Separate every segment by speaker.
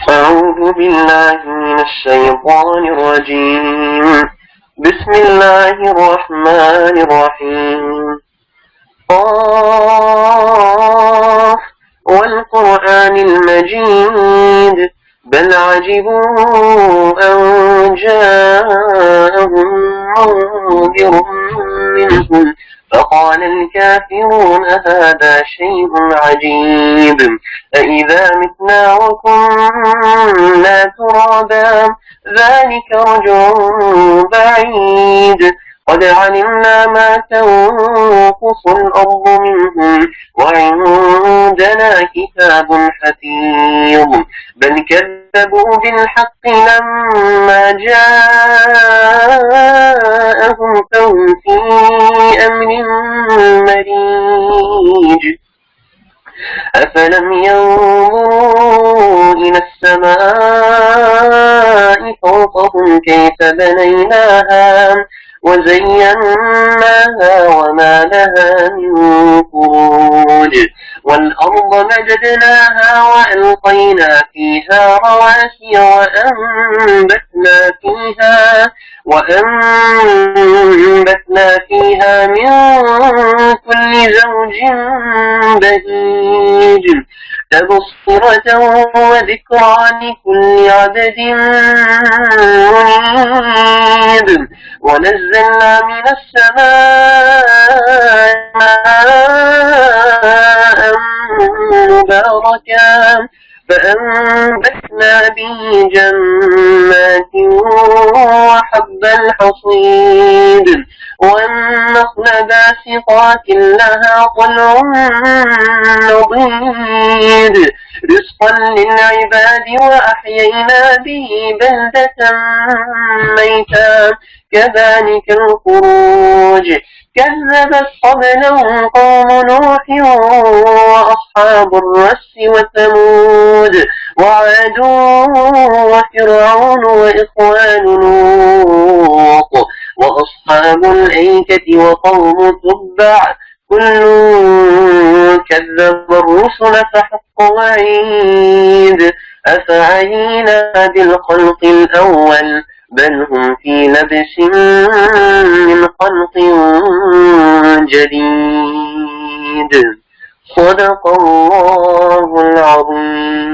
Speaker 1: أعوذ بالله من الشيطان الرجيم. بسم الله الرحمن الرحيم. قاف والقرآن المجيد بل عجبوا أن جاءهم منذر منهم فقال الكافرون هذا شيء عجيب أإذا متنا وكنا ترابا ذلك رجع بعيد قد علمنا ما تنقص الأرض منهم وعندنا كتاب حفيظ بل كذبوا بالحق لما جاءهم فهم في أمر مريج أفلم ينظروا إلى السماء فوقهم كيف بنيناها وزيناها وما لها من فروج والأرض مددناها وألقينا فيها رواسي وأنبتنا فيها من كل زوج بهيج تبصرة وذكرى لكل عبد منيب ونزلنا من السماء ماء مباركا فأنبتنا به جنات وحب الحصيد والنخل باسقات لها طلع نضيد رزقا للعباد وأحيينا به بلدة ميتا كذلك الخروج كذبت قبلهم قوم نوح وأصحاب الرس وثمود وعاد وفرعون وإخوان لوط وأصحاب الأيكة وقوم تبع كل كذب الرسل فحق وعيد أفعينا بالخلق الأول بل هم في لبس من خلق جديد صدق الله العظيم.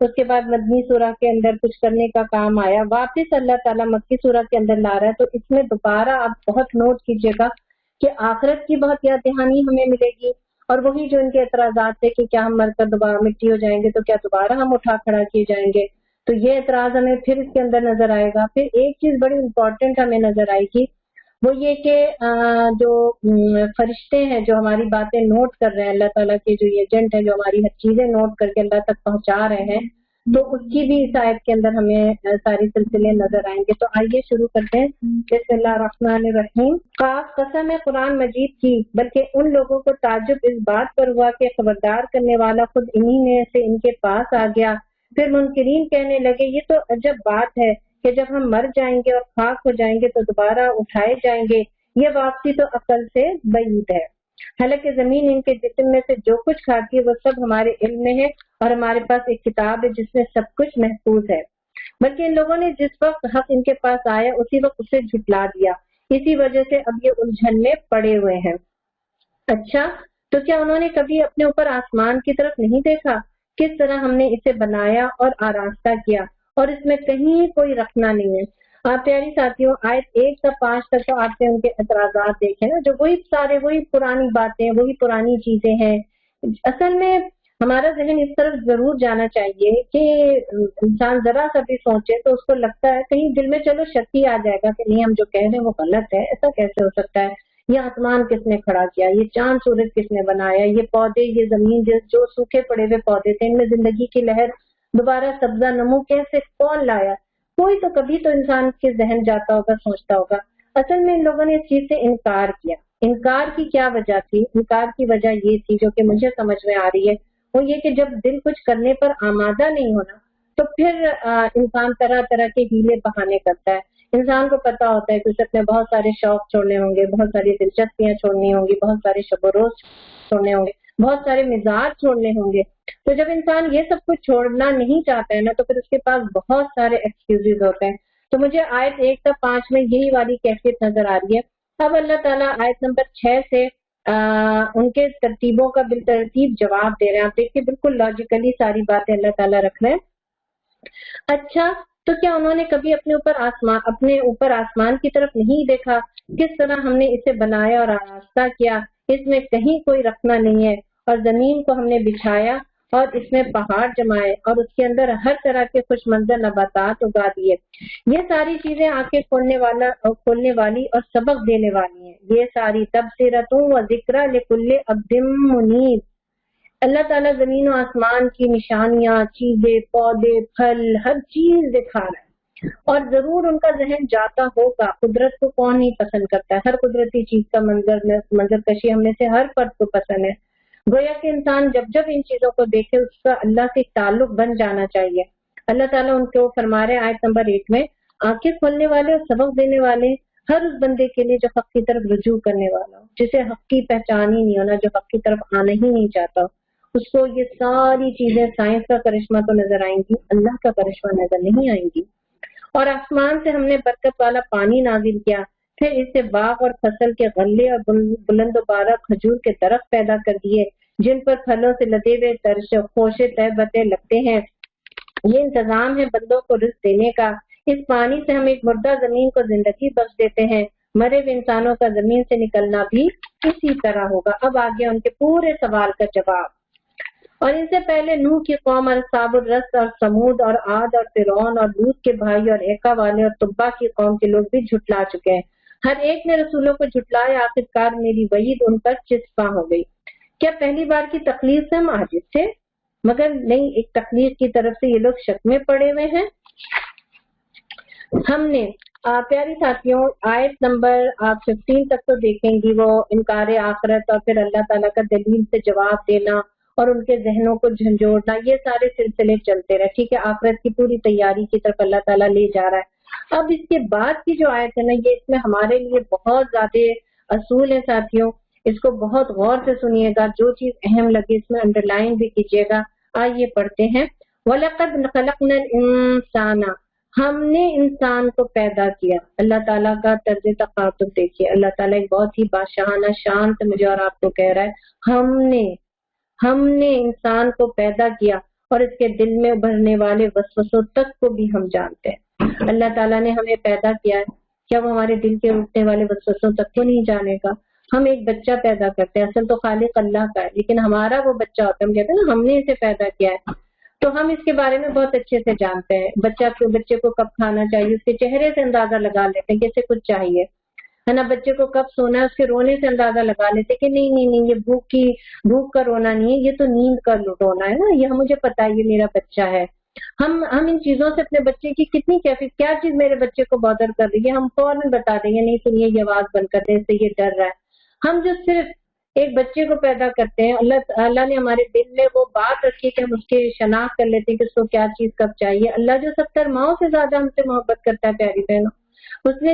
Speaker 2: اس کے بعد مدنی سورہ کے اندر کچھ کرنے کا کام آیا، واپس اللہ تعالیٰ مکی سورہ کے اندر لا رہا ہے، تو اس میں دوبارہ آپ بہت نوٹ کیجیے گا کہ آخرت کی بہت یاد دہانی ہمیں ملے گی، اور وہی جو ان کے اعتراضات تھے کہ کیا ہم مر کر دوبارہ مٹی ہو جائیں گے تو کیا دوبارہ ہم اٹھا کھڑا کیے جائیں گے، تو یہ اعتراض ہمیں پھر اس کے اندر نظر آئے گا۔ پھر ایک چیز بڑی امپورٹنٹ ہمیں نظر آئے گی، وہ یہ کہ جو فرشتے ہیں جو ہماری باتیں نوٹ کر رہے ہیں، اللہ تعالیٰ کے جو ایجنٹ ہیں جو ہماری ہر چیزیں نوٹ کر کے اللہ تک پہنچا رہے ہیں، تو اس کی بھی اس آیت کے اندر ہمیں سارے سلسلے نظر آئیں گے۔ تو آئیے شروع کرتے ہیں۔ بسم اللہ الرحمن الرحیم۔ قاف قسم ہے قرآن مجید کی، بلکہ ان لوگوں کو تعجب اس بات پر ہوا کہ خبردار کرنے والا خود انہی میں سے ان کے پاس آ گیا۔ پھر منکرین کہنے لگے یہ تو عجب بات ہے کہ جب ہم مر جائیں گے اور خاک ہو جائیں گے تو دوبارہ اٹھائے جائیں گے، یہ واپسی تو عقل سے بعید ہے۔ حالانکہ زمین ان کے جسم میں سے جو کچھ کھاتی ہے وہ سب ہمارے علم میں ہے، اور ہمارے پاس ایک کتاب ہے جس میں سب کچھ محفوظ ہے۔ بلکہ ان لوگوں نے جس وقت حق ان کے پاس آیا اسی وقت اسے جھٹلا دیا، اسی وجہ سے اب یہ الجھن میں پڑے ہوئے ہیں۔ اچھا، تو کیا انہوں نے کبھی اپنے اوپر آسمان کی طرف نہیں دیکھا؟ کس طرح ہم نے اسے بنایا اور آراستہ کیا، اور اس میں کہیں کوئی رکھنا نہیں ہے۔ آپ پیاری ساتھیوں، آیت 1 سے 5 تک تو آپ نے ان کے اعتراضات دیکھے نا، جو وہی پرانی باتیں، وہی پرانی چیزیں ہیں۔ اصل میں ہمارا ذہن اس طرف ضرور جانا چاہیے کہ انسان ذرا سا بھی سوچے تو اس کو لگتا ہے کہیں دل میں چلو شک ہی آ جائے گا کہ نہیں، ہم جو کہہ رہے ہیں وہ غلط ہے، ایسا کیسے ہو سکتا ہے؟ یہ آسمان کس نے کھڑا کیا؟ یہ چاند سورج کس نے بنایا؟ یہ پودے، یہ زمین جو سوکھے پڑے ہوئے پودے تھے، ان میں زندگی کی لہر دوبارہ سبزہ نمو کیسے کون لایا؟ کوئی تو کبھی تو انسان کے ذہن جاتا ہوگا، سوچتا ہوگا۔ اصل میں ان لوگوں نے اس چیز سے انکار کیا۔ انکار کی کیا وجہ تھی؟ انکار کی وجہ یہ تھی جو کہ مجھے سمجھ میں آ رہی ہے، وہ یہ کہ جب دل کچھ کرنے پر آمادہ نہیں ہونا تو پھر انسان طرح طرح کے ہیلے بہانے کرتا ہے۔ انسان کو پتا ہوتا ہے کہ اسے اپنے بہت سارے شوق چھوڑنے ہوں گے، بہت ساری دلچسپیاں چھوڑنی ہوں گی، بہت سارے شب و روز چھوڑنے ہوں گے، بہت سارے مزاج چھوڑنے ہوں گے۔ تو جب انسان یہ سب کچھ چھوڑنا نہیں چاہتا ہے نا تو پھر اس کے پاس بہت سارے ایکسکیوزز ہوتے ہیں۔ تو مجھے آیت 1 سے 5 میں یہی والی کیفیت نظر آ رہی ہے۔ اب اللہ تعالیٰ آیت نمبر 6 سے ان کے ترتیبوں کا بالترتیب جواب دے رہے ہیں۔ آپ دیکھیے بالکل لاجیکلی ساری باتیں اللہ تعالیٰ رکھ رہے ہیں۔ اچھا، تو کیا انہوں نے کبھی اپنے اوپر آسمان کی طرف نہیں دیکھا؟ کس طرح ہم نے اسے بنایا اور آراستہ کیا، اس میں کہیں کوئی رکھنا نہیں ہے، اور زمین کو ہم نے بچھایا اور اس میں پہاڑ جمائے اور اس کے اندر ہر طرح کے خوش منظر نباتات اگا دیے۔ یہ ساری چیزیں آنکھیں کھولنے والی اور سبق دینے والی ہیں۔ یہ ساری تبصرۃ و ذکر لکل عبد منیب۔ اللہ تعالیٰ زمین و آسمان کی نشانیاں، چیزیں، پودے، پھل، ہر چیز دکھا رہا ہے، اور ضرور ان کا ذہن جاتا ہوگا۔ قدرت کو کون نہیں پسند کرتا ہے؟ ہر قدرتی چیز کا منظر کشی ہم میں سے ہر فرد کو پسند ہے۔ گویا کہ انسان جب ان چیزوں کو دیکھے اس کا اللہ سے تعلق بن جانا چاہیے۔ اللہ تعالیٰ ان کو فرما رہے آیت نمبر 1 میں، آنکھیں کھولنے والے اور سبق دینے والے ہر اس بندے کے لیے جو حق کی طرف رجوع کرنے والا ہو، جسے حق کی پہچان ہی نہیں ہونا، جو حق کی طرف آنا ہی نہیں چاہتا ہو، اس کو یہ ساری چیزیں سائنس کا کرشمہ تو نظر آئیں گی، اللہ کا کرشمہ نظر نہیں آئیں گی۔ اور آسمان سے ہم نے برکت والا پانی نازل کیا، پھر اس سے باغ اور فصل کے غلے اور بلند و بالا کھجور کے درخت پیدا کر دیے، جن پر پھلوں سے لدے ہوئے ترش خوشے طیبتیں لگتے ہیں۔ یہ انتظام ہے بندوں کو رزق دینے کا۔ اس پانی سے ہم ایک مردہ زمین کو زندگی بخش دیتے ہیں، مرے ہوئے انسانوں کا زمین سے نکلنا بھی اسی طرح ہوگا۔ اب آگے ان کے پورے سوال کا جواب۔ اور ان سے پہلے نوح کی قوم اور اصحاب الرس اور سمود اور عاد اور فرعون اور لوط کے بھائی اور ایکا والے اور تبا کی قوم کے لوگ بھی جھٹلا چکے ہیں۔ ہر ایک نے رسولوں کو جھٹلایا، آخرکار میری وعید ان پر چسپاں ہو گئی۔ کیا پہلی بار کی تخلیق سے ہم عاجز تھے؟ مگر نہیں، ایک تخلیق کی طرف سے یہ لوگ شک میں پڑے ہوئے ہیں۔ ہم نے پیاری ساتھیوں آیت نمبر 15 تک تو دیکھیں گی، وہ انکار آخرت اور پھر اللہ تعالیٰ کا دلیل سے جواب دینا اور ان کے ذہنوں کو جھنجھوڑنا، یہ سارے سلسلے چلتے رہے۔ ٹھیک ہے، آخرت کی پوری تیاری کی طرف اللہ تعالیٰ لے جا رہا ہے۔ اب اس کے بعد کی جو آیت ہے نا، یہ اس میں ہمارے لیے بہت زیادہ اصول ہیں ساتھیوں، اس کو بہت غور سے سنیے گا، جو چیز اہم لگے اس میں انڈر لائن بھی کیجیے گا۔ آئیے پڑھتے ہیں۔ وَلَقَدْ خَلَقْنَا الْإِنسَانَ، ہم نے انسان کو پیدا کیا۔ اللہ تعالیٰ کا طرز تخاطب دیکھیے، اللہ تعالیٰ ایک بہت ہی بادشاہانہ شان سے مجھے اور آپ کو کہہ رہا ہے، ہم نے انسان کو پیدا کیا اور اس کے دل میں ابھرنے والے وسوسوں تک کو بھی ہم جانتے ہیں۔ اللہ تعالیٰ نے ہمیں پیدا کیا ہے، کیا وہ ہمارے دل کے اٹھنے والے وسوسوں تک کو نہیں جانے گا؟ ہم ایک بچہ پیدا کرتے ہیں، اصل تو خالق اللہ کا ہے، لیکن ہمارا وہ بچہ ہوتا ہے، ہم کہتے ہیں نا ہم نے اسے پیدا کیا ہے، تو ہم اس کے بارے میں بہت اچھے سے جانتے ہیں۔ بچے کو کب کھانا چاہیے، اس کے چہرے سے اندازہ لگا لیتے ہیں کہ اسے کچھ چاہیے، ہے نا۔ بچے کو کب سونا ہے، اس کے رونے سے اندازہ لگا لیتے کہ نہیں یہ بھوک کا رونا نہیں ہے، یہ تو نیند کا رونا ہے نا، یہ مجھے پتا ہے یہ میرا بچہ ہے۔ ہم ان چیزوں سے اپنے بچے کی کتنی کیفیت، کیا چیز میرے بچے کو بادر کر رہی ہے، ہم فوراً بتا دیں گے نہیں سنیے یہ آواز بند کر دیں، اس سے یہ ڈر رہا ہے۔ ہم جو صرف ایک بچے کو پیدا کرتے ہیں، اللہ نے ہمارے دل میں وہ بات رکھی کہ ہم اس کی شناخت کر لیتے ہیں کہ اس کو کیا چیز کب چاہیے۔ اللہ جو 70 ماؤں سے زیادہ ہم سے محبت کرتا ہے پیاری بہنوں،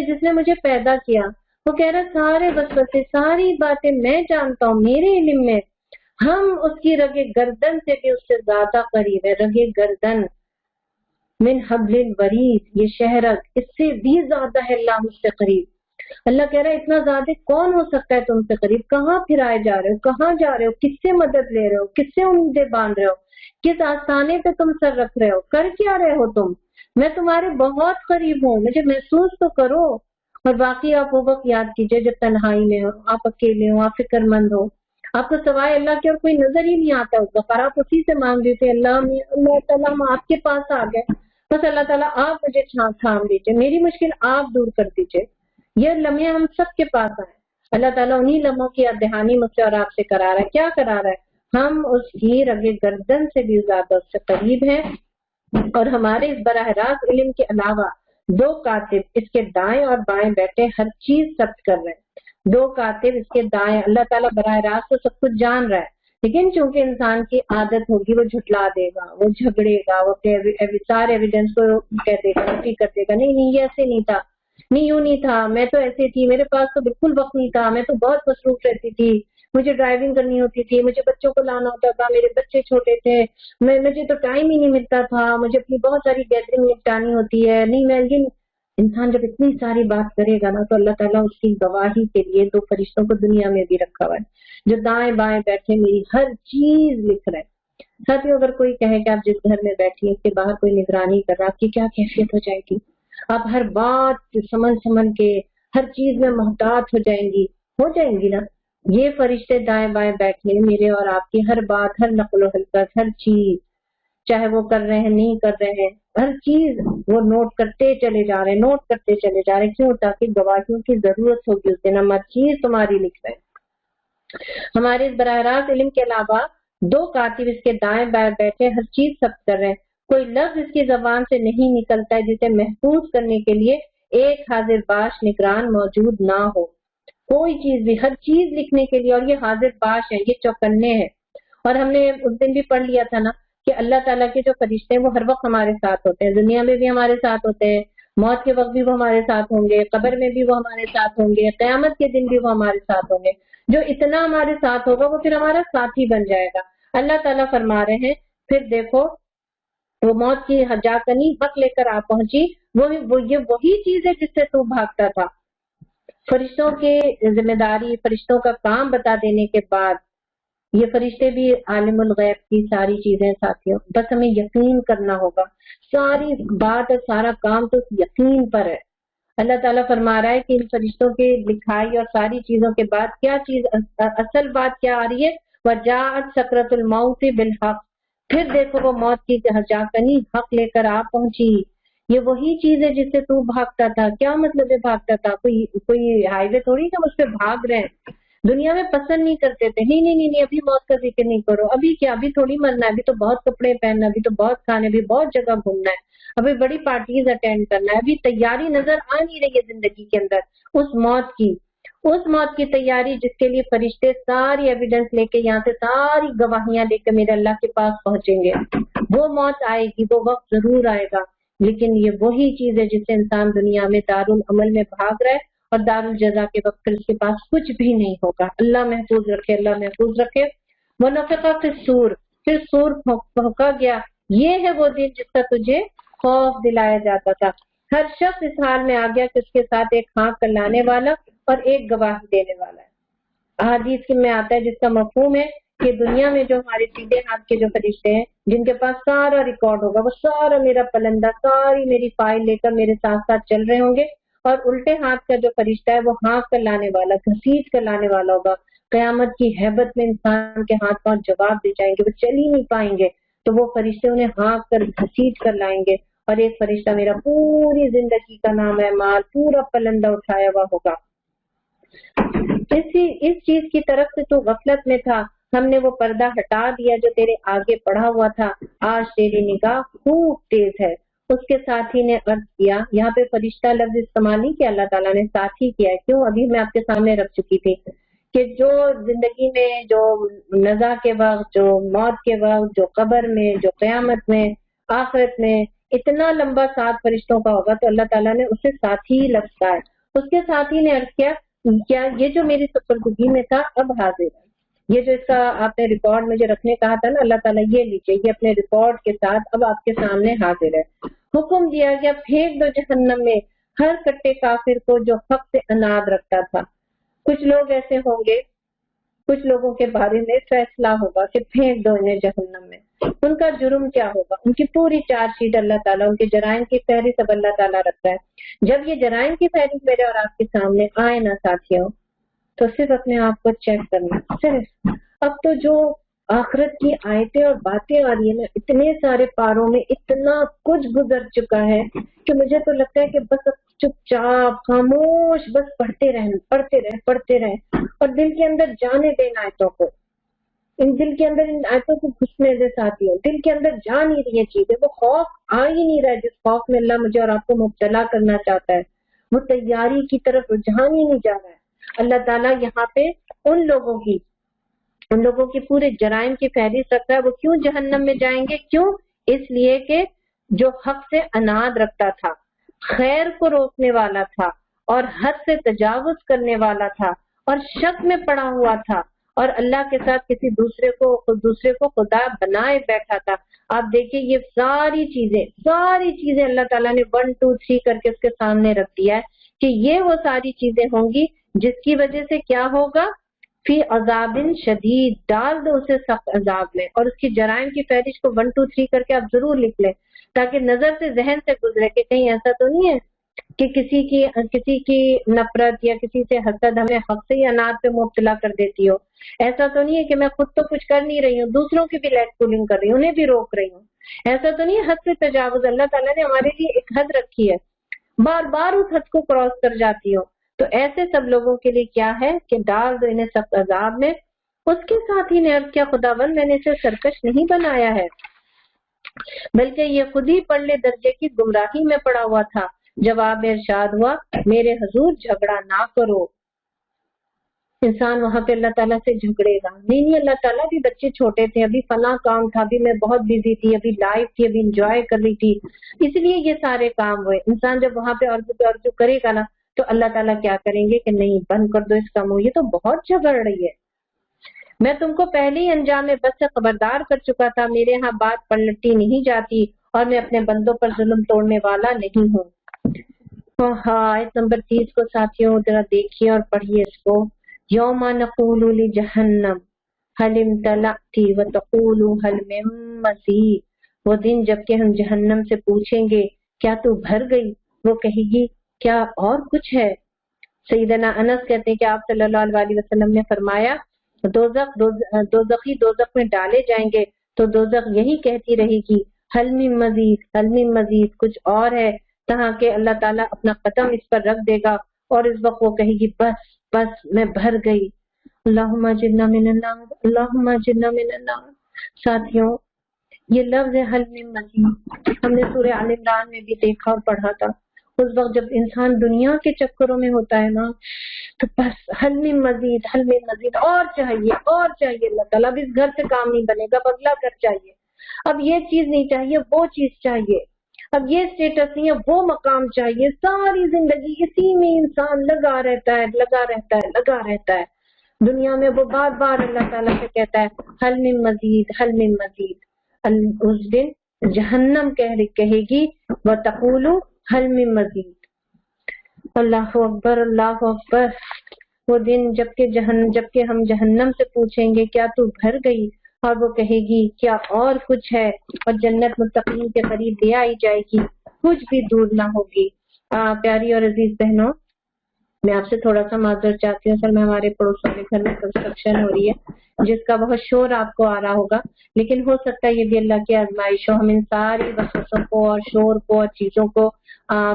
Speaker 2: جس نے مجھے پیدا کیا، وہ کہہ رہا سارے وسوسے ساری باتیں میں جانتا ہوں، میرے علم میں۔ ہم اس کی رگے گردن سے بھی اس سے زیادہ قریب ہے، رگے گردن من حبل الورید، یہ شہرت، اس سے بھی زیادہ ہے اللہ مجھ سے قریب۔ اللہ کہہ رہا ہے اتنا زیادہ کون ہو سکتا ہے تم سے قریب؟ کہاں پھرائے جا رہے ہو، کہاں جا رہے ہو، کس سے مدد لے رہے ہو، کس سے امیدیں باندھ رہے ہو، کس آستانے پہ تم سر رکھ رہے ہو، کر کیا رہے ہو تم؟ میں تمہارے بہت قریب ہوں، مجھے محسوس تو کرو۔ اور باقی آپ وہ وقت یاد کیجئے جب تنہائی میں ہو، آپ اکیلے ہو، آپ فکر مند ہو، آپ کو سوائے اللہ کے اور کوئی نظر ہی نہیں آتا، اس وقت آپ اسی سے مانگ رہے تھے اللہ تعالیٰ ہم آپ کے پاس آ گئے، بس اللہ تعالیٰ آپ مجھے تھام دیجئے، میری مشکل آپ دور کر دیجئے۔ یہ لمحے ہم سب کے پاس آئے، اللہ تعالیٰ انہی لمحوں کی یاد دہانی مجھ سے اور آپ سے کرا رہا ہے۔ کیا کرا رہا ہے؟ ہم اس کی رگے گردن سے بھی زیادہ اس سے قریب ہیں، اور ہمارے اس براہ راست علم کے علاوہ 2 کاتب اس کے دائیں اور بائیں بیٹھے ہر چیز ثبت کر رہے ہیں۔ 2 کاتب اس کے دائیں، اللہ تعالیٰ براہ راست تو سب کچھ جان رہا ہے، لیکن چونکہ انسان کی عادت ہوگی وہ جھٹلا دے گا، وہ جھگڑے گا، وہ سارے ایویڈنس کو کہہ دے گا، نفی کر دے گا، نہیں یہ ایسے نہیں تھا، نہیں یوں نہیں تھا، میں تو ایسے تھی، میرے پاس تو بالکل وقت نہیں تھا، میں تو بہت مصروف رہتی تھی، مجھے ڈرائیونگ کرنی ہوتی تھی، مجھے بچوں کو لانا ہوتا تھا، میرے بچے چھوٹے تھے، مجھے تو ٹائم ہی نہیں ملتا تھا، مجھے اپنی بہت ساری گیدرنگ نپٹانی ہوتی ہے، نہیں میں یہ انسان جب اتنی ساری بات کرے گا نا تو اللہ تعالیٰ اس کی گواہی کے لیے 2 فرشتوں کو دنیا میں بھی رکھا ہوا ہے جو دائیں بائیں بیٹھے میری ہر چیز لکھ رہے ہیں۔ ساتھیوں اگر کوئی کہے کہ آپ جس گھر میں بیٹھی ہیں اس کے باہر کوئی نگرانی کر رہا، آپ کی کیا کیفیت ہو جائے گی؟ آپ ہر بات سمجھ کے ہر چیز میں محتاط ہو جائیں گی نا۔ یہ فرشتے دائیں بائیں بیٹھے میرے اور آپ کی ہر بات، ہر نقل و حرکت، ہر چیز، چاہے وہ کر رہے ہیں نہیں کر رہے ہیں، ہر چیز وہ نوٹ کرتے چلے جا رہے ہیں۔ کیوں؟ تاکہ گواہیوں کی ضرورت ہوگی اس دن، ہم ہر چیز تمہاری لکھ رہے ہیں۔ ہمارے اس براہ راست علم کے علاوہ 2 کاتب اس کے دائیں بائیں بیٹھے ہر چیز ثبت کر رہے ہیں۔ کوئی لفظ اس کی زبان سے نہیں نکلتا ہے جسے محفوظ کرنے کے لیے ایک حاضر باش نگران موجود نہ ہو۔ کوئی چیز بھی، ہر چیز لکھنے کے لیے، اور یہ حاضر باش ہیں، یہ چوکنے ہیں۔ اور ہم نے اس دن بھی پڑھ لیا تھا نا کہ اللہ تعالیٰ کے جو فرشتے ہیں وہ ہر وقت ہمارے ساتھ ہوتے ہیں، دنیا میں بھی ہمارے ساتھ ہوتے ہیں، موت کے وقت بھی وہ ہمارے ساتھ ہوں گے، قبر میں بھی وہ ہمارے ساتھ ہوں گے، قیامت کے دن بھی وہ ہمارے ساتھ ہوں گے۔ جو اتنا ہمارے ساتھ ہوگا وہ پھر ہمارا ساتھی بن جائے گا۔ اللہ تعالیٰ فرما رہے ہیں پھر دیکھو وہ موت کی جا کنی حق لے کر آ پہنچی، یہ وہی چیز ہے جس سے تو بھاگتا تھا۔ فرشتوں کی ذمہ داری، فرشتوں کا کام بتا دینے کے بعد یہ فرشتے بھی عالم الغیب کی ساری چیزیں ساتھیوں، بس ہمیں یقین کرنا ہوگا، ساری بات اور سارا کام تو یقین پر ہے۔ اللہ تعالیٰ فرما رہا ہے کہ ان فرشتوں کی لکھائی اور ساری چیزوں کے بعد کیا چیز، اصل بات کیا آ رہی ہے؟ وَجَاءَتْ سَكْرَةُ الْمَوْتِ بِالْحَقِّ، پھر دیکھو وہ موت کی جاکنی حق لے کر آ پہنچی۔ یہ وہی چیز ہے جس سے تو بھاگتا تھا۔ کیا مطلب ہے بھاگتا تھا؟ کوئی ہائی وے تھوڑی کہ اس پہ بھاگ رہے ہیں۔ دنیا میں پسند نہیں کرتے تھے، نہیں ابھی موت کا ذکر نہیں کرو، ابھی کیا، ابھی تھوڑی مرنا ہے، ابھی تو بہت کپڑے پہننا، ابھی تو بہت کھانے، ابھی بہت جگہ گھومنا ہے، ابھی بڑی پارٹیز اٹینڈ کرنا ہے، ابھی تیاری نظر آ نہیں رہی ہے زندگی کے اندر اس موت کی تیاری جس کے لیے فرشتے ساری ایویڈنس لے کے یہاں سے ساری گواہیاں لے کے میرے اللہ کے پاس پہنچیں گے۔ وہ موت آئے گی، وہ وقت ضرور آئے گا، لیکن یہ وہی چیز ہے جس سے انسان دنیا میں دارالعمل میں بھاگ رہا ہے اور دارالجزا کے وقت پھر اس کے پاس کچھ بھی نہیں ہوگا۔ اللہ محفوظ رکھے، اللہ محفوظ رکھے۔ وَنُفِخَ فِي الصُّورِ، پھر سور پھونکا گیا۔ یہ ہے وہ دن جس کا تجھے خوف دلایا جاتا تھا۔ ہر شخص اس حال میں آ گیا کہ اس کے ساتھ ایک ہانک لانے والا اور ایک گواہی دینے والا ہے۔ احادیث میں آتا ہے جس کا مفہوم ہے کہ دنیا میں جو ہمارے سیدھے ہاتھ کے جو فرشتے ہیں جن کے پاس سارا ریکارڈ ہوگا، وہ سارا میرا پلندہ ساری میری فائل لے کر میرے ساتھ ساتھ چل رہے ہوں گے، اور الٹے ہاتھ کا جو فرشتہ ہے وہ ہانک کر لانے والا، گھسیٹ کر لانے والا ہوگا. قیامت کی ہیبت میں انسان کے ہاتھ پاؤں جواب دے جائیں گے، وہ چل ہی نہیں پائیں گے، تو وہ فرشتے انہیں ہانک کر گھسیٹ کر لائیں گے. اور ایک فرشتہ میرا پوری زندگی کا نام ہے مال پورا پلندہ اٹھایا ہوا ہوگا. اس چیز کی طرف سے تو غفلت میں تھا، ہم نے وہ پردہ ہٹا دیا جو تیرے آگے پڑا ہوا تھا، آج تیری نگاہ خوب تیز ہے. اس کے ساتھی نے عرض کیا، یہاں پہ فرشتہ لفظ استعمال نہیں کیا، اللہ تعالیٰ نے ساتھی کیا ہے. کیوں؟ ابھی میں آپ کے سامنے رکھ چکی تھی کہ جو زندگی میں، جو نزا کے وقت، جو موت کے وقت، جو قبر میں، جو قیامت میں، آخرت میں اتنا لمبا ساتھ فرشتوں کا ہوگا، تو اللہ تعالیٰ نے اسے ساتھی لفظ کہا ہے. اس کے ساتھی نے عرض کیا یہ جو میری سپردگی میں تھا اب حاضر ہے. یہ جو اس کا آپ نے ریکارڈ مجھے رکھنے کہا تھا نا، اللہ تعالیٰ یہ لیجیے، یہ اپنے ریکارڈ کے ساتھ اب آپ کے سامنے حاضر ہے. حکم دیا گیا پھینک دو جہنم میں ہر کٹے کافر کو جو حق سے اناد رکھتا تھا. کچھ لوگ ایسے ہوں گے، کچھ لوگوں کے بارے میں فیصلہ ہوگا کہ پھینک دو انہیں جہنم میں. ان کا جرم کیا ہوگا؟ ان کی پوری چارج شیٹ اللہ تعالیٰ، ان کے جرائم کی فہرست اب اللہ تعالیٰ رکھتا ہے. جب یہ جرائم کی فہرست میرے اور آپ کے سامنے آئے نا ساتھیوں، تو صرف اپنے آپ کو چیک کرنا. صرف اب تو جو آخرت کی آیتیں اور باتیں آ رہی ہیں نا، اتنے سارے پاروں میں اتنا کچھ گزر چکا ہے کہ مجھے تو لگتا ہے کہ بس چپ چاپ خاموش بس پڑھتے رہیں اور دل کے اندر جانے دینا آیتوں کو. دل کے اندر ان آیتوں کو گھسنے دے ساتھی ہے. دل کے اندر جا نہیں رہی ہے چیزیں، وہ خوف آ ہی نہیں رہا ہے جس خوف میں اللہ مجھے اور آپ کو مبتلا کرنا چاہتا ہے. وہ تیاری کی طرف رجحان ہی نہیں جا رہا ہے. اللہ تعالیٰ یہاں پہ ان لوگوں کی پورے جرائم کی فہرست رکھتا ہے. وہ کیوں جہنم میں جائیں گے؟ کیوں؟ اس لیے کہ جو حق سے اناد رکھتا تھا، خیر کو روکنے والا تھا، اور حد سے تجاوز کرنے والا تھا، اور شک میں پڑا ہوا تھا، اور اللہ کے ساتھ کسی دوسرے کو خدا بنائے بیٹھا تھا. آپ دیکھیں یہ ساری چیزیں اللہ تعالیٰ نے 1 2 3 کر کے اس کے سامنے رکھ دیا ہے کہ یہ وہ ساری چیزیں ہوں گی جس کی وجہ سے کیا ہوگا؟ فی عذاب شدید، ڈال دو اسے سخت عذاب میں. اور اس کی جرائم کی فہرست کو 1 2 3 کر کے آپ ضرور لکھ لیں تاکہ نظر سے ذہن سے گزرے کہ کہیں ایسا تو نہیں ہے کہ کسی کی نفرت یا کسی سے حسد ہمیں حق سے یا اناد پہ مبتلا کر دیتی ہو. ایسا تو نہیں ہے کہ میں خود تو کچھ کر نہیں رہی ہوں، دوسروں کی بھی لیٹ پولنگ کر رہی ہوں، انہیں بھی روک رہی ہوں. ایسا تو نہیں ہے حد سے تجاوز. اللہ تعالیٰ نے ہمارے لیے ایک حد رکھی ہے، بار بار اس حد کو کراس کر جاتی ہو. تو ایسے سب لوگوں کے لیے کیا ہے کہ ڈال دو انہیں سخت عذاب میں. اس کے ساتھ ہی نے عرض کیا، خداوند میں نے اسے سرکش نہیں بنایا ہے بلکہ یہ خود ہی پرلے درجے کی گمراہی میں پڑا ہوا تھا. جواب ارشاد ہوا، میرے حضور جھگڑا نہ کرو. انسان وہاں پہ اللہ تعالیٰ سے جھگڑے گا نہیں. اللہ تعالیٰ بھی بچے چھوٹے تھے، ابھی فلاں کام تھا، ابھی میں بہت بزی تھی، ابھی لائف تھی، ابھی انجوائے کر رہی تھی، اس لیے یہ سارے کام ہوئے. انسان جب وہاں پہ اور کرے گا نا تو اللہ تعالیٰ کیا کریں گے کہ نہیں بند کر دو اس کام، یہ تو بہت جھگڑ رہی ہے. میں تم کو پہلے ہی انجام بس سے خبردار کر چکا تھا. میرے ہاں بات پلٹی نہیں جاتی اور میں اپنے بندوں پر ظلم توڑنے والا نہیں ہوں. آیت نمبر 30 کو ساتھیوں ذرا دیکھیے اور پڑھیے اس کو. یوم نقول لجہنم هل امتلأت وتقول هل من مزید. وہ دن جب کہ ہم جہنم سے پوچھیں گے کیا تو بھر گئی، وہ کہے گی کیا اور کچھ ہے. سیدنا انس کہتے ہیں کہ آپ صلی اللہ علیہ وسلم نے فرمایا دوزخی دوزخ میں ڈالے جائیں گے تو دوزخ یہی کہتی رہے گی حل من مزید، حل من مزید، کچھ اور ہے، تاہا کہ اللہ تعالیٰ اپنا قدم اس پر رکھ دے گا اور اس وقت وہ کہے گی بس بس میں بھر گئی. اللہم اجرنا من النار، اللہم اجرنا من النار. ساتھیوں یہ لفظ ہے حل من مزید، ہم نے سورہ آل عمران میں بھی دیکھا اور پڑھا تھا. اس وقت جب انسان دنیا کے چکروں میں ہوتا ہے نا تو بس حل من مزید، حل من مزید، اور چاہیے اور چاہیے. اللہ تعالیٰ اب اس گھر سے کام نہیں بنے گا، اگلا گھر چاہیے، اب یہ چیز نہیں چاہیے، وہ چیز چاہیے، اب یہ اسٹیٹس نہیں ہے، وہ مقام چاہیے. ساری زندگی اسی میں انسان لگا رہتا ہے. دنیا میں وہ بار بار اللہ تعالیٰ سے کہتا ہے حل من مزید، حل من مزید. اس دن جہنم کہے گی وتقول حل من مزید. اللہ اکبر، اللہ اکبر. وہ دن جبکہ ہم جہنم سے پوچھیں گے کیا تو بھر گئی، اور وہ کہے گی کیا اور کچھ ہے، اور جنت متقین کے قریب لے آئی جائے گی، کچھ بھی دور نہ ہوگی۔ پیاری اور عزیز بہنوں، میں آپ سے تھوڑا سا معذرت چاہتی ہوں، اصل میں ہمارے پڑوس والے گھر میں کنسٹرکشن ہو رہی ہے جس کا بہت شور آپ کو آ رہا ہوگا، لیکن ہو سکتا ہے یہ بھی اللہ کی آزمائش ہو۔ ہم ان ساری وسوسوں کو اور شور کو اور چیزوں کو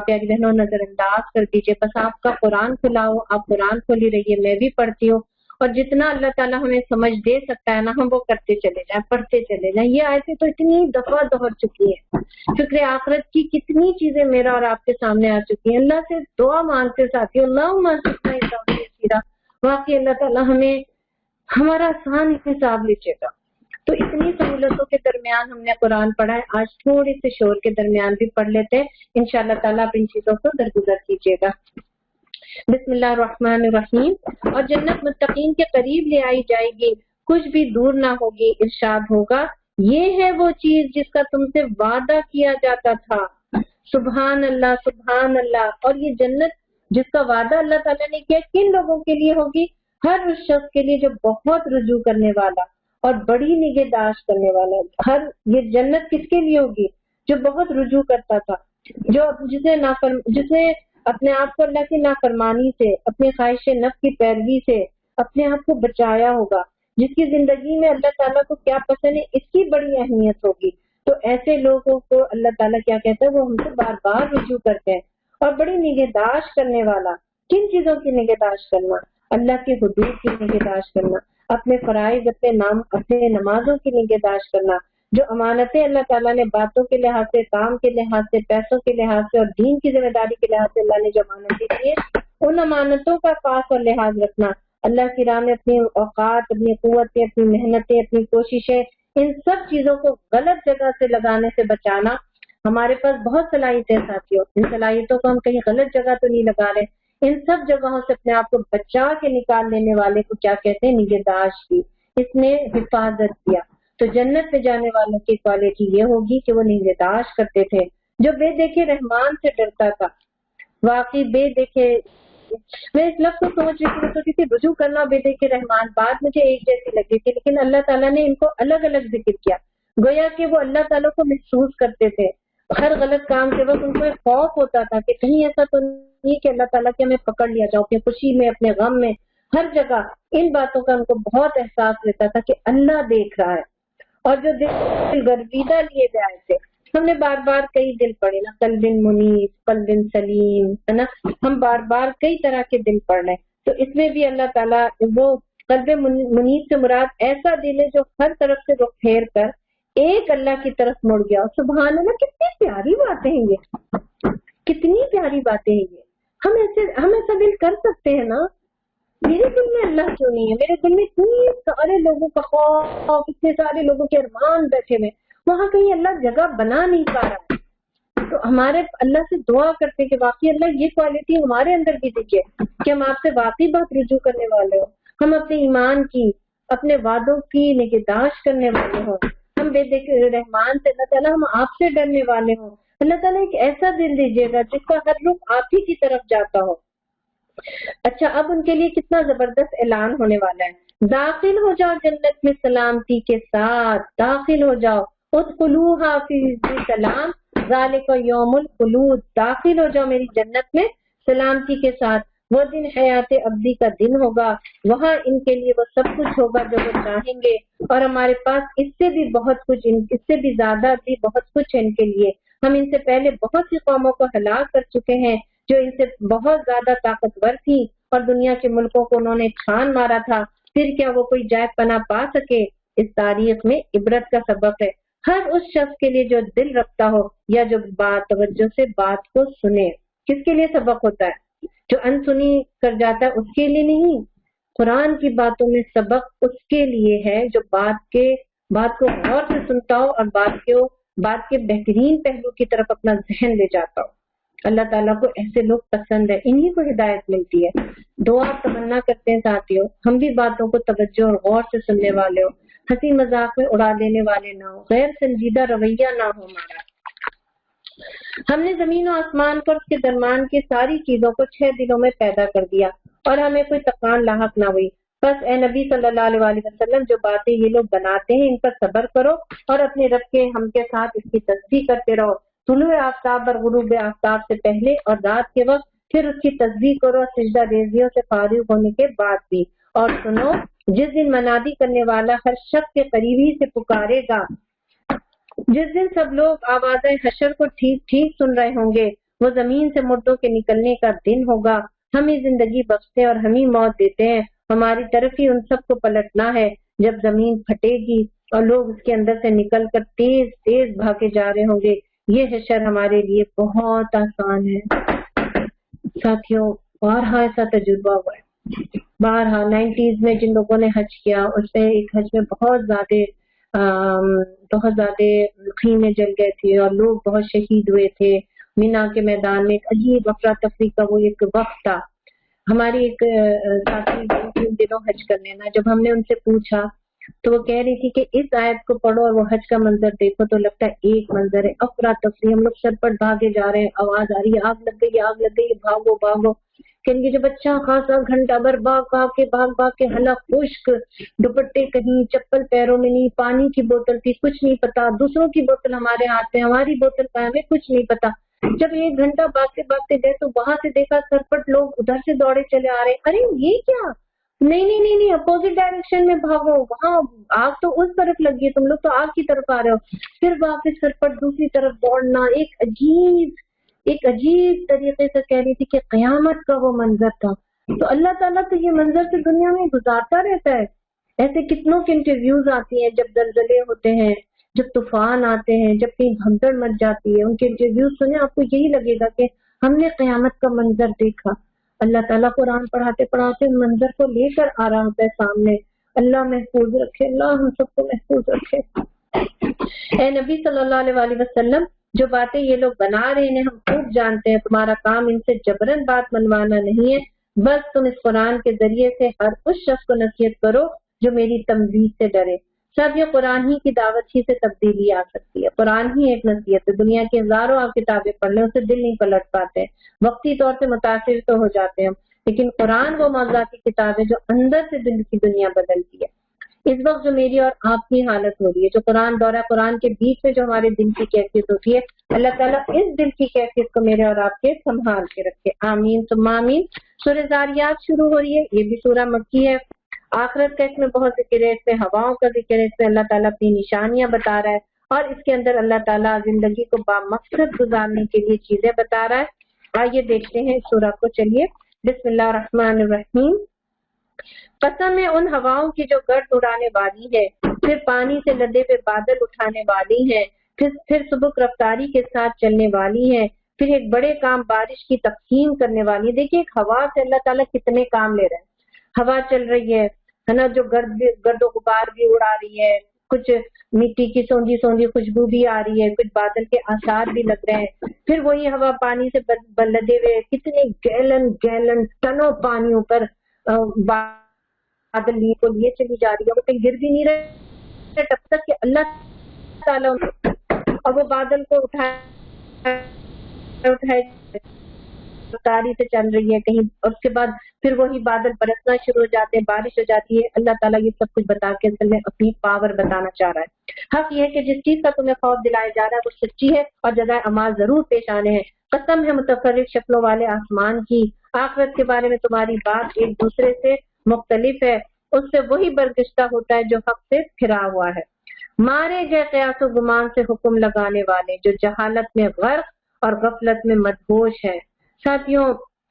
Speaker 2: پیاری بہنوں نظر انداز کر دیجیے، بس آپ کا قرآن کھلا ہو، آپ قرآن کھولی رہیے، میں بھی پڑھتی ہوں، اور جتنا اللہ تعالیٰ ہمیں سمجھ دے سکتا ہے نا ہم وہ کرتے چلے جائیں، پڑھتے چلے جائیں۔ یہ آیتیں تو اتنی دفعہ دوہر چکی ہیں، فکر آخرت کی کتنی چیزیں میرا اور آپ کے سامنے آ چکی ہیں۔ اللہ سے دعا مانگتے ساتھی واقعی اللہ تعالیٰ ہمیں ہمارا آسان حساب لیجیے گا۔ تو اتنی سہولتوں کے درمیان ہم نے قرآن پڑھا ہے، آج تھوڑے سے شور کے درمیان بھی پڑھ لیتے ہیں، انشاءاللہ تعالیٰ آپ ان چیزوں کو درگزر کیجیے گا۔ بسم اللہ الرحمن الرحیم۔ اور جنت متقین کے قریب لے آئی جائے گی، کچھ بھی دور نہ ہوگی، ارشاد ہوگا یہ ہے وہ چیز جس کا تم سے وعدہ کیا جاتا تھا۔ سبحان اللہ سبحان اللہ۔ اور یہ جنت جس کا وعدہ اللہ تعالیٰ نے کیا کن لوگوں کے لیے ہوگی؟ ہر اس شخص کے لیے جو بہت رجوع کرنے والا اور بڑی نگہداشت کرنے والا۔ یہ جنت کس کے لیے ہوگی؟ جو بہت رجوع کرتا تھا، جو جسے اپنے آپ کو اللہ کی نافرمانی سے، اپنی خواہش نفس کی پیروی سے اپنے آپ کو بچایا ہوگا، جس کی زندگی میں اللہ تعالیٰ کو کیا پسند ہے اس کی بڑی اہمیت ہوگی۔ تو ایسے لوگوں کو اللہ تعالیٰ کیا کہتا ہے؟ وہ ہم سے بار بار رجوع کرتے ہیں۔ اور بڑی نگہداشت کرنے والا، کن چیزوں کی نگہداشت کرنا؟ اللہ کے حدود کی نگہداشت کرنا، اپنے فرائض، اپنے نمازوں کی نگہداشت کرنا، جو امانتیں اللہ تعالیٰ نے باتوں کے لحاظ سے، کام کے لحاظ سے، پیسوں کے لحاظ سے اور دین کی ذمہ داری کے لحاظ سے اللہ نے جو امانتیں دی ہیں، ان امانتوں کا پاس اور لحاظ رکھنا، اللہ کی راہ میں اپنی اوقات، اپنی قوتیں، اپنی محنتیں، اپنی کوششیں، ان سب چیزوں کو غلط جگہ سے لگانے سے بچانا۔ ہمارے پاس بہت صلاحیتیں ساتھیوں، ان صلاحیتوں کو ہم کہیں غلط جگہ تو نہیں لگا رہے، ان سب جگہوں سے اپنے آپ کو بچا کے نکال لینے والے کو کیا کہتے ہیں؟ نگہداشت کی، اس نے حفاظت کیا۔ تو جنت میں جانے والوں کی کوالٹی یہ ہوگی کہ وہ نگہداشت کرتے تھے، جو بے دیکھے رحمان سے ڈرتا تھا۔ واقعی بے دیکھے، میں اس لفظ کو سوچ رہی تھی رجوع کرنا، بے دیکھے رحمان، بات مجھے ایک جیسی لگ رہی تھی، لیکن اللہ تعالیٰ نے ان کو الگ الگ ذکر کیا، گویا کہ وہ اللہ تعالیٰ کو محسوس کرتے تھے۔ ہر غلط کام کے وقت ان کو ایک خوف ہوتا تھا کہ کہیں ایسا تو نہیں کہ اللہ تعالیٰ کے ہمیں پکڑ لیا جاؤ، اپنی خوشی میں، اپنے غم میں، ہر جگہ ان باتوں کا ان کو بہت احساس رہتا تھا کہ اللہ دیکھ رہا ہے۔ اور جو دل گرویدہ لیے گئے تھے، ہم نے بار بار کئی دل پڑھے نا، قلب منیب، قلب سلیم، ہے نا، ہم بار بار کئی طرح کے دل پڑھ رہے ہیں۔ تو اس میں بھی اللہ تعالیٰ وہ قلب منیب سے مراد ایسا دل ہے جو ہر طرف سے رخ پھیر کر ایک اللہ کی طرف مڑ گیا۔ سبحان اللہ، کتنی پیاری باتیں ہیں یہ، کتنی پیاری باتیں ہیں یہ۔ ہم ایسا دل کر سکتے ہیں نا؟ میرے دل میں اللہ کیوں نہیں ہے؟ میرے دل میں اتنے سارے لوگوں کا خوف، اتنے سارے لوگوں کے ارمان بیٹھے ہوئے، وہاں کہیں اللہ جگہ بنا نہیں پا رہا ہے۔ تو ہمارے اللہ سے دعا کرتے ہیں کہ واقعی اللہ یہ کوالٹی ہمارے اندر بھی دیکھے کہ ہم آپ سے واقعی بہت رجوع کرنے والے ہوں، ہم اپنے ایمان کی، اپنے وعدوں کی نگہداشت کرنے والے ہوں، ہم بے دیکھے رحمان سے، اللہ تعالیٰ ہم آپ سے ڈرنے والے ہوں۔ اللہ تعالیٰ ایک ایسا دل دیجیے گا جس کا ہر رخ آپ ہی کی طرف جاتا ہو۔ اچھا، اب ان کے لیے کتنا زبردست اعلان ہونے والا ہے، داخل ہو جاؤ جنت میں سلامتی کے ساتھ، داخل ہو جاؤ، ادخلوہا فی سلام ذالک یوم الخلود، داخل ہو جاؤ میری جنت میں سلامتی کے ساتھ، وہ دن حیات ابدی کا دن ہوگا، وہاں ان کے لیے وہ سب کچھ ہوگا جو وہ چاہیں گے، اور ہمارے پاس اس سے بھی بہت کچھ، اس سے بھی زیادہ بھی بہت کچھ ہے ان کے لیے۔ ہم ان سے پہلے بہت سی قوموں کو ہلاک کر چکے ہیں جو ان سے بہت زیادہ طاقتور تھی اور دنیا کے ملکوں کو انہوں نے چھان مارا تھا، پھر کیا وہ کوئی جائے پناہ پا سکے؟ اس تاریخ میں عبرت کا سبق ہے ہر اس شخص کے لیے جو دل رکھتا ہو یا جو توجہ سے بات کو سنے۔ کس کے لیے سبق ہوتا ہے؟ جو انسنی کر جاتا ہے اس کے لیے نہیں، قرآن کی باتوں میں سبق اس کے لیے ہے جو بات کو غور سے سنتا ہو اور بات کے بہترین پہلو کی طرف اپنا ذہن لے جاتا ہو۔ اللہ تعالیٰ کو ایسے لوگ پسند ہے، انہی کو ہدایت ملتی ہے۔ دعا تمنا کرتے ہیں ساتھیوں، ہم بھی باتوں کو توجہ اور غور سے سننے والے ہو، ہنسی مذاق میں اڑا دینے والے نہ ہو، غیر سنجیدہ رویہ نہ ہو ہمارا۔ ہم نے زمین و آسمان پر اس کے درمیان کی ساری چیزوں کو 6 دنوں میں پیدا کر دیا اور ہمیں کوئی تکان لاحق نہ ہوئی۔ بس اے نبی صلی اللہ علیہ وسلم، جو باتیں یہ لوگ بناتے ہیں ان پر صبر کرو اور اپنے رب کے ہم کے ساتھ اس کی تسبیح کرتے رہو، طلوع آفتاب اور غروب آفتاب سے پہلے اور رات کے وقت، پھر اس کی تسبیح کرو سجدہ ریزیوں سے فارغ ہونے کے بعد بھی۔ اور سنو، جس دن منادی کرنے والا ہر شخص کے قریب ہی سے پکارے گا، جس دن سب لوگ آواز حشر کو ٹھیک ٹھیک سن رہے ہوں گے، وہ زمین سے مردوں کے نکلنے کا دن ہوگا۔ ہم ہی زندگی بخشتے ہیں اور ہم ہی موت دیتے ہیں، ہماری طرف ہی ان سب کو پلٹنا ہے۔ جب زمین پھٹے گی اور لوگ اس کے اندر سے نکل کر تیز تیز بھاگے جا رہے ہوں گے، یہ حشر ہمارے لیے بہت آسان ہے۔ ساتھیوں، بارہا ایسا تجربہ ہوا ہے، بارہا 90s میں جن لوگوں نے حج کیا، اس میں ایک حج میں بہت زیادہ خیمے جل گئے تھے اور لوگ بہت شہید ہوئے تھے۔ مینا کے میدان میں ایک عجیب افراتفری کا وہ ایک وقت تھا۔ ہماری ایک ساتھی ان دنوں حج کرنے نا، جب ہم نے ان سے پوچھا تو وہ کہہ رہی تھی کہ اس آیت کو پڑھو اور وہ حج کا منظر دیکھو تو لگتا ہے ایک منظر ہے، افراتفری، ہم لوگ سرپٹ بھاگے جا رہے ہیں، آواز آ رہی ہے آگ لگ گئی، آگ لگ گئی، بھاگو بھاگو۔ کہیں گے جب اچھا خاصا گھنٹہ بھر بھاگ بھاگ کے حلق خشک، دوپٹے کہیں، چپل پیروں میں نہیں، پانی کی بوتل تھی، کچھ نہیں پتا، دوسروں کی بوتل ہمارے ہاتھ میں، ہماری بوتل کا ہمیں کچھ نہیں پتا۔ جب ایک گھنٹہ بھاگتے گئے تو وہاں سے دیکھا سرپٹ لوگ ادھر سے دوڑے چلے آ رہے ہیں، ارے یہ کیا، نہیں اپوزٹ ڈائریکشن میں بھاگو، وہاں آگ تو اس طرف لگی ہے، تم لوگ تو آگ کی طرف آ رہے ہو۔ پھر واپس سرپٹ دوسری طرف دوڑنا، ایک عجیب طریقے سے کہہ رہی تھی کہ قیامت کا وہ منظر تھا۔ تو اللہ تعالیٰ تو یہ منظر سے دنیا میں گزارتا رہتا ہے۔ ایسے کتنوں کے انٹرویوز آتی ہیں جب زلزلے ہوتے ہیں، جب طوفان آتے ہیں، جب کہیں بھگدڑ مچ جاتی ہے، ان کے انٹرویوز سنیں، آپ کو یہی لگے گا کہ ہم نے قیامت کا منظر دیکھا۔ اللہ تعالیٰ قرآن پڑھاتے پڑھاتے منظر کو لے کر آ رہا ہوتا ہے سامنے۔ اللہ محفوظ رکھے، اللہ ہم سب کو محفوظ رکھے۔ اے نبی صلی اللہ علیہ وسلم، جو باتیں یہ لوگ بنا رہے ہیں ہم خوب جانتے ہیں، تمہارا کام ان سے جبرن بات منوانا نہیں ہے، بس تم اس قرآن کے ذریعے سے ہر اس شخص کو نصیحت کرو جو میری تنبیہ سے ڈرے۔ سب یہ قرآن ہی کی دعوت ہی سے تبدیلی آ سکتی ہے، قرآن ہی ایک نصیحت ہے۔ دنیا کی ہزاروں آپ کتابیں پڑھ لیں، اسے دل نہیں پلٹ پاتے، وقتی طور سے متاثر تو ہو جاتے ہیں، لیکن قرآن وہ موضوعاتی کتاب ہے جو اندر سے دل کی دنیا بدلتی ہے۔ اس وقت جو میری اور آپ کی حالت ہو رہی ہے، جو دورہ قرآن کے بیچ میں جو ہمارے دل کی کیفیت ہوتی ہے، اللہ تعالیٰ اس دل کی کیفیت کو میرے اور آپ کے سنبھال کے رکھے، آمین ثم آمین۔ سورہ ذاریات شروع ہو رہی ہے، یہ بھی سورہ مکی ہے۔ آخرت کا اس میں بہت ذکر ہے، اس میں ہواؤں کا ذکر ہے، اس میں اللہ تعالیٰ اپنی نشانیاں بتا رہا ہے، اور اس کے اندر اللہ تعالیٰ زندگی کو بامقصد گزارنے کے لیے چیزیں بتا رہا ہے۔ آئیے دیکھتے ہیں اس سورہ کو، چلیے بسم اللہ الرحمن الرحیم۔ قسم ہے ان ہواؤں کی جو گرد اڑانے والی ہے، پھر پانی سے لدے ہوئے بادل اٹھانے والی ہے، پھر سبک رفتاری کے ساتھ چلنے والی ہے، پھر ایک بڑے کام بارش کی تقسیم کرنے والی ہے۔ دیکھیے ایک ہوا سے اللہ تعالیٰ کتنے کام لے رہے ہیں۔ ہوا چل رہی ہے نا، جو گرد و غبار بھی اڑا رہی ہے، کچھ مٹی کی سوندھی سوندھی خوشبو بھی آ رہی ہے، کچھ بادل کے آثار بھی لگ رہے ہیں۔ پھر وہی ہوا پانی سے لدے ہوئے کتنے گیلن ٹنوں پانی اوپر بادل لیے کو لیے چلی جا رہی ہے، وہ کہیں گر بھی نہیں رہے تب تک کہ اللہ تعالیٰ اور وہ بادل کو اٹھائے رفتاری سے چل رہی ہے کہیں، اور اس کے بعد پھر وہی بادل برسنا شروع ہو جاتے ہیں، بارش ہو جاتی ہے۔ اللہ تعالیٰ یہ سب کچھ بتا کے اصل میں اپنی پاور بتانا چاہ رہا ہے۔ حق یہ ہے کہ جس چیز کا تمہیں خوف دلایا جا رہا ہے وہ سچی ہے اور جزائے اعمال ضرور پیش آنے ہیں۔ قسم ہے متفرق شکلوں والے آسمان کی، آخرت کے بارے میں تمہاری بات ایک دوسرے سے مختلف ہے، اس سے وہی برگشتہ ہوتا ہے جو حق سے پھرا ہوا ہے۔ مارے گئے قیاس و گمان سے حکم لگانے والے جو جہالت میں غرق اور غفلت میں مدہوش ہیں۔ ساتھیوں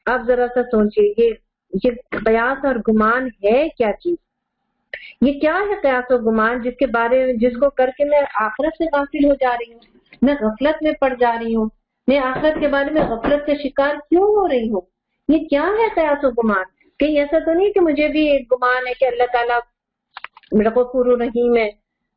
Speaker 2: آپ ذرا سا سوچیے، یہ قیاس اور گمان ہے کیا چیز؟ یہ کیا ہے قیاس و گمان جس کے بارے میں، جس کو کر کے میں آخرت سے غافل ہو جا رہی ہوں، میں غفلت میں پڑ جا رہی ہوں، میں آخرت کے بارے میں غفلت کا شکار کیوں ہو رہی ہوں؟ یہ کیا ہے قیاس و گمان؟ کہیں ایسا تو نہیں کہ مجھے بھی ایک گمان ہے کہ اللہ تعالیٰ غفور الرحیم ہے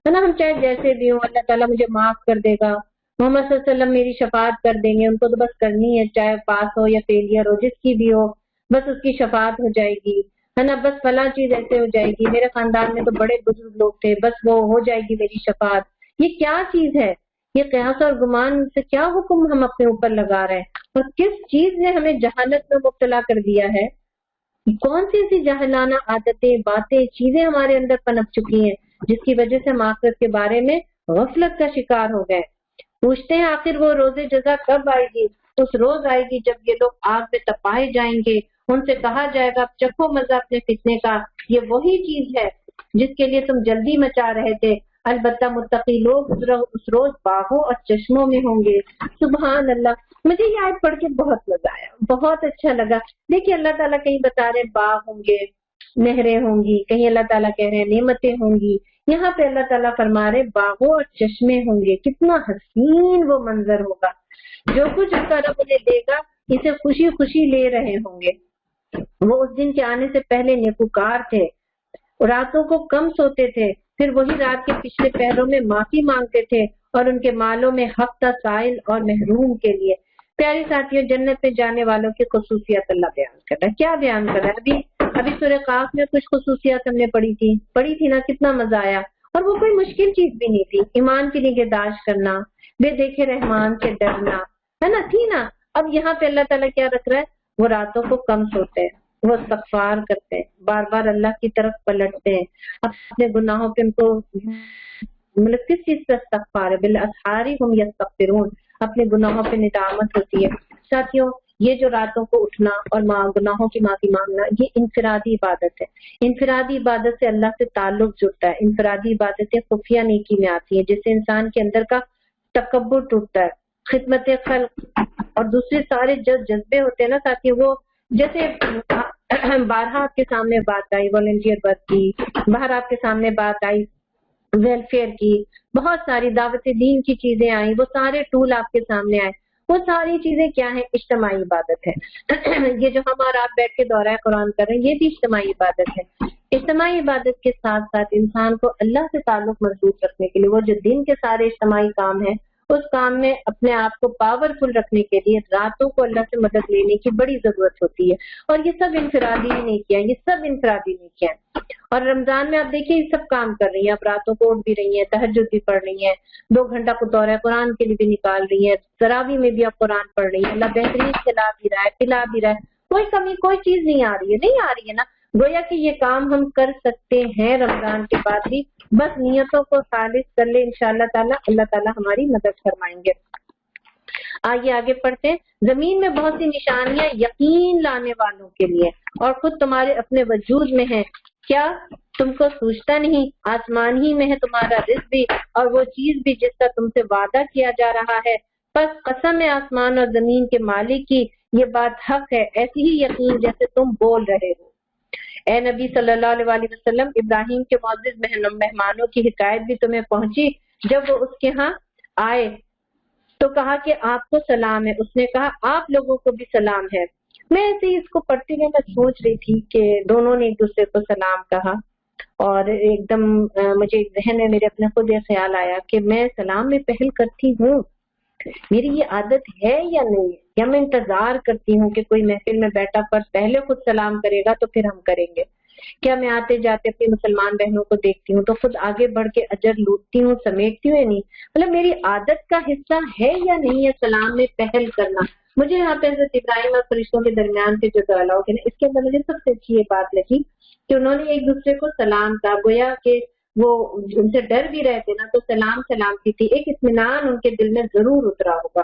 Speaker 2: نا، ہم چاہے جیسے بھی ہوں اللہ تعالیٰ مجھے معاف کر دے گا، محمد صلی اللہ علیہ وسلم میری شفاعت کر دیں گے، ان کو تو بس کرنی ہے، چاہے پاس ہو یا فیلئر ہو، جس کی بھی ہو بس اس کی شفاعت ہو جائے گی، ہے نا، بس فلاں چیز ایسے ہو جائے گی، میرے خاندان میں تو بڑے بزرگ لوگ تھے، بس وہ ہو جائے گی میری شفاعت۔ یہ کیا چیز ہے؟ یہ قیاس اور گمان سے کیا حکم ہم اپنے اوپر لگا رہے ہیں، اور کس چیز نے ہمیں جہالت میں مبتلا کر دیا ہے؟ کون سی ایسی جاہلانہ عادتیں، باتیں، چیزیں ہمارے اندر پنپ چکی ہیں جس کی وجہ سے ہم آخرت کے بارے میں غفلت کا شکار ہو گئے. پوچھتے ہیں آخر وہ روز جزا کب آئے گی؟ اس روز آئے گی جب یہ لوگ آگ میں تپائے جائیں گے. ان سے کہا جائے گا چکھو مزہ اپنے فتنے کا، یہ وہی چیز ہے جس کے لیے تم جلدی مچا رہے تھے. البتہ متقی لوگ اس روز باغوں اور چشموں میں ہوں گے. سبحان اللہ. مجھے یہ آیت پڑھ کے بہت مزہ آیا، بہت اچھا لگا. دیکھیے اللہ تعالیٰ کہیں بتا رہے باغ ہوں گے، نہریں ہوں گی، کہیں اللہ تعالیٰ کہہ رہے ہیں نعمتیں ہوں گی. یہاں پہ اللہ تعالیٰ فرما رہے باغوں اور چشمے ہوں گے. کتنا حسین وہ منظر ہوگا. جو کچھ اس کا رب انہیں دے گا اسے خوشی خوشی لے رہے ہوں گے. وہ اس دن کے آنے سے پہلے نیکوکار تھے، راتوں کو کم سوتے تھے، پھر وہی رات کے پچھلے پہروں میں معافی مانگتے تھے اور ان کے مالوں میں حق تھا سائل اور محروم کے لیے. پیاری ساتھیوں، جنت میں جانے والوں کی خصوصیات اللہ بیان کر رہا ہے. کیا بیان کر رہا ہے؟ ابھی سورہ قاف میں کچھ خصوصیات ہم نے پڑھی تھی نا، کتنا مزہ آیا. اور وہ کوئی مشکل چیز بھی نہیں تھی. ایمان کی نگہداشت کرنا، بے دیکھے رحمان سے ڈرنا، ہے نا، تھی نا. اب یہاں پہ اللہ تعالیٰ کیا رکھ رہا ہے؟ وہ راتوں کو کم سوتے ہیں، وہ استغفار کرتے ہیں، بار بار اللہ کی طرف پلٹتے ہیں، اپنے گناہوں پہ ان کو مطلب کس چیز سے استغفار ہے؟ بالاسحار هم یستغفرون، اپنے گناہوں پہ ندامت ہوتی ہے. ساتھیوں، یہ جو راتوں کو اٹھنا اور گناہوں کی معافی مانگنا، یہ انفرادی عبادت ہے. انفرادی عبادت سے اللہ سے تعلق جڑتا ہے. انفرادی عبادتیں خفیہ نیکی میں آتی ہیں جس سے انسان کے اندر کا تکبر ٹوٹتا ہے، خدمت خلق اور دوسرے سارے جذبے ہوتے ہیں نا ساتھی. وہ جیسے بارہا آپ کے سامنے بات آئی والنٹیئر ورک کی، باہر آپ کے سامنے بات آئی ویلفیئر کی، بہت ساری دعوت دین کی چیزیں آئیں، وہ سارے ٹول آپ کے سامنے آئے. وہ ساری چیزیں کیا ہیں؟ اجتماعی عبادت ہے. یہ جو ہم اور آپ بیٹھ کے دورہ قرآن کر رہے ہیں، یہ بھی اجتماعی عبادت ہے. اجتماعی عبادت کے ساتھ ساتھ انسان کو اللہ سے تعلق مضبوط رکھنے کے لیے وہ جو دن کے سارے اجتماعی کام ہیں، اس کام میں اپنے آپ کو پاورفل رکھنے کے لیے راتوں کو اللہ سے مدد لینے کی بڑی ضرورت ہوتی ہے. اور یہ سب انفرادی ہی نہیں کیا، یہ سب انفرادی نہیں کیا. اور رمضان میں آپ دیکھیں یہ سب کام کر رہی ہیں، آپ راتوں کو اٹھ بھی رہی ہیں، تہجد بھی پڑھ رہی ہیں، 2 گھنٹہ کو دورہ قرآن کے لیے بھی نکال رہی ہیں، تراویح میں بھی آپ قرآن پڑھ رہی ہیں. اللہ بہترین کھلا بھی رہا ہے، پلا بھی رہا ہے. کوئی کمی کوئی چیز نہیں آ رہی ہے نا. گویا کہ یہ کام ہم کر سکتے ہیں رمضان کے بعد بھی، بس نیتوں کو خالص کر لیں. انشاءاللہ تعالی اللہ تعالی ہماری مدد فرمائیں گے. آئیے آگے پڑھتے ہیں. زمین میں بہت سی نشانیاں یقین لانے والوں کے لیے اور خود تمہارے اپنے وجود میں ہیں. کیا تم کو سوچتا نہیں؟ آسمان ہی میں ہے تمہارا رزق بھی اور وہ چیز بھی جس کا تم سے وعدہ کیا جا رہا ہے. بس قسم ہے آسمان اور زمین کے مالک کی، یہ بات حق ہے، ایسی ہی یقین جیسے تم بول رہے ہو. اے نبی صلی اللہ علیہ وسلم، ابراہیم کے معزز مہمانوں کی حکایت بھی تمہیں پہنچی. جب وہ اس کے ہاں آئے تو کہا کہ آپ کو سلام ہے. اس نے کہا آپ لوگوں کو بھی سلام ہے. میں ایسے ہی اس کو پڑھتی ہوئے میں سوچ رہی تھی کہ دونوں نے ایک دوسرے کو سلام کہا، اور ایک دم مجھے ذہن میں میرے اپنے خود یہ خیال آیا کہ میں سلام میں پہل کرتی ہوں. میری یہ عادت ہے یا نہیں ہے، یا میں انتظار کرتی ہوں کہ کوئی محفل میں بیٹھا فرد پہلے خود سلام کرے گا تو پھر ہم کریں گے. کیا میں آتے جاتے اپنی مسلمان بہنوں کو دیکھتی ہوں تو خود آگے بڑھ کے اجر لوٹتی ہوں، سمیٹتی ہوں یا نہیں؟ مطلب میری عادت کا حصہ ہے یا نہیں ہے سلام میں پہل کرنا. مجھے یہاں پہ حضرت ابراہیم اور فرشتوں کے درمیان سے جو ڈائلاگ ہے نا، اس کے اندر مجھے سب سے اچھی یہ بات لگی کہ انہوں نے ایک دوسرے کو سلام کہا. گویا کہ وہ ان سے ڈر بھی رہتے نا، تو سلامتی تھی، ایک اطمینان ان کے دل میں ضرور اترا ہوگا.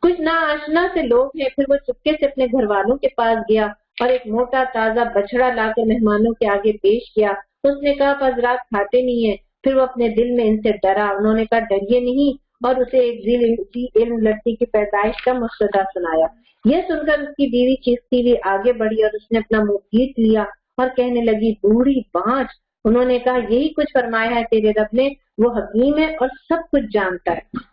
Speaker 2: کچھ ناآشنا سے لوگ ہیں. پھر وہ چپکے سے اپنے گھر والوں کے پاس گیا اور ایک موٹا تازہ بچڑا لا کے مہمانوں کے آگے پیش کیا. اس نے کہا حضرات کھاتے نہیں ہیں. پھر وہ اپنے دل میں ان سے ڈرا. انہوں نے کہا ڈریے نہیں، اور اسے ایک ذی علم لڑکی کی پیدائش کا مقصدہ سنایا. یہ سن کر اس کی بیوی چیختی ہوئی آگے بڑھی اور اس نے اپنا منہ پیٹ لیا اور کہنے لگی بوڑھی بانچ. انہوں نے کہا یہی کچھ فرمایا ہے تیرے رب نے، وہ حکیم ہے اور سب کچھ جانتا ہے.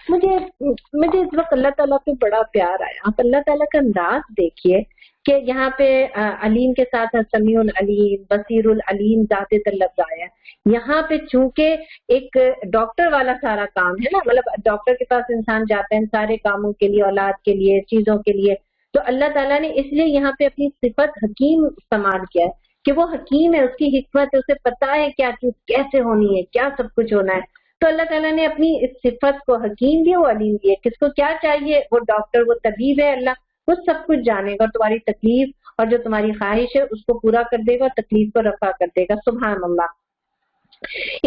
Speaker 2: مجھے اس وقت اللہ تعالیٰ پہ بڑا پیار آیا. آپ اللہ تعالیٰ کا انداز دیکھیے کہ یہاں پہ علیم کے ساتھ سمیع العلیم، بصیر العلیم ذات لفظ آیا. یہاں پہ چونکہ ایک ڈاکٹر والا سارا کام ہے نا، مطلب ڈاکٹر کے پاس انسان جاتا ہے سارے کاموں کے لیے، اولاد کے لیے، چیزوں کے لیے، تو اللہ تعالیٰ نے اس لیے یہاں پہ اپنی صفت حکیم استعمال کیا ہے کہ وہ حکیم ہے، اس کی حکمت ہے، اسے پتا ہے کیا چیز کیسے ہونی ہے، کیا سب کچھ ہونا ہے. تو اللہ تعالیٰ نے اپنی اس صفت کو حکیم بھی، وہ علیم بھی ہے. کس کو کیا چاہیے، وہ ڈاکٹر، وہ طبیب ہے، اللہ وہ سب کچھ جانے گا. تمہاری تکلیف اور جو تمہاری خواہش ہے اس کو پورا کر دے گا، تکلیف کو رفع کر دے گا۔ سبحان اللہ۔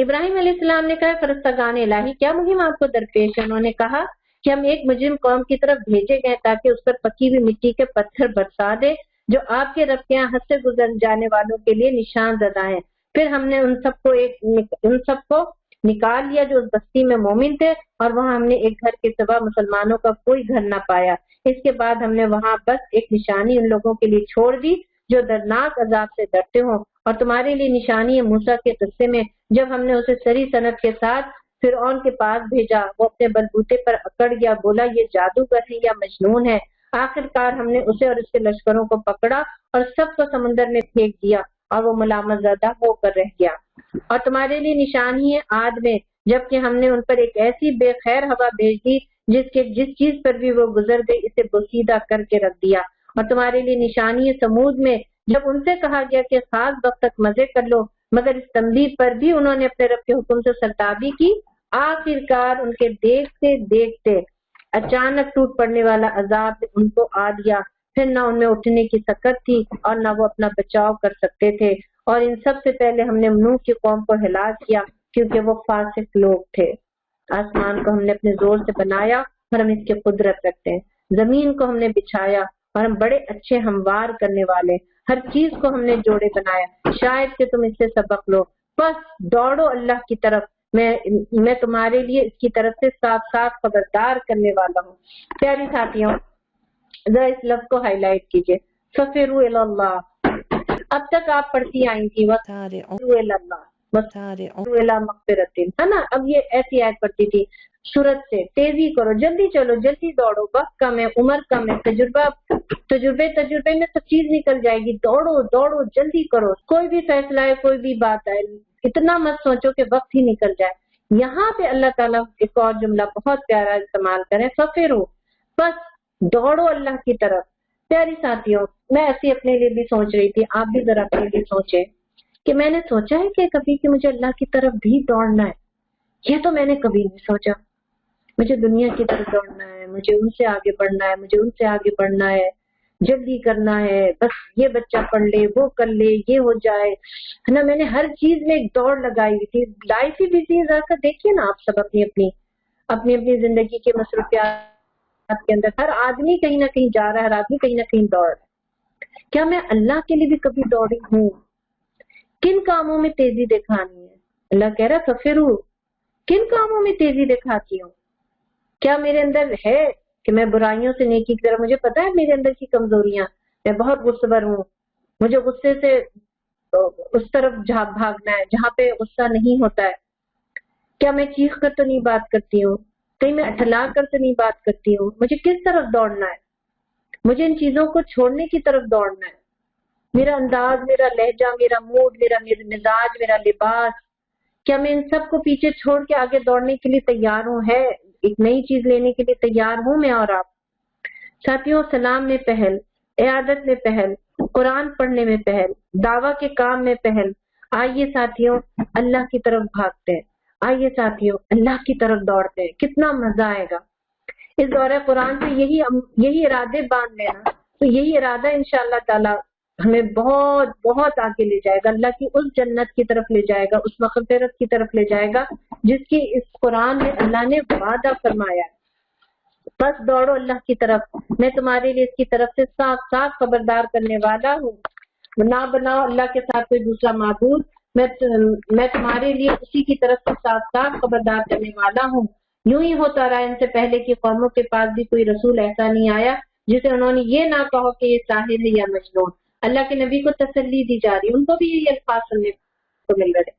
Speaker 2: ابراہیم علیہ السلام نے کہا فرشتگان الہی کیا مہم آپ کو درپیش ہے؟ انہوں نے کہا کہ ہم ایک مجرم قوم کی طرف بھیجے گئے تاکہ اس پر پکی ہوئی مٹی کے پتھر برسا دے جو آپ کے رب کے یہاں حد سے گزر جانے والوں کے لیے نشان زدہ ہیں۔ پھر ہم نے ان سب کو نکال لیا جو اس بستی میں مومن تھے، اور وہاں ہم نے ایک گھر کے سوا مسلمانوں کا کوئی گھر نہ پایا۔ اس کے بعد ہم نے وہاں بس ایک نشانی ان لوگوں کے لیے چھوڑ دی جو دردناک عذاب سے ڈرتے ہوں، اور تمہارے لیے نشانی ہے موسیٰ کے قصے میں جب ہم نے اسے سری سنت کے ساتھ فرعون کے پاس بھیجا۔ وہ اپنے بلبوتے پر اکڑ گیا، بولا یہ جادوگر ہے یا مجنون ہے۔ آخر کار ہم نے اسے اور اس کے لشکروں کو پکڑا اور سب کو سمندر میں پھینک دیا، اور وہ ملامت زدہ ہو کر رہ گیا۔ اور تمہارے لیے نشانی ہے عاد میں جبکہ ہم نے ان پر ایک ایسی بے خیر ہوا بھیج دی جس چیز پر بھی وہ گزر گئی اسے بوسیدہ کر کے رکھ دیا۔ اور تمہارے لیے نشانی ہے سمود میں جب ان سے کہا گیا کہ خاص وقت تک مزے کر لو، مگر اس تنبیہ پر بھی انہوں نے اپنے رب کے حکم سے سرتابی کی۔ آخر کار ان کے دیکھتے دیکھتے اچانک ٹوٹ پڑنے والا عذاب ان کو آ دیا، پھر نہ ان میں اٹھنے کی طاقت تھی اور نہ وہ اپنا بچاؤ کر سکتے تھے۔ اور ان سب سے پہلے ہم نے نوح کی قوم کو ہلاک کیا کیونکہ وہ فاسق لوگ تھے۔ آسمان کو ہم نے اپنے زور سے بنایا اور ہم اس کی قدرت رکھتے ہیں، زمین کو ہم نے بچھایا اور ہم بڑے اچھے ہموار کرنے والے، ہر چیز کو ہم نے جوڑے بنایا، شاید کہ تم اس سے سبق لو۔ بس دوڑو اللہ کی طرف، میں تمہارے لیے اس کی طرف سے صاف صاف خبردار کرنے والا ہوں۔ پیاری ساتھیوں، ذرا اس لفظ کو ہائی لائٹ کیجئے، فَفِرُّوا إِلَى اللَّهِ۔ اب تک آپ پڑھتی آئیں گی وَفِرُّوا إِلَى اللَّهِ ہے نا؟ اب یہ ایسی آیت پڑھتی تھی سورت سے، تیزی کرو، جلدی چلو، جلدی دوڑو، وقت کم ہے، عمر کم ہے، تجربے میں سب چیز نکل جائے گی، دوڑو دوڑو، جلدی کرو، کوئی بھی فیصلہ ہے، کوئی بھی بات ہے، اتنا مت سوچو کہ وقت ہی نکل جائے۔ یہاں پہ اللہ تعالیٰ ایک اور جملہ بہت پیارا استعمال کریں، فَفِرُّوا، بس دوڑو اللہ کی طرف۔ پیاری ساتھیوں، میں ایسی اپنے لیے بھی سوچ رہی تھی، آپ بھی ذرا اپنے لیے سوچیں کہ میں نے سوچا ہے کہ کبھی کہ مجھے اللہ کی طرف بھی دوڑنا ہے؟ یہ تو میں نے کبھی نہیں سوچا۔ مجھے دنیا کی طرف دوڑنا ہے، مجھے ان سے آگے بڑھنا ہے، مجھے ان سے آگے بڑھنا ہے، جلدی کرنا ہے، بس یہ بچہ پڑھ لے، وہ کر لے، یہ ہو جائے، ہے نا؟ میں نے ہر چیز میں ایک دوڑ لگائی ہوئی تھی۔ لائف ہی بزی ہے، ذرا سا دیکھیے نا آپ سب اپنی زندگی کے مصروفیات کے اندر، ہر آدمی کہیں نہ کہیں جا رہا ہے، ہر آدمی کہیں نہ کہیں دوڑ رہا ہے۔ کیا میں اللہ کے لیے بھی کبھی دوڑی ہوں؟ کن کاموں میں تیزی دکھانی ہے؟ اللہ کہہ رہا فَفِرُّوا، کن کاموں میں تیزی دکھاتی ہوں؟ کیا میرے اندر ہے کہ میں برائیوں سے نیکی کی طرف، مجھے پتا ہے میرے اندر کی کمزوریاں، میں بہت غصہ ور ہوں، مجھے غصے سے اس طرف بھاگنا ہے جہاں پہ غصہ نہیں ہوتا ہے۔ کیا میں چیخ کر تو نہیں بات کرتی ہوں؟ کہیں میں اٹھلا کر تو نہیں بات کرتی ہوں؟ مجھے کس طرف دوڑنا ہے؟ مجھے ان چیزوں کو چھوڑنے کی طرف دوڑنا ہے۔ میرا انداز، میرا لہجہ، میرا موڈ، میرا مزاج، میرا لباس، کیا میں ان سب کو پیچھے چھوڑ کے آگے دوڑنے کے لیے تیار ہوں؟ ہے ایک نئی چیز لینے کے لیے تیار ہوں میں اور آپ؟ ساتھیوں، سلام میں پہل، عیادت میں پہل، قرآن پڑھنے میں پہل، دعویٰ کے کام میں پہل۔ آئیے ساتھیوں اللہ کی طرف بھاگتے ہیں، آئیے ساتھیوں اللہ کی طرف دوڑتے ہیں، کتنا مزہ آئے گا۔ اس دورہ قرآن سے یہی ارادے باندھ لینا تو یہی ارادہ انشاءاللہ تعالی ہمیں بہت بہت آگے لے جائے گا، اللہ کی اس جنت کی طرف لے جائے گا، اس مغفرت کی طرف لے جائے گا جس کی اس قرآن میں اللہ نے وعدہ فرمایا ہے۔ بس دوڑو اللہ کی طرف، میں تمہارے لیے اس کی طرف سے صاف صاف خبردار کرنے والا ہوں۔ نہ بناؤ اللہ کے ساتھ کوئی دوسرا معبود، میں تمہارے لیے اسی کی طرف سے صاف صاف خبردار کرنے والا ہوں۔ یوں ہی ہوتا رہا، ان سے پہلے کی قوموں کے پاس بھی کوئی رسول ایسا نہیں آیا جسے انہوں نے یہ نہ کہو کہ یہ ساحر ہے یا مجنون۔ اللہ کے نبی کو تسلی دی جا رہی، ان کو بھی یہی الفاظ سننے کو مل رہے۔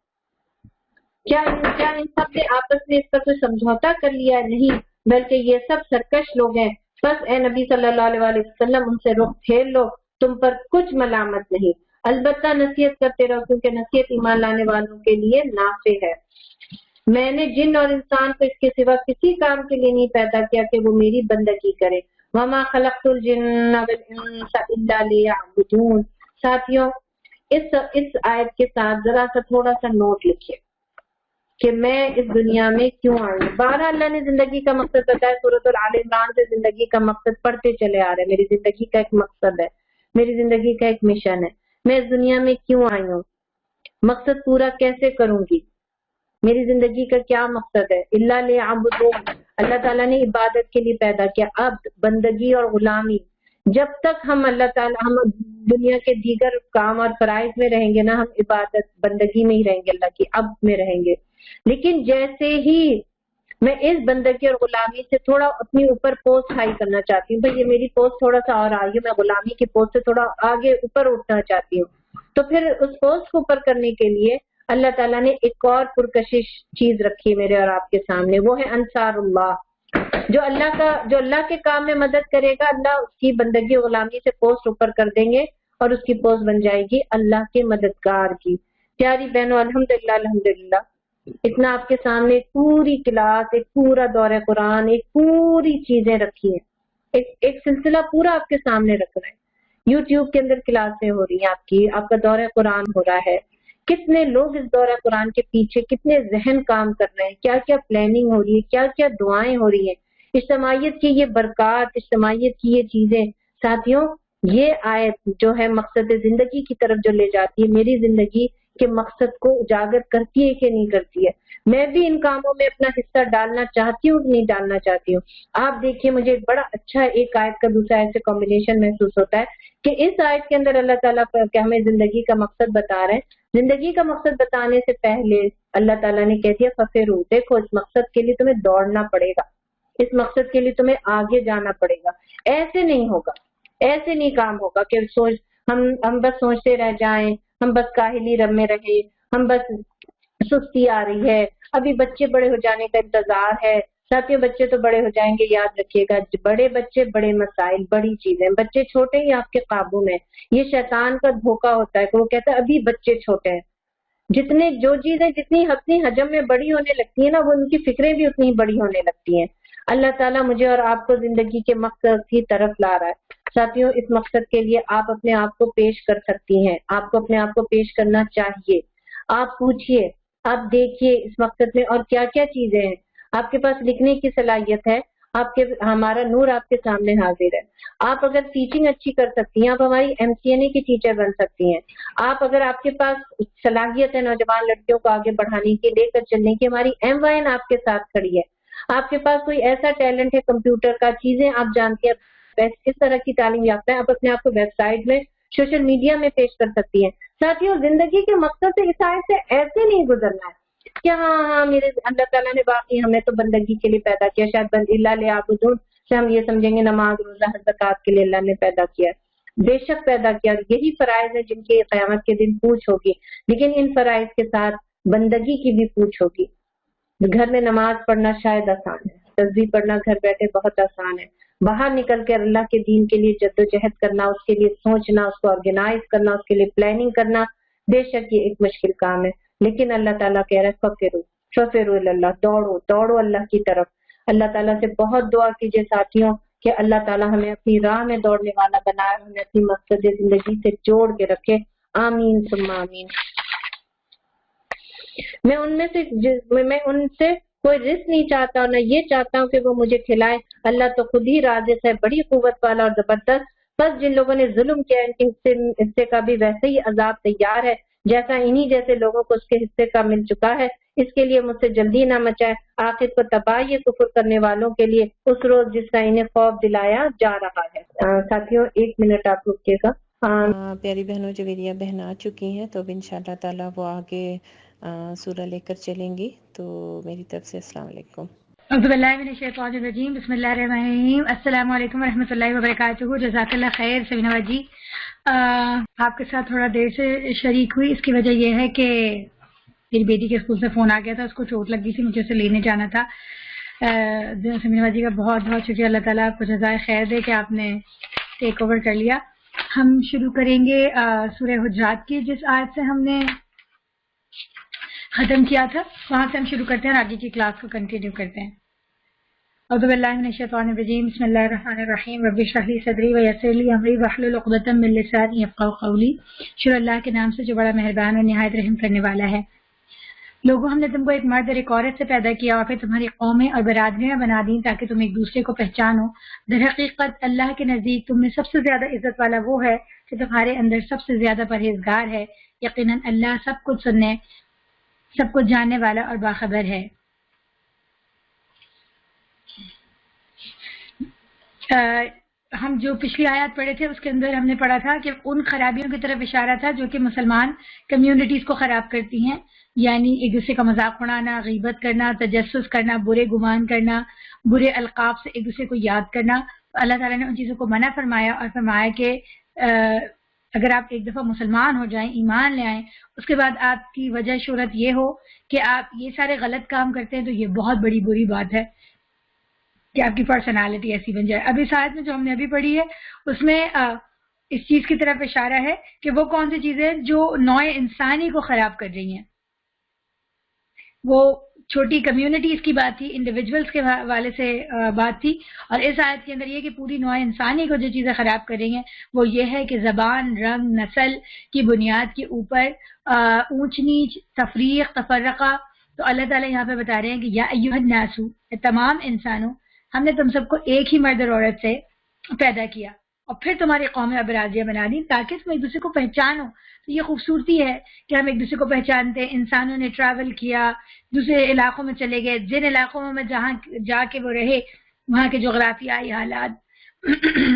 Speaker 2: کیا ان سب نے آپس میں اس پر کوئی سمجھوتا کر لیا؟ نہیں، بلکہ یہ سب سرکش لوگ ہیں۔ بس اے نبی صلی اللہ علیہ وسلم ان سے رخ پھیر لو، تم پر کچھ ملامت نہیں، البتہ نصیحت کرتے رہو کیونکہ نصیحت ایمان لانے والوں کے لیے نافع ہے۔ میں نے جن اور انسان کو اس کے سوا کسی کام کے لیے نہیں پیدا کیا کہ وہ میری بندگی کرے۔ وَمَا خَلَقْتُ الْجِنَّ وَالْإِنسَ إِلَّا لِيَعْبُدُونِ۔ ساتھیوں اس آیت کے ساتھ ذرا سا تھوڑا سا نوٹ لکھیے کہ میں اس دنیا میں کیوں آئی ہوں۔ 12 اللہ نے زندگی کا مقصد بتایا، سورۃ آل عمران سے زندگی کا مقصد پڑھتے چلے آ رہے ہیں، میری زندگی کا ایک مقصد ہے۔ میری زندگی کا ایک مشن ہے، میں اس دنیا میں کیوں آئی ہوں، مقصد پورا کیسے کروں گی، میری زندگی کا کیا مقصد ہے۔ الا لیعبدون، اللہ تعالیٰ نے عبادت کے لیے پیدا کیا، عبد بندگی اور غلامی۔ جب تک ہم اللہ تعالیٰ ہم دنیا کے دیگر کام اور فرائض میں رہیں گے نا، ہم عبادت بندگی میں ہی رہیں گے، اللہ کی عبد میں رہیں گے۔ لیکن جیسے ہی میں اس بندگی اور غلامی سے تھوڑا اپنی اوپر پوسٹ ہائی کرنا چاہتی ہوں، بھئی یہ میری پوسٹ تھوڑا سا اور آگے، میں غلامی کی پوسٹ سے تھوڑا آگے اوپر اٹھنا چاہتی ہوں، تو پھر اس پوسٹ کو اوپر کرنے کے لیے اللہ تعالیٰ نے ایک اور پرکشش چیز رکھی میرے اور آپ کے سامنے، وہ ہے انصار اللہ۔ جو اللہ کے کام میں مدد کرے گا، اللہ اس کی بندگی و غلامی سے پوسٹ اوپر کر دیں گے اور اس کی پوسٹ بن جائے گی اللہ کے مددگار کی۔ پیاری بہنوں، الحمدللہ الحمدللہ، اتنا آپ کے سامنے ایک پوری کلاس، ایک پورا دورہ قرآن، ایک پوری چیزیں رکھی ہیں، ایک سلسلہ پورا آپ کے سامنے رکھ رہے ہیں۔ یوٹیوب کے اندر کلاسیں ہو رہی ہیں، آپ کا دورہ قرآن ہو رہا ہے، کتنے لوگ اس دورہ قرآن کے پیچھے، کتنے ذہن کام کر رہے ہیں، کیا کیا پلاننگ ہو رہی ہے، کیا کیا دعائیں ہو رہی ہیں، اجتماعیت کی یہ برکات، اجتماعیت کی یہ چیزیں۔ ساتھیوں، یہ آیت جو ہے مقصد زندگی کی طرف جو لے جاتی ہے، میری زندگی کے مقصد کو اجاگر کرتی ہے کہ نہیں کرتی ہے، میں بھی ان کاموں میں اپنا حصہ ڈالنا چاہتی ہوں کہ نہیں ڈالنا چاہتی ہوں۔ آپ دیکھیے، مجھے ایک بڑا اچھا ایک آیت کا دوسرا آیت سے کمبینیشن محسوس ہوتا ہے کہ اس آیت کے اندر اللہ تعالیٰ کہ ہمیں زندگی کا مقصد بتا رہے ہیں، زندگی کا مقصد بتانے سے پہلے اللہ تعالیٰ نے کہہ دیا فَفِرُّوا، دیکھو اس مقصد کے لیے تمہیں دوڑنا پڑے گا، اس مقصد کے لیے تمہیں آگے جانا پڑے گا۔ ایسے نہیں ہوگا، ایسے نہیں کام ہوگا کہ ہم بس سوچتے رہ جائیں، ہم بس کاہلی رب میں رہے، ہم بس سستی آ رہی ہے، ابھی بچے بڑے ہو جانے کا انتظار ہے۔ ساتھیوں، بچے تو بڑے ہو جائیں گے، یاد رکھیے گا، بڑے بچے بڑے مسائل، بڑی چیزیں، بچے چھوٹے ہی آپ کے قابو میں۔ یہ شیطان کا دھوکہ ہوتا ہے کہ وہ کہتا ہے ابھی بچے چھوٹے ہیں، جو چیزیں جتنی اپنی حجم میں بڑی ہونے لگتی ہیں نا، وہ ان کی فکریں بھی اتنی بڑی ہونے لگتی ہیں۔ اللہ تعالیٰ مجھے اور آپ کو زندگی کے مقصد کی طرف لا رہا ہے۔ ساتھیوں، اس مقصد کے لیے آپ اپنے آپ کو پیش کر سکتی ہیں، آپ کو اپنے آپ کو پیش کرنا چاہیے۔ آپ پوچھئے، آپ دیکھیے اس مقصد میں اور کیا کیا چیزیں ہیں۔ آپ کے پاس لکھنے کی صلاحیت ہے، ہمارا نور آپ کے سامنے حاضر ہے۔ آپ اگر ٹیچنگ اچھی کر سکتی ہیں، آپ ہماری MCNA کی ٹیچر بن سکتی ہیں۔ اگر آپ کے پاس صلاحیت ہے نوجوان لڑکیوں کو آگے بڑھانے کی، لے کر چلنے کی، ہماری MYN آپ کے ساتھ کھڑی ہے۔ آپ کے پاس کوئی ایسا ٹیلنٹ ہے کمپیوٹر کا، چیزیں آپ جانتی ہیں، اس طرح کی تعلیم یافتہ ہے، آپ اپنے آپ کو ویب سائٹ میں، سوشل میڈیا میں پیش کر سکتی ہیں۔ ساتھیوں، زندگی کے مقصد سے اس آیت سے ایسے نہیں گزرنا ہے کہ ہاں میرے اللہ تعالیٰ نے باقی ہمیں تو بندگی کے لیے پیدا کیا، شاید بند اللہ لیعبدون سے ہم یہ سمجھیں گے نماز روزہ زکوٰۃ کے لیے اللہ نے پیدا کیا، بے شک پیدا کیا، یہی فرائض ہے جن کی قیامت کے دن پوچھ ہوگی، لیکن ان فرائض کے ساتھ بندگی کی بھی پوچھ ہوگی۔ گھر میں نماز پڑھنا شاید آسان ہے، تسبیح پڑھنا گھر بیٹھے بہت آسان ہے، باہر نکل کے اللہ کے دین کے لیے جدوجہد کرنا، اس کے لیے سوچنا، اس کو آرگنائز کرنا، اس کے لیے پلاننگ کرنا، بے شک یہ ایک مشکل کام ہے، لیکن اللہ تعالیٰ کہہ رہا ہے فَفِرُّوا إِلَى اللَّهِ، دوڑو اللہ کی طرف۔ اللہ تعالیٰ سے بہت دعا کیجیے ساتھیوں کہ اللہ تعالیٰ ہمیں اپنی راہ میں دوڑنے والا بنائے، ہمیں اپنی مقصد زندگی سے جوڑ کے رکھے، آمین ثم آمین۔ میں ان سے کوئی رزق نہیں چاہتا اور نہ یہ چاہتا ہوں کہ وہ مجھے کھلائے، اللہ تو خود ہی رازق ہے، بڑی قوت والا اور زبردست۔ بس جن لوگوں نے ظلم کیا ان کے حصے کا بھی ویسے ہی عذاب تیار ہے، جیسا انہی جیسے لوگوں کو اس کے حصے کا مل چکا ہے۔ اس کے لیے مجھ سے جلدی نہ مچائے، آخر کو تباہی کفر کرنے والوں کے لیے اس روز جس کا انہیں خوف دلایا جا رہا ہے۔ ساتھیوں، 1 منٹ آپ رکیے گا۔
Speaker 3: پیاری بہنوں، جویریہ بہن آ چکی ہیں، تو اب انشاءاللہ تعالیٰ وہ آگے سورہ لے کر چلیں گی، تو میری طرف سے السلام علیکم۔
Speaker 4: اعوذ باللہ من الشیطان الرجیم، بسم اللہ الرحمن الرحیم، السلام علیکم ورحمۃ اللہ وبرکاتہ۔ جزاک اللہ خیر سبینہ جی، آپ کے ساتھ تھوڑا دیر سے شریک ہوئی، اس کی وجہ یہ ہے کہ میری بیٹی کے اسکول سے فون آ گیا تھا، اس کو چوٹ لگی تھی، مجھے اسے لینے جانا تھا۔ سبینہ جی کا بہت بہت شکریہ، اللہ تعالیٰ آپ کو جزائے خیر دے کہ آپ نے ٹیک اوور کر لیا۔ ہم شروع کریں گے سورہ حجرات کی، جس آیت سے ہم نے ختم کیا تھا، وہاں سے ہم شروع کرتے ہیں اور آگے کی کلاس کو کنٹینیو کرتے ہیں۔ اعوذ باللہ من الشیطان الرجیم، بسم اللہ الرحمن الرحیم، رب اشرح لی صدری ویسر لی امری واحلل عقدۃ من لسانی یفقہوا قولی۔ شروع اللہ کے نام سے جو بڑا مہربان اور نہایت رحم کرنے والا ہے۔ لوگوں ہم نے تم کو ایک مرد اور ایک عورت سے پیدا کیا اور پھر تمہاری قومیں اور برادریاں بنا دیں تاکہ تم ایک دوسرے کو پہچانو. در حقیقت اللہ کے نزدیک تم میں سب سے زیادہ عزت والا وہ ہے کہ تمہارے اندر سب سے زیادہ پرہیزگار ہے. یقیناً اللہ سب کچھ سننے، سب کچھ جاننے والا اور باخبر ہے. ہم جو پچھلی آیات پڑھے تھے اس کے اندر ہم نے پڑھا تھا کہ ان خرابیوں کی طرف اشارہ تھا جو کہ مسلمان کمیونٹیز کو خراب کرتی ہیں، یعنی ایک دوسرے کا مذاق اڑانا، غیبت کرنا، تجسس کرنا، برے گمان کرنا، برے القاب سے ایک دوسرے کو یاد کرنا. اللہ تعالیٰ نے ان چیزوں کو منع فرمایا اور فرمایا کہ اگر آپ ایک دفعہ مسلمان ہو جائیں، ایمان لے آئیں، اس کے بعد آپ کی وجہ شہرت یہ ہو کہ آپ یہ سارے غلط کام کرتے ہیں تو یہ بہت بڑی بری بات ہے کہ آپ کی پرسنالٹی ایسی بن جائے. ابھی ساتھ میں جو ہم نے ابھی پڑھی ہے اس میں اس چیز کی طرف اشارہ ہے کہ وہ کون سی چیزیں جو نوع انسانی کو خراب کر رہی ہیں. وہ چھوٹی کمیونٹیز کی بات تھی، انڈیویجولز کے حوالے سے بات تھی، اور اس آیت کے اندر یہ کہ پوری نوع انسانی کو جو چیزیں خراب کر رہی ہیں وہ یہ ہے کہ زبان، رنگ، نسل کی بنیاد کے اوپر اونچ نیچ، تفریق، تفرقہ. تو اللہ تعالیٰ یہاں پہ بتا رہے ہیں کہ یا ایھا الناس، تمام انسانوں، ہم نے تم سب کو ایک ہی مرد اور عورت سے پیدا کیا اور پھر تمہاری قومیں اور برادریاں بنا دی تاکہ تم ایک دوسرے کو پہچانو. تو یہ خوبصورتی ہے کہ ہم ایک دوسرے کو پہچانتے. انسانوں نے ٹریول کیا، دوسرے علاقوں میں چلے گئے، جن علاقوں میں جہاں جا کے وہ رہے وہاں کے جغرافیائی حالات،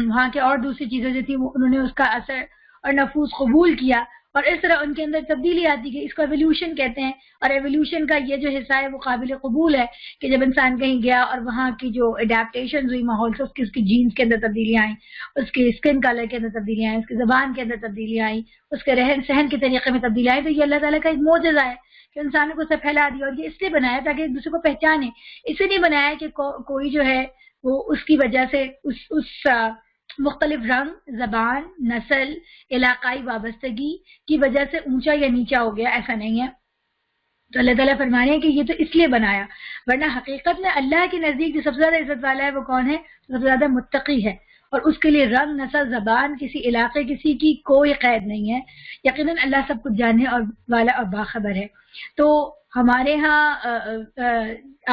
Speaker 4: وہاں کے اور دوسری چیزیں جو تھیں انہوں نے اس کا اثر اور نفوذ قبول کیا، اور اس طرح ان کے اندر تبدیلی آتی گئی. اس کو ایولیوشن کہتے ہیں، اور ایولیوشن کا یہ جو حصہ ہے وہ قابل قبول ہے کہ جب انسان کہیں گیا اور وہاں کی جو اڈیپٹیشن ہوئی ماحول سے، اس کی جینز کے اندر تبدیلیاں آئیں، اس کے اسکن کلر کے اندر تبدیلیاں آئیں، اس کی زبان کے اندر تبدیلیاں آئیں، اس کے رہن سہن کے طریقے میں تبدیلی آئی. تو یہ اللہ تعالیٰ کا ایک معجزہ ہے کہ انسانوں کو سب پھیلا دیا، اور یہ اس لیے بنایا تاکہ ایک دوسرے کو پہچانے. اسے نہیں بنایا کہ کوئی جو ہے وہ اس کی وجہ سے اس مختلف رنگ، زبان، نسل، علاقائی وابستگی کی وجہ سے اونچا یا نیچا ہو گیا، ایسا نہیں ہے. تو اللہ تعالیٰ فرما رہے ہیں کہ یہ تو اس لیے بنایا، ورنہ حقیقت میں اللہ کے نزدیک جو سب سے زیادہ عزت والا ہے وہ کون ہے؟ سب سے زیادہ متقی ہے، اور اس کے لیے رنگ، نسل، زبان، کسی علاقے، کسی کی کوئی قید نہیں ہے. یقیناً اللہ سب کچھ جاننے اور والا اور باخبر ہے. تو ہمارے ہاں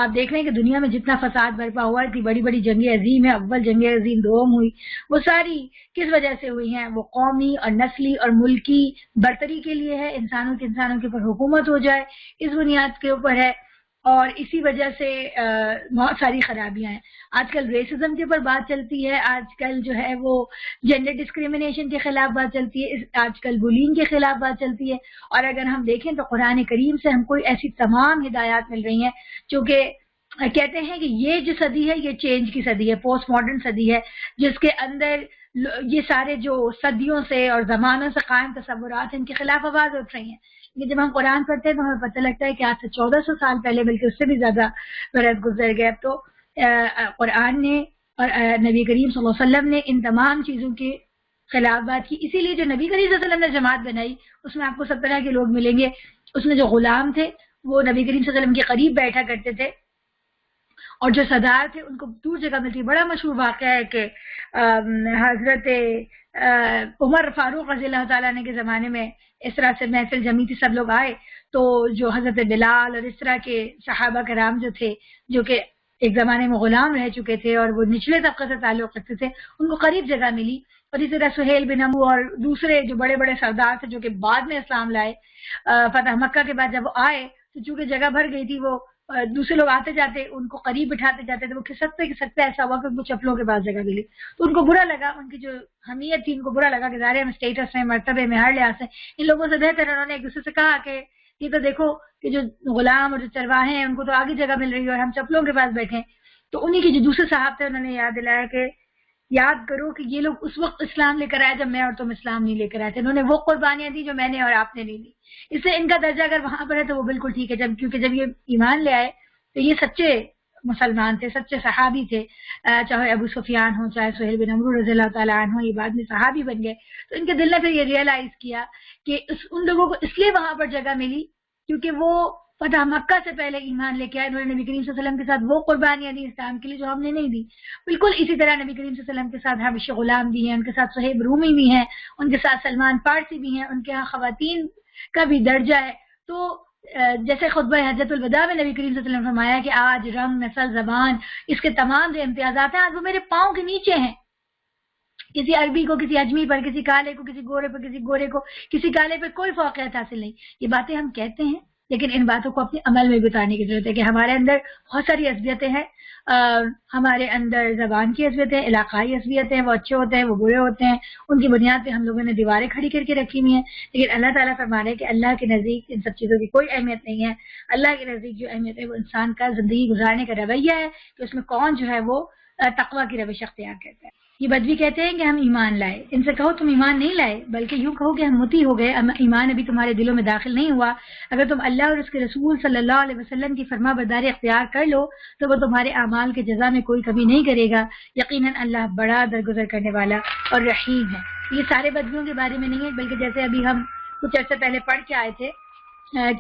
Speaker 4: آپ دیکھ رہے ہیں کہ دنیا میں جتنا فساد برپا ہوا، اتنی بڑی بڑی جنگیں عظیم ہیں، اول جنگ عظیم دوم ہوئی، وہ ساری کس وجہ سے ہوئی ہیں؟ وہ قومی اور نسلی اور ملکی برتری کے لیے ہے، انسانوں کے اوپر حکومت ہو جائے اس بنیاد کے اوپر ہے، اور اسی وجہ سے بہت ساری خرابیاں ہیں. آج کل ریسزم کے اوپر بات چلتی ہے، آج کل جو ہے وہ جینڈر ڈسکریمنیشن کے خلاف بات چلتی ہے، آج کل بولنگ کے خلاف بات چلتی ہے. اور اگر ہم دیکھیں تو قرآن کریم سے ہم کو ایسی تمام ہدایات مل رہی ہیں جو کہ کہتے ہیں کہ یہ جو صدی ہے یہ چینج کی صدی ہے، پوسٹ ماڈرن صدی ہے، جس کے اندر یہ سارے جو صدیوں سے اور زمانوں سے قائم تصورات ہیں ان کے خلاف آواز اٹھ رہی ہیں. لیکن جب ہم قرآن پڑھتے ہیں تو ہمیں پتہ لگتا ہے کہ آج سے 1400 سال پہلے، بلکہ اس سے بھی زیادہ برس گزر گئے. اب تو قرآن نے اور نبی کریم صلی اللہ علیہ وسلم نے ان تمام چیزوں کے خلاف بات کی. اسی لیے جو نبی کریم صلی اللہ علیہ وسلم نے جماعت بنائی اس میں آپ کو سب طرح کے لوگ ملیں گے. اس میں جو غلام تھے وہ نبی کریم صلی اللہ علیہ وسلم کے قریب بیٹھا کرتے تھے، اور جو سردار تھے ان کو دور جگہ ملتی. بڑا مشہور واقعہ ہے کہ حضرت عمر فاروق رضی اللہ تعالیٰ عنہ کے زمانے میں اس طرح سے محفل جمی تھی، سب لوگ آئے تو جو حضرت بلال اور اس طرح کے صحابہ کرام جو تھے جو کہ ایک زمانے میں غلام رہ چکے تھے اور وہ نچلے طبقے سے تعلق رکھتے تھے، ان کو قریب جگہ ملی. اور اسی طرح سہیل بن عمرو اور دوسرے جو بڑے بڑے سردار تھے جو کہ بعد میں اسلام لائے فتح مکہ کے بعد، جب وہ آئے تو چونکہ جگہ بھر گئی تھی، وہ دوسرے لوگ آتے جاتے ان کو قریب بٹھاتے جاتے تھے، وہ کھسکتے ایسا ہوا کہ ان کو چپلوں کے پاس جگہ ملی. تو ان کو برا لگا، ان کی جو حمیت تھی ان کو برا لگا کہ ظاہر میں اسٹیٹس میں، مرتبے میں، ہر لحاظ سے ان لوگوں سے بہتر. انہوں نے ایک دوسرے سے کہا کہ یہ تو دیکھو کہ جو غلام اور جو چرواہے ہیں ان کو تو آگے جگہ مل رہی ہے اور ہم چپلوں کے پاس بیٹھے ہیں. تو انہی کے جو دوسرے صاحب تھے انہوں نے یاد دلایا کہ یاد کرو کہ یہ لوگ اس وقت اسلام لے کر آئے جب میں اور تم اسلام نہیں لے کر آئے تھے. انہوں نے وہ قربانیاں دی جو میں نے اور آپ نے نہیں دی. اس سے ان کا درجہ اگر وہاں پر ہے تو وہ بالکل ٹھیک ہے، کیونکہ جب یہ ایمان لے آئے تو یہ سچے مسلمان تھے، سچے صحابی تھے، چاہے ابو سفیان ہو، چاہے سہیل بن عمرو رضی اللہ تعالیٰ عنہ، یہ بعد میں صحابی بن گئے. تو ان کے دل نے پھر یہ ریئلائز کیا کہ ان لوگوں کو اس لیے وہاں پر جگہ ملی کیونکہ وہ فتح مکہ سے پہلے ایمان لے کے آئے. انہوں نے نبی کریم صلی اللہ علیہ وسلم کے ساتھ وہ قربانیاں دی اسلام کے لیے جو ہم نے نہیں دی. بالکل اسی طرح نبی کریم صلی اللہ علیہ وسلم کے ساتھ حبشی غلام بھی ہیں، ان کے ساتھ صہیب رومی بھی ہیں، ان کے ساتھ سلمان فارسی بھی ہیں، ان کے ہاں خواتین کا بھی درجہ ہے. تو جیسے خطبہ حجۃ الوداع میں نبی کریم صلی اللہ علیہ وسلم نے فرمایا کہ آج رنگ، نسل، زبان، اس کے تمام جو امتیازات ہیں آج وہ میرے پاؤں کے نیچے ہیں. کسی عربی کو کسی اجمی پر، کسی کالے کو کسی گورے پر، کسی گورے کو کسی کالے پر کوئی فوقیت حاصل نہیں. یہ باتیں ہم کہتے ہیں لیکن ان باتوں کو اپنے عمل میں بھی اتارنے کی ضرورت ہے کہ ہمارے اندر بہت ساری عصبیتیں ہیں. ہمارے اندر زبان کی عصبیتیں، علاقائی عصبیتیں، وہ اچھے ہوتے ہیں، وہ برے ہوتے ہیں، ان کی بنیاد پہ ہم لوگوں نے دیواریں کھڑی کر کے رکھی ہوئی ہیں. لیکن اللہ تعالیٰ فرما رہے ہیں کہ اللہ کے نزدیک ان سب چیزوں کی کوئی اہمیت نہیں ہے. اللہ کے نزدیک جو اہمیت ہے وہ انسان کا زندگی گزارنے کا رویہ ہے کہ اس میں کون جو ہے وہ تقویٰ کی روش اختیار کرتا ہے. یہ بدوی کہتے ہیں کہ ہم ایمان لائے. ان سے کہو تم ایمان نہیں لائے بلکہ یوں کہو کہ ہم متی ہو گئے، ایمان ابھی تمہارے دلوں میں داخل نہیں ہوا. اگر تم اللہ اور اس کے رسول صلی اللہ علیہ وسلم کی فرما برداری اختیار کر لو تو وہ تمہارے اعمال کے جزا میں کوئی کمی نہیں کرے گا. یقیناً اللہ بڑا درگزر کرنے والا اور رحیم ہے. یہ سارے بدویوں کے بارے میں نہیں ہے بلکہ جیسے ابھی ہم کچھ عرصے پہلے پڑھ کے آئے تھے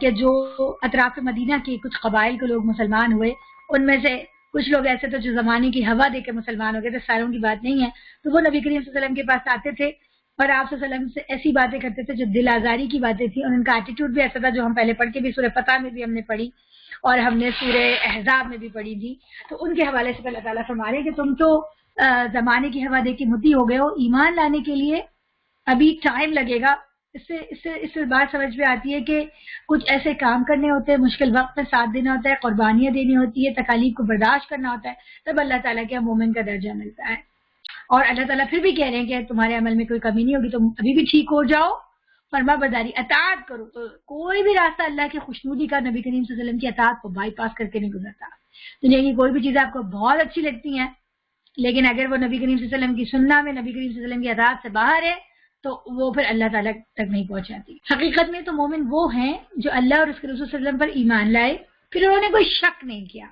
Speaker 4: کہ جو اطراف مدینہ کے کچھ قبائل کے لوگ مسلمان ہوئے، ان میں سے کچھ لوگ ایسے تھے جو زمانے کی ہوا دے کے مسلمان ہو گئے تھے، ساروں کی بات نہیں ہے. تو وہ نبی کریم صلی اللہ علیہ وسلم کے پاس آتے تھے اور آپ صلی اللہ علیہ وسلم سے ایسی باتیں کرتے تھے جو دل آزاری کی باتیں تھیں، اور ان کا ایٹیٹیوڈ بھی ایسا تھا جو ہم پہلے پڑھ کے بھی سورہ فتح میں بھی ہم نے پڑھی اور ہم نے سورہ احزاب میں بھی پڑھی تھی. تو ان کے حوالے سے اللہ تعالیٰ فرما رہے ہیں کہ تم تو زمانے کی ہوا دے کے متی ہو گئے ہو، ایمان لانے کے لیے ابھی ٹائم لگے گا. اس سے بات سمجھ میں آتی ہے کہ کچھ ایسے کام کرنے ہوتے ہیں، مشکل وقت میں ساتھ دینا ہوتا ہے، قربانیاں دینی ہوتی ہے، تکالیف کو برداشت کرنا ہوتا ہے، تب اللہ تعالیٰ کے مومن کا درجہ ملتا ہے. اور اللہ تعالیٰ پھر بھی کہہ رہے ہیں کہ تمہارے عمل میں کوئی کمی نہیں ہوگی، تم ابھی بھی ٹھیک ہو جاؤ، فرما برداری اطاعت کرو. تو کوئی بھی راستہ اللہ کی خوشنودی کا نبی کریم صلی اللہ علیہ وسلم کی اطاعت کو بائی پاس کر کے نہیں گزرتا. دنیا کی کوئی بھی چیزیں آپ کو بہت اچھی لگتی ہیں لیکن اگر وہ نبی کریم صلی اللہ علیہ وسلم کی سنت میں، نبی کریم صلی اللہ علیہ وسلم کی اطاعت سے باہر ہے تو وہ پھر اللہ تعالیٰ تک نہیں پہنچاتی. حقیقت میں تو مومن وہ ہیں جو اللہ اور اس کے رسول صلی اللہ علیہ وسلم پر ایمان لائے، پھر انہوں نے کوئی شک نہیں کیا،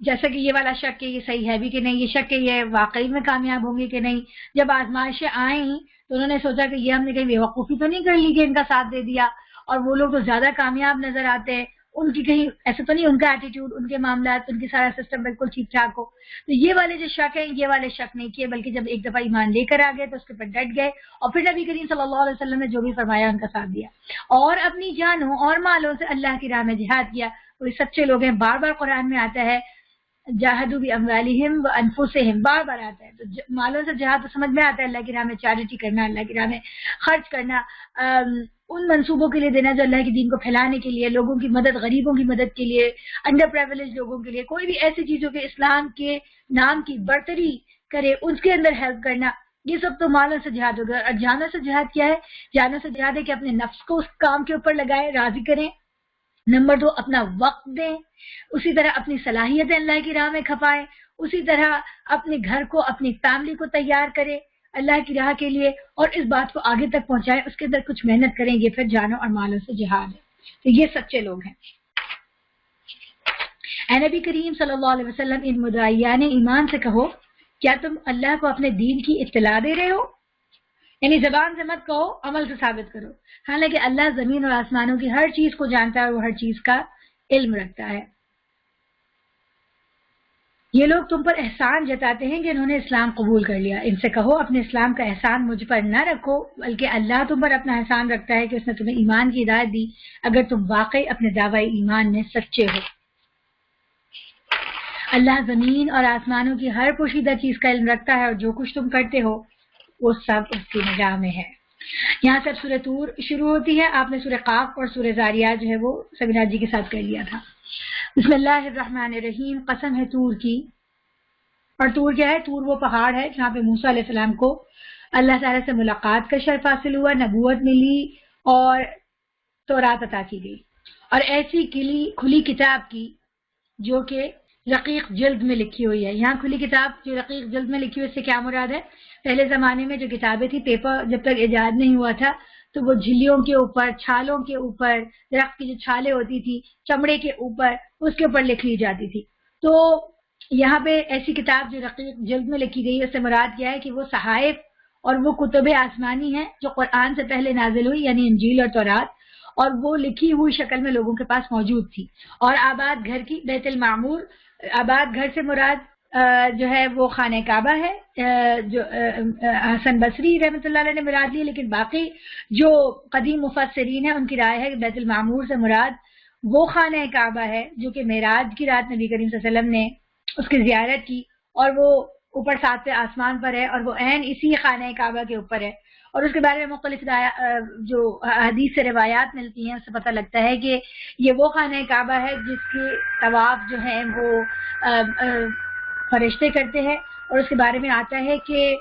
Speaker 4: جیسا کہ یہ والا شک کہ یہ صحیح ہے بھی کہ نہیں، یہ شک کہ یہ واقعی میں کامیاب ہوں گے کہ نہیں. جب آزمائشیں آئیں تو انہوں نے سوچا کہ یہ ہم نے کہیں بیوقوفی تو نہیں کر لی کہ ان کا ساتھ دے دیا اور وہ لوگ تو زیادہ کامیاب نظر آتے ہیں، ان کی کہیں ایسا تو نہیں ان کا ایٹیٹیوڈ، ان کے معاملات، ان کی سارا سسٹم بالکل ٹھیک ٹھاک ہو. تو یہ والے جو شک ہیں یہ والے شک نہیں کیے بلکہ جب ایک دفعہ ایمان لے کر آ گئے تو اس کے پر ڈٹ گئے اور پھر نبی کریم صلی اللہ علیہ وسلم نے جو بھی فرمایا ان کا ساتھ دیا اور اپنی جانوں اور مالوں سے اللہ کی راہ میں جہاد کیا. وہ سچے لوگ ہیں. بار بار قرآن میں آتا ہے جاہدوا باموالہم وانفسہم، بار بار آتا ہے. تو مالوں سے جہاد تو سمجھ میں آتا ہے اللہ کی راہ میں چیریٹی کرنا، اللہ کی راہ میں خرچ کرنا، ان منصوبوں کے لیے دینا جو اللہ کے دین کو پھیلانے کے لیے، لوگوں کی مدد، غریبوں کی مدد کے لیے، انڈر پریویلیج لوگوں کے لیے، کوئی بھی ایسی چیزوں کے اسلام کے نام کی برتری کرے اس کے اندر ہیلپ کرنا، یہ سب تو مالوں سے جہاد ہوگا. اور جانوں سے جہاد کیا ہے؟ جانوں سے جہاد ہے کہ اپنے نفس کو اس کام کے اوپر لگائے، راضی کریں. نمبر 2 اپنا وقت دیں، اسی طرح اپنی صلاحیتیں اللہ کی راہ میں کھپائیں، اسی طرح اپنے گھر کو، اپنی فیملی کو تیار کریں اللہ کی راہ کے لیے اور اس بات کو آگے تک پہنچائیں، اس کے اندر کچھ محنت کریں. یہ پھر جانوں اور مالوں سے جہاد ہے. تو یہ سچے لوگ ہیں. اے نبی کریم صلی اللہ علیہ وسلم ان مدعیان ایمان سے کہو کیا تم اللہ کو اپنے دین کی اطلاع دے رہے ہو؟ یعنی زبان سے مت کہو، عمل سے ثابت کرو. حالانکہ اللہ زمین اور آسمانوں کی ہر چیز کو جانتا ہے اور وہ ہر چیز کا علم رکھتا ہے. یہ لوگ تم پر احسان جتاتے ہیں کہ انہوں نے اسلام قبول کر لیا. ان سے کہو اپنے اسلام کا احسان مجھ پر نہ رکھو بلکہ اللہ تم پر اپنا احسان رکھتا ہے کہ اس نے تمہیں ایمان کی ہدایت دی اگر تم واقعی اپنے دعوی ایمان میں سچے ہو. اللہ زمین اور آسمانوں کی ہر پوشیدہ چیز کا علم رکھتا ہے اور جو کچھ تم کرتے ہو وہ سب اس کی نگاہ میں ہے. یہاں سے سورہ طور شروع ہوتی ہے. آپ نے سورہ قاف اور سورہ زاریات جو ہے وہ سبینا جی کے ساتھ کر لیا تھا. بسم اللہ الرحمن الرحیم. قسم ہے طور کی. اور طور کیا ہے؟ طور وہ پہاڑ ہے جہاں پہ موسیٰ علیہ السلام کو اللہ تعالیٰ سے ملاقات کا شرف حاصل ہوا، نبوت ملی اور تورات عطا کی گئی اور ایسی کھلی کتاب کی جو کہ رقیق جلد میں لکھی ہوئی ہے. یہاں کھلی کتاب جو رقیق جلد میں لکھی ہوئی اس سے کیا مراد ہے؟ پہلے زمانے میں جو کتابیں تھی، پیپر جب تک ایجاد نہیں ہوا تھا تو وہ جھلیوں کے اوپر، چھالوں کے اوپر، درخت کی جو چھالیں ہوتی تھی، چمڑے کے اوپر، اس کے اوپر لکھ لی جاتی تھی. تو یہاں پہ ایسی کتاب جو رقیق جلد میں لکھی گئی اس سے مراد کیا ہے کہ وہ صحائف اور وہ کتب آسمانی ہیں جو قرآن سے پہلے نازل ہوئی، یعنی انجیل اور تورات، اور وہ لکھی ہوئی شکل میں لوگوں کے پاس موجود تھی. اور آباد گھر کی بیت المعمور، آباد گھر سے مراد جو ہے وہ خانہ کعبہ ہے، جو حسن بصری رحمۃ اللہ علیہ نے مراد لی، لیکن باقی جو قدیم مفسرین ہیں ان کی رائے ہے کہ بیت المعمور سے مراد وہ خانہ کعبہ ہے جو کہ معراج کی رات نبی کریم صلی اللہ علیہ وسلم نے اس کی زیارت کی، اور وہ اوپر 7ویں آسمان پر ہے، اور وہ عین اسی خانہ کعبہ کے اوپر ہے۔ اور اس کے بارے میں مختلف جو حدیث سے روایات ملتی ہیں اس سے پتہ لگتا ہے کہ یہ وہ خانہ کعبہ ہے جس کے طواف جو ہیں وہ فرشتے کرتے ہیں، اور اس کے بارے میں آتا ہے کہ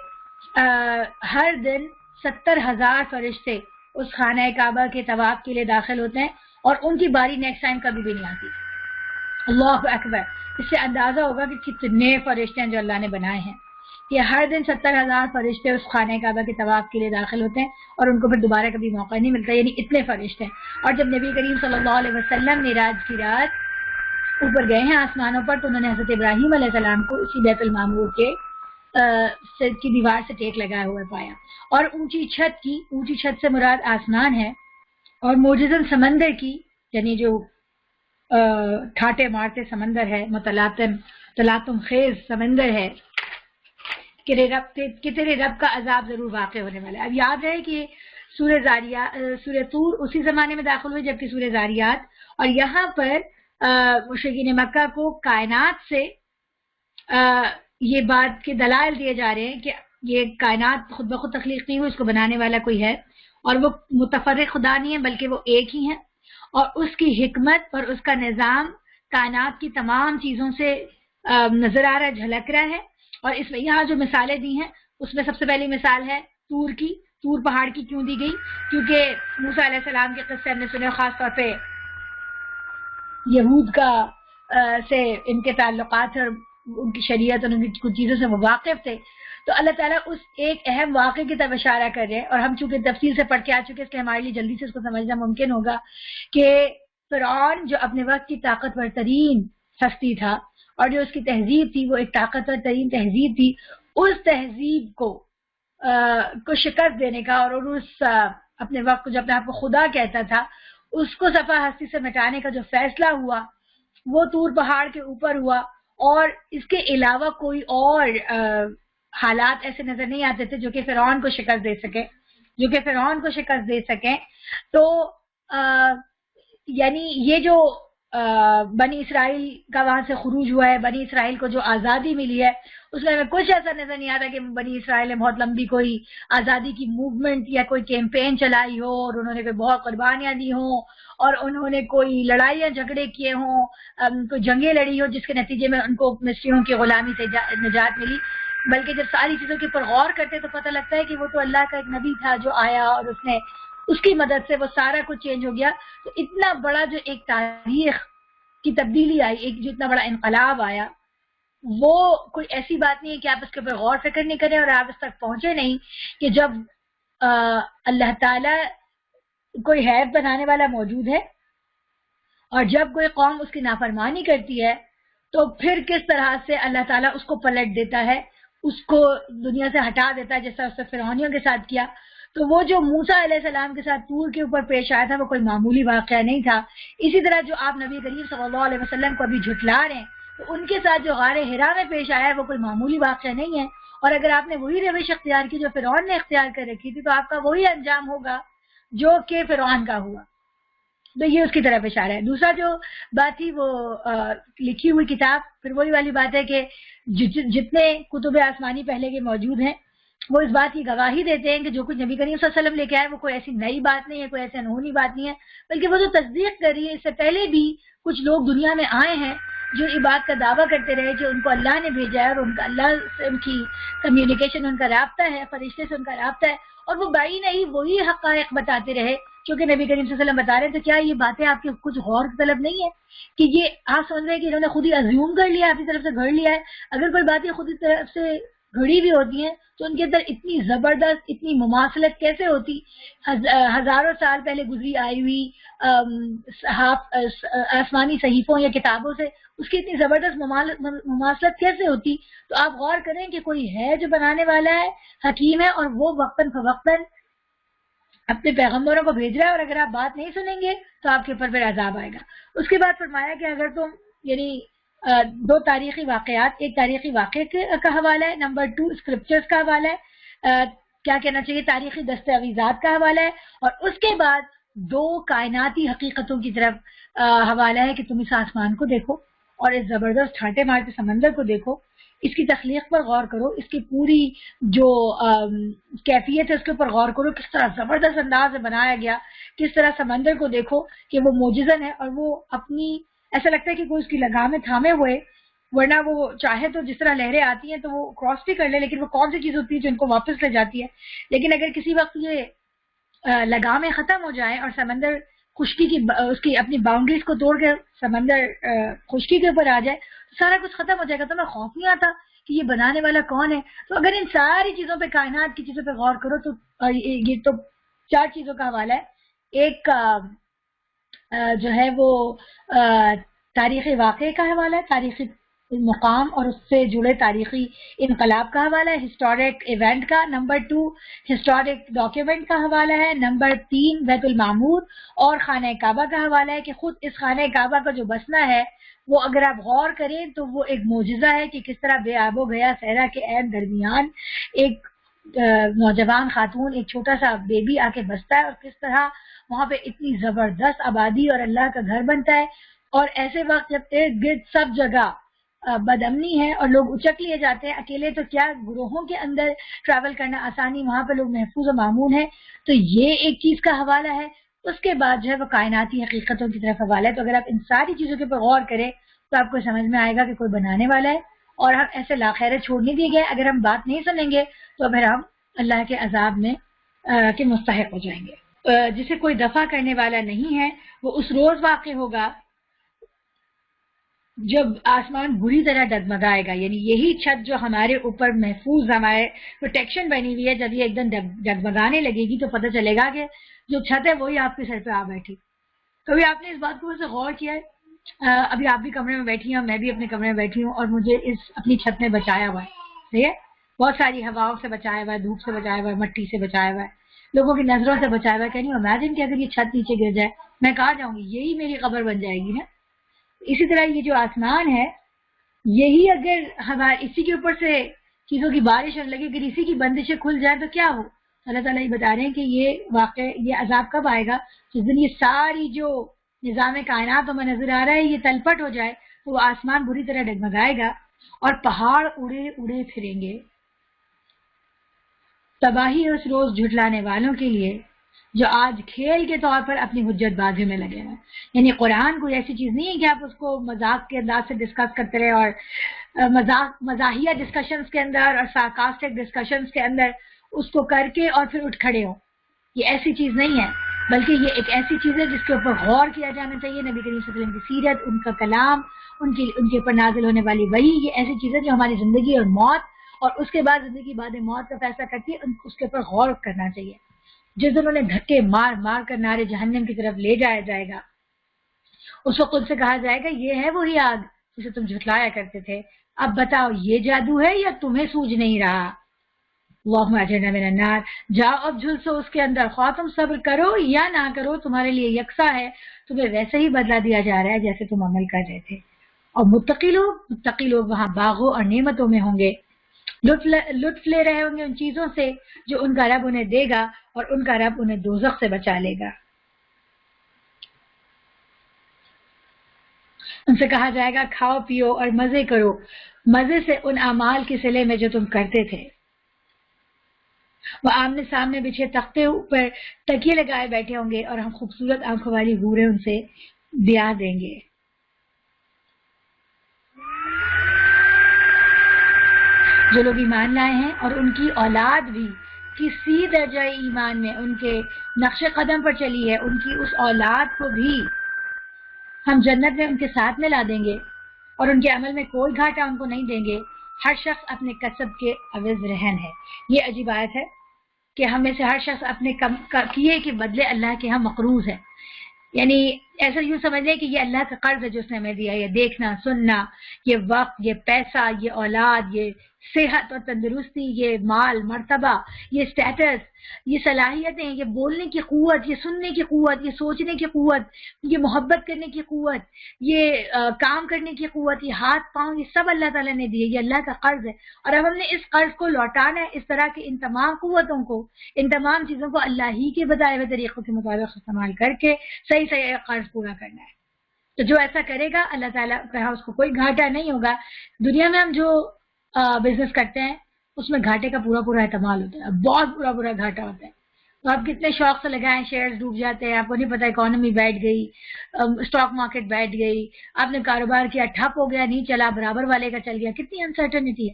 Speaker 4: ہر دن 70,000 فرشتے اس خانہ کعبہ کے طواف کے لیے داخل ہوتے ہیں، اور ان کی باری نیکسٹ ٹائم کبھی بھی نہیں آتی۔ اللہ اکبر! اس سے اندازہ ہوگا کہ کتنے فرشتے ہیں جو اللہ نے بنائے ہیں، کہ ہر دن 70,000 فرشتے اس خانہ کعبہ کے طواف کے لیے داخل ہوتے ہیں، اور ان کو پھر دوبارہ کبھی موقع نہیں ملتا، یعنی اتنے فرشتے ہیں۔ اور جب نبی کریم صلی اللہ علیہ وسلم معراج کی رات اوپر گئے ہیں آسمانوں پر، تو انہوں نے حضرت ابراہیم علیہ السلام کو اسی بیت المعمور کے کی دیوار سے ٹیک لگایا ہوا پایا، اور اونچی چھت سے مراد آسمان ہے، اور معجزن سمندر کی، یعنی جو ٹھاٹے مارتے سمندر ہے، تلاطم خیز سمندر ہے، کہ تیرے رب کا عذاب ضرور واقع ہونے والا ہے۔ اب یاد ہے کہ سورہ طور اسی زمانے میں داخل ہوئی جبکہ سورہ زاریات، اور یہاں پر مشرکین مکہ کو کائنات سے یہ بات کے دلائل دیے جا رہے ہیں کہ یہ کائنات خود بخود تخلیق نہیں ہوئی، اس کو بنانے والا کوئی ہے، اور وہ متفرق خدا نہیں ہے بلکہ وہ ایک ہی ہے، اور اس کی حکمت اور اس کا نظام کائنات کی تمام چیزوں سے نظر آ رہا ہے، جھلک رہا ہے۔ اور اس میں یہاں جو مثالیں دی ہیں اس میں سب سے پہلی مثال ہے طور کی۔ طور پہاڑ کی کیوں دی گئی؟ کیونکہ موسیٰ علیہ السلام کے قصے ہم نے سنے، خاص طور پہ یہود سے ان کے تعلقات اور ان کی شریعت اور ان کی کچھ چیزوں سے وہ واقف تھے، تو اللہ تعالیٰ اس ایک اہم واقعے کی طرف اشارہ کر رہے ہیں، اور ہم چونکہ تفصیل سے پڑھ کے آ چکے اس لیے ہمارے لیے جلدی سے اس کو سمجھنا ممکن ہوگا کہ فرعون جو اپنے وقت کی طاقتور ترین ہستی تھا، اور جو اس کی تہذیب تھی وہ ایک طاقتور ترین تہذیب تھی، اس تہذیب کو شکست دینے کا، اور اس اپنے وقت کو جو اپنے آپ کو خدا کہتا تھا اس کو صفحہ ہستی سے مٹانے کا جو فیصلہ ہوا وہ طور پہاڑ کے اوپر ہوا، اور اس کے علاوہ کوئی اور حالات ایسے نظر نہیں آتے تھے جو کہ فرعون کو شکست دے سکیں۔ تو یعنی یہ جو بنی اسرائیل کا وہاں سے خروج ہوا ہے، بنی اسرائیل کو جو آزادی ملی ہے، اس میں ہمیں کچھ ایسا نظر نہیں آتا کہ بنی اسرائیل نے بہت لمبی کوئی آزادی کی موومنٹ یا کوئی کیمپین چلائی ہو، اور انہوں نے کوئی بہت قربانیاں دی ہوں، اور انہوں نے کوئی لڑائیاں جھگڑے کیے ہوں، کوئی جنگیں لڑی ہو جس کے نتیجے میں ان کو مصریوں کی غلامی سے نجات ملی۔ بلکہ جب ساری چیزوں کے اوپر غور کرتے تو پتہ لگتا ہے کہ وہ تو اللہ کا ایک نبی تھا جو آیا، اور اس کی مدد سے وہ سارا کچھ چینج ہو گیا۔ تو اتنا بڑا جو ایک تاریخ کی تبدیلی آئی، ایک جو اتنا بڑا انقلاب آیا، وہ کوئی ایسی بات نہیں ہے کہ آپ اس کے اوپر غور فکر نہیں کریں اور آپ اس تک پہنچے نہیں کہ جب اللہ تعالیٰ کوئی حیب بنانے والا موجود ہے، اور جب کوئی قوم اس کی نافرمانی کرتی ہے تو پھر کس طرح سے اللہ تعالیٰ اس کو پلٹ دیتا ہے، اس کو دنیا سے ہٹا دیتا ہے، جس طرح اس نے فرعونیوں کے ساتھ کیا۔ تو وہ جو موسیٰ علیہ السلام کے ساتھ طور کے اوپر پیش آیا تھا وہ کوئی معمولی واقعہ نہیں تھا۔ اسی طرح جو آپ نبی کریم صلی اللہ علیہ وسلم کو ابھی جھٹلا رہے ہیں، تو ان کے ساتھ جو غار حرا میں پیش آیا ہے وہ کوئی معمولی واقعہ نہیں ہے، اور اگر آپ نے وہی روش اختیار کی جو فرعون نے اختیار کر رکھی تھی تو آپ کا وہی انجام ہوگا جو کہ فرعون کا ہوا۔ تو یہ اس کی طرف اشارہ ہے۔ دوسرا جو بات تھی وہ لکھی ہوئی کتاب، پھر وہی والی بات ہے کہ جتنے کتب آسمانی پہلے کے موجود ہیں وہ اس بات کی گواہی دیتے ہیں کہ جو کچھ نبی کریم صلی اللہ علیہ وسلم لے کے آئے وہ کوئی ایسی نئی بات نہیں ہے، کوئی ایسی انہونی بات نہیں ہے، بلکہ وہ جو تصدیق کر رہی ہے۔ اس سے پہلے بھی کچھ لوگ دنیا میں آئے ہیں جو اس بات کا دعویٰ کرتے رہے کہ ان کو اللہ نے بھیجا ہے، اور ان کا اللہ سے ان کی کمیونیکیشن، ان کا رابطہ ہے، فرشتے سے ان کا رابطہ ہے، اور وہ بائی نہیں وہی حقائق بتاتے رہے چونکہ نبی کریم صلی اللہ علیہ وسلم بتا رہے ہیں۔ تو کیا یہ باتیں آپ کے کچھ غور طلب نہیں ہے کہ یہ آپ سمجھ رہے ہیں کہ انہوں نے خود ہی ازیوم کر لیا، اپنی طرف سے گھڑ لیا ہے؟ اگر کوئی باتیں خود ہی طرف سے گھڑی بھی ہوتی ہیں تو ان کے اندر اتنی زبردست، اتنی مماثلت کیسے ہوتی؟ ہزاروں سال پہلے گزری آئی ہوئی آسمانی صحیفوں یا کتابوں سے اس کی اتنی زبردست مماثلت کیسے ہوتی؟ تو آپ غور کریں کہ کوئی ہے جو بنانے والا ہے، حکیم ہے، اور وہ وقتاً فوقتاً اپنے پیغمبروں کو بھیج رہا ہے، اور اگر آپ بات نہیں سنیں گے تو آپ کے اوپر پھر عذاب آئے گا۔ اس کے بعد فرمایا کہ اگر تم یعنی دو تاریخی واقعات، ایک تاریخی واقعے کا حوالہ ہے، نمبر 2 اسکرپچرز کا حوالہ ہے، کیا کہنا چاہیے تاریخی دستاویزات کا حوالہ ہے، اور اس کے بعد دو کائناتی حقیقتوں کی طرف حوالہ ہے کہ تم اس آسمان کو دیکھو اور اس زبردست ٹھاٹے مارتے سمندر کو دیکھو، اس کی تخلیق پر غور کرو، اس کی پوری جو کیفیت ہے اس کے اوپر غور کرو، کس طرح زبردست انداز میں بنایا گیا، کس طرح سمندر کو دیکھو کہ وہ معجزن ہے، اور وہ اپنی ایسا لگتا ہے کہ کوئی اس کی لگامیں تھامے ہوئے، ورنہ وہ چاہے تو جس طرح لہریں آتی ہیں تو وہ کراس بھی کر لے، لیکن وہ کون سی چیز ہوتی ہے جو ان کو واپس لے جاتی ہے. لیکن اگر کسی وقت یہ لگامیں ختم ہو جائیں اور سمندر خشکی کی اس کی اپنی باؤنڈریز کو توڑ کر سمندر خشکی کے اوپر آ جائے تو سارا کچھ ختم ہو جائے گا. تو میں خوف نہیں آتا کہ یہ بنانے والا کون ہے. تو اگر ان ساری چیزوں پہ، کائنات کی چیزوں پہ غور کرو تو یہ تو 4 چیزوں کا حوالہ ہے. ایک جو ہے وہ تاریخی واقعے کا حوالہ ہے، تاریخی مقام اور اس سے جڑے تاریخی انقلاب کا حوالہ ہے، ہسٹورک ایونٹ کا. نمبر 2 ہسٹورک ڈاکیومنٹ کا حوالہ ہے. نمبر 3 بیت المعمور اور خانہ کعبہ کا حوالہ ہے کہ خود اس خانہ کعبہ کا جو بسنا ہے وہ اگر آپ غور کریں تو وہ ایک معجزہ ہے کہ کس طرح بے آب و گیا صحرا کے عین درمیان ایک نوجوان خاتون، ایک چھوٹا سا بیبی آ کے بستا ہے، اور کس طرح وہاں پہ اتنی زبردست آبادی اور اللہ کا گھر بنتا ہے. اور ایسے وقت جب ارد گرد سب جگہ بد امنی ہے اور لوگ اچک لیے جاتے ہیں، اکیلے تو کیا گروہوں کے اندر ٹریول کرنا آسانی، وہاں پہ لوگ محفوظ و معمون ہیں. تو یہ ایک چیز کا حوالہ ہے. اس کے بعد جو ہے وہ کائناتی حقیقتوں کی طرف حوالہ ہے. تو اگر آپ ان ساری چیزوں کے اوپر غور کریں تو آپ کو سمجھ میں آئے گا کہ کوئی بنانے والا ہے اور ہم ایسے لاخیرے چھوڑ نہیں دیے گئے. اگر ہم بات نہیں سنیں گے تو پھر ہم اللہ کے عذاب میں کے مستحق ہو جائیں گے. جسے کوئی دفع کرنے والا نہیں ہے وہ اس روز واقع ہوگا جب آسمان بری طرح ڈگمگائے گا. یعنی یہی چھت جو ہمارے اوپر محفوظ ہمارے پروٹیکشن بنی ہوئی ہے، جب یہ ایک دم ڈگمگانے لگے گی تو پتہ چلے گا کہ جو چھت ہے وہی آپ کے سر پہ آ بیٹھی. کبھی آپ نے اس بات کو غور کیا ہے؟ ابھی آپ بھی کمرے میں بیٹھی ہیں، میں بھی اپنے کمرے میں بیٹھی ہوں، اور مجھے اس اپنی چھت میں بچایا ہوا ہے. صحیح ہے، بہت ساری ہواؤں سے بچایا ہوا ہے، دھوپ سے بچایا ہوا ہے، مٹی سے بچایا ہوا ہے، لوگوں کی نظروں سے بچایا ہوا ہے. کہہ نہیں امیجن کہ اگر یہ چھت نیچے گر جائے میں کہاں جاؤں گی؟ یہی میری قبر بن جائے گی نا. اسی طرح یہ جو آسمان ہے، یہی اگر ہمارے اسی کے اوپر سے چیزوں کی بارش ہونے لگے، اگر اسی کی بندشیں کھل جائیں تو کیا ہو؟ اللہ تعالیٰ یہ بتا رہے ہیں کہ یہ واقع، یہ عذاب کب آئے گا؟ جس دن یہ ساری جو نظام کائنات میں نظر آ رہا ہے یہ تلپٹ ہو جائے تو وہ آسمان بری طرح ڈگمگائے گا اور پہاڑ اڑے اڑے پھریں گے. تباہی اس روز جھٹلانے والوں کے لیے جو آج کھیل کے طور پر اپنی حجت بازی میں لگے ہیں. یعنی قرآن کوئی ایسی چیز نہیں ہے کہ آپ اس کو مذاق کے انداز سے ڈسکس کرتے رہے اور مزاحیہ ڈسکشنز کے اندر اور سارکاسٹک ڈسکشنز کے اندر اس کو کر کے اور پھر اٹھ کھڑے ہوں. یہ ایسی چیز نہیں ہے، بلکہ یہ ایک ایسی چیز ہے جس کے اوپر غور کیا جانا چاہیے. نبی کریم صلی اللہ علیہ وسلم کی سیرت، ان کا کلام، ان کے اوپر نازل ہونے والی وحی، یہ ایسی چیزیں جو ہماری زندگی اور موت اور اس کے بعد زندگی بعد موت کا فیصلہ کرتی ہے. اس کے اوپر غور کرنا چاہیے. جس دن انہیں دھکے مار مار کر نارے جہنم کی طرف لے جایا جائے گا، اس وقت ان سے کہا جائے گا یہ ہے وہی آگ جسے تم جھٹلایا کرتے تھے، اب بتاؤ یہ جادو ہے یا تمہیں سوج نہیں رہا؟ اللہم اجرنا من النار. جاؤ اب جھلسو اس کے اندر، خواہ تم صبر کرو یا نہ کرو تمہارے لیے یکساں ہے، تمہیں ویسے ہی بدلہ دیا جا رہا ہے جیسے تم عمل کر رہے تھے. اور متقی لوگ وہاں باغوں اور نعمتوں میں ہوں گے، لطف لے رہے ہوں گے ان چیزوں سے جو ان کا رب انہیں دے گا، اور ان کا رب انہیں دوزخ سے بچا لے گا. ان سے کہا جائے گا کھاؤ پیو اور مزے کرو، مزے سے ان اعمال کے صلے میں جو تم کرتے تھے. وہ آمنے سامنے بچھے تختے اوپر تکیے لگائے بیٹھے ہوں گے اور ہم خوبصورت آنکھوں والی حوریں ان سے بیاہ دیں گے. جو لوگ ایمان لائے ہیں اور ان کی اولاد بھی کسی درجہ ایمان میں ان کے نقش قدم پر چلی ہے، ان کی اس اولاد کو بھی ہم جنت میں ان کے ساتھ میں لا دیں گے اور ان کے عمل میں کوئی گھاٹا ان کو نہیں دیں گے. ہر شخص اپنے کسب کے عوض رہن ہے. یہ عجیب آیت ہے کہ ہم میں سے ہر شخص اپنے کیے کے بدلے اللہ کے ہاں مقروض ہے. یعنی ایسا یوں سمجھ لیں کہ یہ اللہ کا قرض ہے جو اس نے ہمیں دیا. یہ دیکھنا، سننا، یہ وقت، یہ پیسہ، یہ اولاد، یہ صحت اور تندرستی، یہ مال، مرتبہ، یہ اسٹیٹس، یہ صلاحیتیں، یہ بولنے کی قوت، یہ سننے کی قوت، یہ سوچنے کی قوت، یہ محبت کرنے کی قوت، یہ کام کرنے کی قوت، یہ ہاتھ پاؤں، یہ سب اللہ تعالیٰ نے دیے. یہ اللہ کا قرض ہے اور اب ہم نے اس قرض کو لوٹانا ہے. اس طرح کے ان تمام قوتوں کو، ان تمام چیزوں کو اللہ ہی کے بتائے ہوئے طریقوں کے مطابق استعمال کر کے صحیح قرض پورا کرنا ہے. تو جو ایسا کرے گا اللہ تعالیٰ کا اس کو کوئی گھاٹا نہیں ہوگا. دنیا میں ہم جو بزنس کرتے ہیں اس میں گھاٹے کا پورا احتمال ہوتا ہے، بہت برا گھاٹا ہوتا ہے. تو آپ کتنے شوق سے لگائیں، شیئرز ڈوب جاتے ہیں، آپ کو نہیں پتا اکانومی بیٹھ گئی، اسٹاک مارکیٹ بیٹھ گئی، آپ نے کاروبار کیا ٹھپ ہو گیا، نہیں چلا، برابر والے کا چل گیا، کتنی انسرٹنٹی ہے.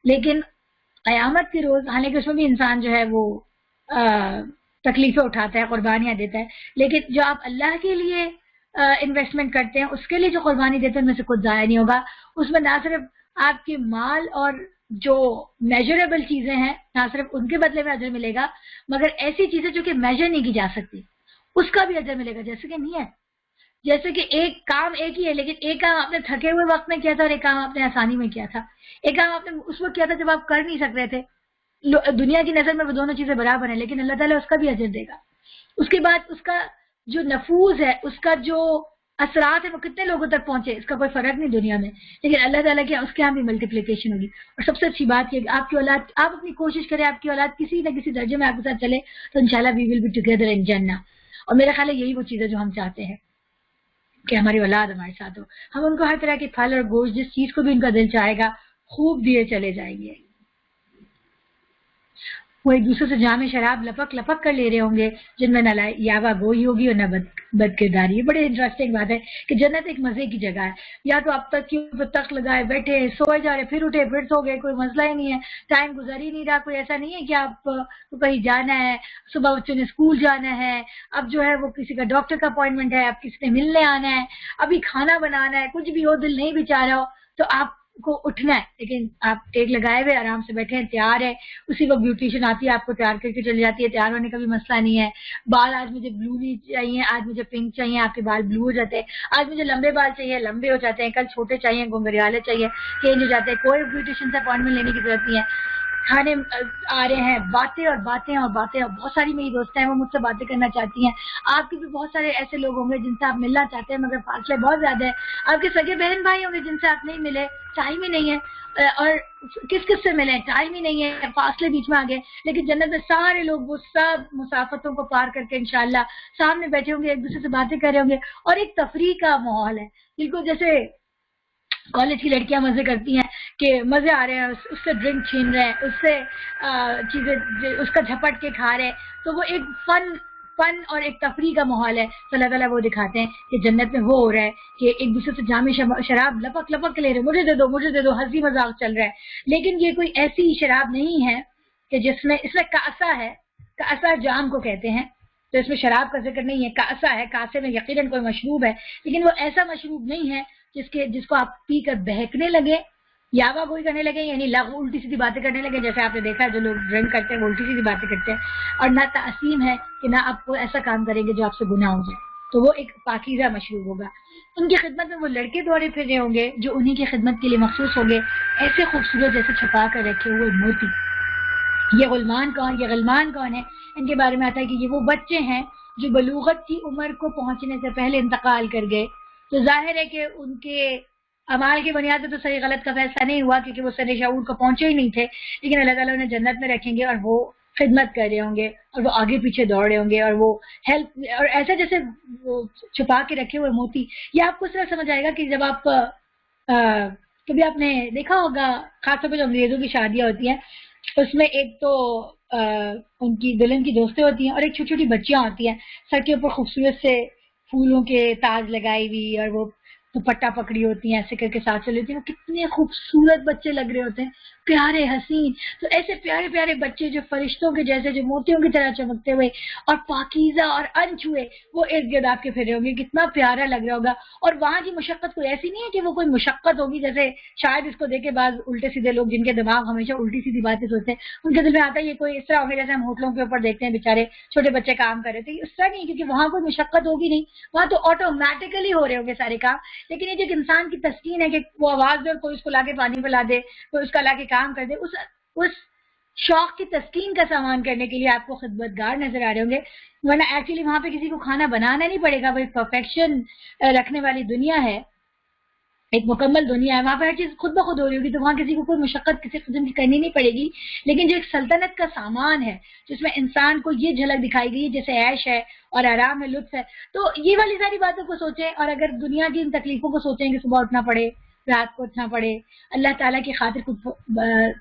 Speaker 4: لیکن قیامت کے روز حالانکہ اس میں بھی انسان جو ہے وہ تکلیفیں اٹھاتا ہے، قربانیاں دیتا ہے، لیکن جو آپ اللہ کے لیے انویسٹمنٹ کرتے ہیں اس کے لیے جو قربانی دیتے ہیں ان میں سے کچھ ضائع نہیں ہوگا. اس میں نہ صرف آپ کے مال اور جو میجریبل چیزیں ہیں نہ صرف ان کے بدلے میں اجر ملے گا، مگر ایسی چیزیں جو کہ میجر نہیں کی جا سکتی اس کا بھی اجر ملے گا. جیسے کہ نہیں ہے، جیسے کہ ایک کام ایک ہی ہے لیکن ایک کام آپ نے تھکے ہوئے وقت میں کیا تھا اور ایک کام آپ نے آسانی میں کیا تھا. ایک کام آپ نے اس وقت کیا تھا جب آپ کر نہیں سک رہے تھے. دنیا کی نظر میں وہ دونوں چیزیں برابر ہیں لیکن اللہ تعالیٰ اس کا بھی اجر دے گا. اس کے بعد اس کا جو نفوذ ہے، اس کا جو اثرات ہیں وہ کتنے لوگوں تک پہنچے اس کا کوئی فرق نہیں دنیا میں، لیکن اللہ تعالیٰ کے اس کے یہاں بھی ملٹیپلیکیشن ہوگی. اور سب سے اچھی بات یہ کہ آپ کی اولاد، آپ اپنی کوشش کریں آپ کی اولاد کسی نہ کسی درجے میں آپ کے ساتھ چلے تو انشاءاللہ وی ول بی ٹوگیدر ان جنہ. اور میرا خیال ہے یہی وہ چیز ہے جو ہم چاہتے ہیں کہ ہماری اولاد ہمارے ساتھ ہو. ہم ان کو ہر طرح کے پھل اور گوشت، جس چیز کو بھی ان کا دل چاہے گا خوب دیے چلے جائیں گے. وہ ایک دوسرے سے جام شراب لپک کر لے رہے ہوں گے جن میں نہ یاوا گوئی ہوگی اور نہ بد کرداری. یہ بڑی انٹرسٹنگ بات ہے کہ جنت ایک مزے کی جگہ ہے. یا تو آپ تک تخت لگائے بیٹھے سوئے جا رہے، پھر اٹھے پھر سو گئے، کوئی مسئلہ ہی نہیں ہے، ٹائم گزر ہی نہیں رہا. کوئی ایسا نہیں ہے کہ آپ کو کہیں جانا ہے، صبح بچوں نے اسکول جانا ہے، اب جو ہے وہ کسی کا ڈاکٹر کا اپوائنٹمنٹ ہے، اب کسی نے ملنے آنا ہے، ابھی کھانا بنانا ہے، کچھ بھی ہو دل نہیں بھی چاہ رہا ہو تو آپ کو اٹھنا ہے. لیکن آپ ٹیک لگائے ہوئے آرام سے بیٹھے ہیں، تیار ہے. اسی وقت بیوٹیشین آتی ہے آپ کو تیار کر کے چلی جاتی ہے. تیار ہونے کا بھی مسئلہ نہیں ہے. بال آج مجھے بلو نہیں چاہیے، آج مجھے پنک چاہیے، آپ کے بال بلو ہو جاتے ہیں. آج مجھے لمبے بال چاہیے، لمبے ہو جاتے ہیں. کل چھوٹے چاہیے، گھنگریالے چاہیے، چینج ہو جاتے ہیں. کوئی بیوٹیشین سے اپوائنٹمنٹ لینے کی ضرورت نہیں ہے. کھانے آ رہے ہیں، باتیں اور بہت ساری میری دوستیں ہیں وہ مجھ سے باتیں کرنا چاہتی ہیں. آپ کے بھی بہت سارے ایسے لوگ ہوں گے جن سے آپ ملنا چاہتے ہیں مگر فاصلے بہت زیادہ ہیں. آپ کے سگے بہن بھائی ہوں گے جن سے آپ نہیں ملے، ٹائم ہی نہیں ہے. اور کس سے ملیں، ٹائم ہی نہیں ہے، فاصلے بیچ میں آ گئے. لیکن جنت میں سارے لوگ وہ سب مسافتوں کو پار کر کے انشاءاللہ سامنے بیٹھے ہوں گے، ایک دوسرے سے باتیں کر رہے ہوں گے. اور ایک تفریح کا ماحول ہے بالکل جیسے کالج کی لڑکیاں مزے کرتی ہیں کہ مزے آ رہے ہیں، اس سے ڈرنک چھین رہے ہیں، اس سے چیزیں اس کا جھپٹ کے کھا رہے ہیں. تو وہ ایک فن اور ایک تفریح کا ماحول ہے. تو اللہ تعالیٰ وہ دکھاتے ہیں کہ جنت میں وہ ہو رہا ہے کہ ایک دوسرے سے جام شراب لپک کے لے رہے، مجھے دے دو، ہنسی مذاق چل رہا ہے. لیکن یہ کوئی ایسی شراب نہیں ہے کہ جس میں اس میں کاسا ہے، کاسا جام کو کہتے ہیں. تو اس میں شراب کا ذکر نہیں ہے، کاسا ہے. کاسے میں یقیناً کوئی مشروب ہے لیکن وہ ایسا مشروب نہیں ہے جس کو آپ پی کر بہکنے لگے، یاوا گوئی کرنے لگے، یعنی الٹی سیدھی باتیں کرنے لگے. جیسے آپ نے دیکھا ہے جو لوگ ڈرنک کرتے ہیں وہ الٹی سیدھی باتیں کرتے ہیں. اور نہ تعصیم ہے کہ نہ آپ کو ایسا کام کریں گے جو آپ سے گناہ ہو جائے. تو وہ ایک پاکیزہ مشروب ہوگا. ان کی خدمت میں وہ لڑکے دوڑے پھر رہے ہوں گے جو انہی کی خدمت کے لیے مخصوص ہوں گے، ایسے خوبصورت جیسے چھپا کر رکھے ہوئے موتی. یہ غلمان کون ہے؟ ان کے بارے میں آتا ہے کہ یہ وہ بچے ہیں جو بلوغت کی عمر کو پہنچنے سے پہلے انتقال کر گئے. تو ظاہر ہے کہ ان کے اعمال کی بنیاد پہ تو صحیح غلط کا فیصلہ نہیں ہوا کیونکہ وہ سن شعور کو پہنچے ہی نہیں تھے. لیکن اللہ تعالیٰ انہیں جنت میں رکھیں گے اور وہ خدمت کر رہے ہوں گے اور وہ آگے پیچھے دوڑ رہے ہوں گے اور وہ ہیلپ. اور ایسا جیسے وہ چھپا کے رکھے ہوئے موتی. یہ آپ کو اس طرح سمجھ آئے گا کہ جب آپ کبھی آپ نے دیکھا ہوگا خاص طور پہ جو انگریزوں کی شادیاں ہوتی ہیں اس میں ایک تو ان کی دلہن کی دوستیں ہوتی ہیں اور ایک چھوٹی چھوٹی بچیاں ہوتی ہیں سر کے اوپر خوبصورت سے پھولوں کے تاج لگائی ہوئی اور وہ دوپٹہ پکڑی ہوتی ہیں، ایسے کر کے ساتھ چلی ہوتی ہیں. کتنے خوبصورت بچے لگ رہے ہوتے ہیں، پیارے حسین. تو ایسے پیارے پیارے بچے جو فرشتوں کے جیسے، جو موتیوں کی طرح چمکتے ہوئے اور پاکیزہ اور انچھوئے، وہ ارد گرد آپ کے پھر رہے ہوں گے. کتنا پیارا لگ رہا ہوگا. اور وہاں کی مشقت کوئی ایسی نہیں ہے کہ وہ کوئی مشقت ہوگی جیسے شاید اس کو دیکھ کے بعض الٹے سیدھے لوگ جن کے دماغ ہمیشہ الٹی سیدھی باتیں سوچتے ہیں، ان کے دل میں آتا ہے یہ کوئی اس طرح ہوگا جیسے ہم ہوٹلوں کے اوپر دیکھتے ہیں بیچارے چھوٹے بچے کام کر رہے تھے. اس طرح نہیں، کیونکہ وہاں کوئی مشقت ہوگی نہیں، وہاں تو آٹومیٹیکلی ہو رہے ہوں گے سارے کام. لیکن یہ جو انسان کی تسکین ہے کہ وہ آواز دے اور کوئی اس کو لا کے پانی پلا دے، کوئی اس کا لا کے کام کر دے، اس شوق کی تسکین کا سامان کرنے کے لیے آپ کو خدمتگار نظر آ رہے ہوں گے. ورنہ ایکچولی وہاں پہ کسی کو کھانا بنانا نہیں پڑے گا. وہ ایک پرفیکشن رکھنے والی دنیا ہے، ایک مکمل دنیا ہے. وہاں پہ ہر چیز خود بخود ہو رہی ہوگی، تو وہاں کسی کو کوئی مشقت کسی قسم کی کرنی نہیں پڑے گی. لیکن جو ایک سلطنت کا سامان ہے جس میں انسان کو یہ جھلک دکھائی گئی جیسے عیش ہے اور آرام ہے، لطف ہے، تو یہ والی ساری باتوں کو سوچیں. اور اگر دنیا کی ان تکلیفوں کو سوچیں کہ صبح اٹھنا پڑے، رات کو اٹھنا پڑے، اللہ تعالیٰ کی خاطر کچھ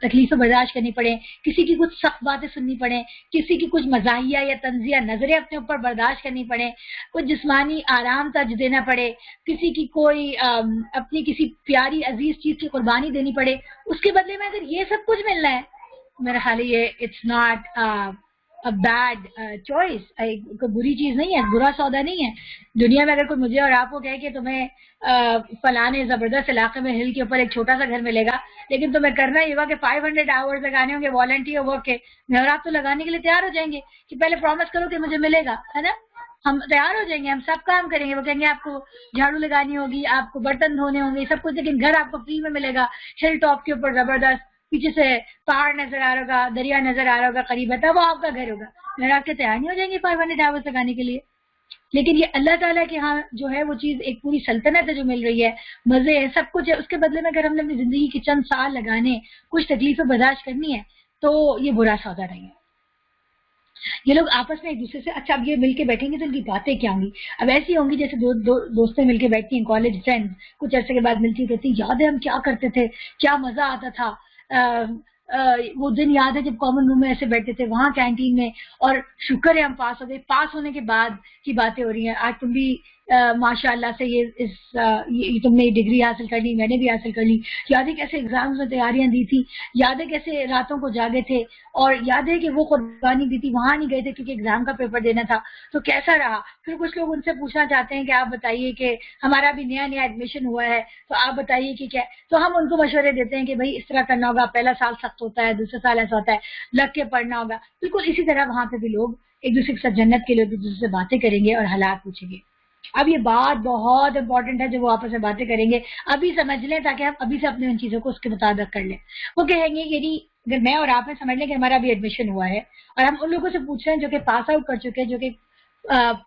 Speaker 4: تکلیفیں برداشت کرنی پڑے، کسی کی کچھ سخت باتیں سننی پڑیں، کسی کی کچھ مزاحیہ یا طنزیہ نظریں اپنے اوپر برداشت کرنی پڑیں، کچھ جسمانی آرام ترج دینا پڑے، کسی کی کوئی اپنی کسی پیاری عزیز چیز کی قربانی دینی پڑے، اس کے بدلے میں اگر یہ سب کچھ ملنا ہے، میرا خیال ہے یہ اٹس ناٹ بیڈ چوائس. کوئی بری چیز نہیں ہے، برا سودا نہیں ہے. دنیا میں اگر کوئی مجھے اور آپ کو کہے کہ تمہیں فلانے زبردست علاقے میں ہل کے اوپر ایک چھوٹا سا گھر ملے گا، لیکن تمہیں کرنا یہ ہوگا کہ 500 آورز لگانے ہوں گے والنٹیئر ورک کے، میں اور آپ تو لگانے کے لیے تیار ہو جائیں گے کہ پہلے پرومس کرو کہ مجھے ملے گا، ہے نا. ہم تیار ہو جائیں گے، ہم سب کام کریں گے. وہ کہیں گے آپ کو جھاڑو لگانی ہوگی، آپ کو برتن دھونے ہوں گے، سب کچھ، لیکن گھر آپ کو فری میں ملے گا، ہل ٹاپ کے اوپر زبردست، پیچھے سے پہاڑ نظر آ رہا ہوگا، دریا نظر آ رہا ہوگا قریب ہے، تب وہ آپ کا گھر ہوگا. میرا آپ کے تیار نہیں ہو جائیں گے 500 آورز لگانے کے لیے. لیکن یہ اللہ تعالیٰ کے ہاں جو ہے وہ چیز ایک پوری سلطنت ہے جو مل رہی ہے، مزے ہے، سب کچھ ہے. اس کے بدلے میں اگر ہم نے اپنی زندگی کے چند سال لگانے، کچھ تکلیفیں برداشت کرنی ہے، تو یہ برا سودا نہیں ہے. یہ لوگ آپس میں ایک دوسرے سے، اچھا اب یہ مل کے بیٹھیں گے تو ان کی باتیں کیا ہوں گی؟ اب ایسی ہوں گی جیسے دوستیں مل کے بیٹھتی ہیں، کالج فرینڈ کچھ عرصے کے بعد ملتی کہتی یاد ہے ہم کیا کرتے تھے، کیا مزہ آتا تھا، وہ دن یاد ہے جب کامن روم میں ایسے بیٹھتے تھے وہاں کینٹین میں، اور شکر ہے ہم پاس ہو گئے. پاس ہونے کے بعد کی باتیں ہو رہی ہیں. آج تم بھی ماشاء اللہ سے یہ تم نے ڈگری حاصل کر لی، میں نے بھی حاصل کر لی. یاد ہے کیسے ایگزامز میں تیاریاں دی تھی، یاد ہے کیسے راتوں کو جاگے تھے، اور یاد ہے کہ وہ قربانی دی تھی، وہاں نہیں گئے تھے کیونکہ ایگزام کا پیپر دینا تھا، تو کیسا رہا. پھر کچھ لوگ ان سے پوچھنا چاہتے ہیں کہ آپ بتائیے کہ ہمارا بھی نیا ایڈمیشن ہوا ہے تو آپ بتائیے کہ کیا. تو ہم ان کو مشورے دیتے ہیں کہ بھائی اس طرح کرنا ہوگا، پہلا سال سخت ہوتا ہے، دوسرا سال ایسا ہوتا ہے، لگ کے پڑھنا ہوگا. بالکل اسی طرح وہاں پہ بھی لوگ ایک دوسرے کے ساتھ جنت کے لیے ایک دوسرے سے باتیں کریں گے اور حالات پوچھیں گے. اب یہ بات بہت امپورٹنٹ ہے جو وہ آپس میں باتیں کریں گے، ابھی سمجھ لیں تاکہ ہم ابھی سے اپنے ان چیزوں کو اس کے مطابق کر لیں. وہ کہیں گے یعنی اگر میں اور آپ نے سمجھ لیں کہ ہمارا ابھی ایڈمیشن ہوا ہے اور ہم ان لوگوں سے پوچھ رہے ہیں جو کہ پاس آؤٹ کر چکے، جو کہ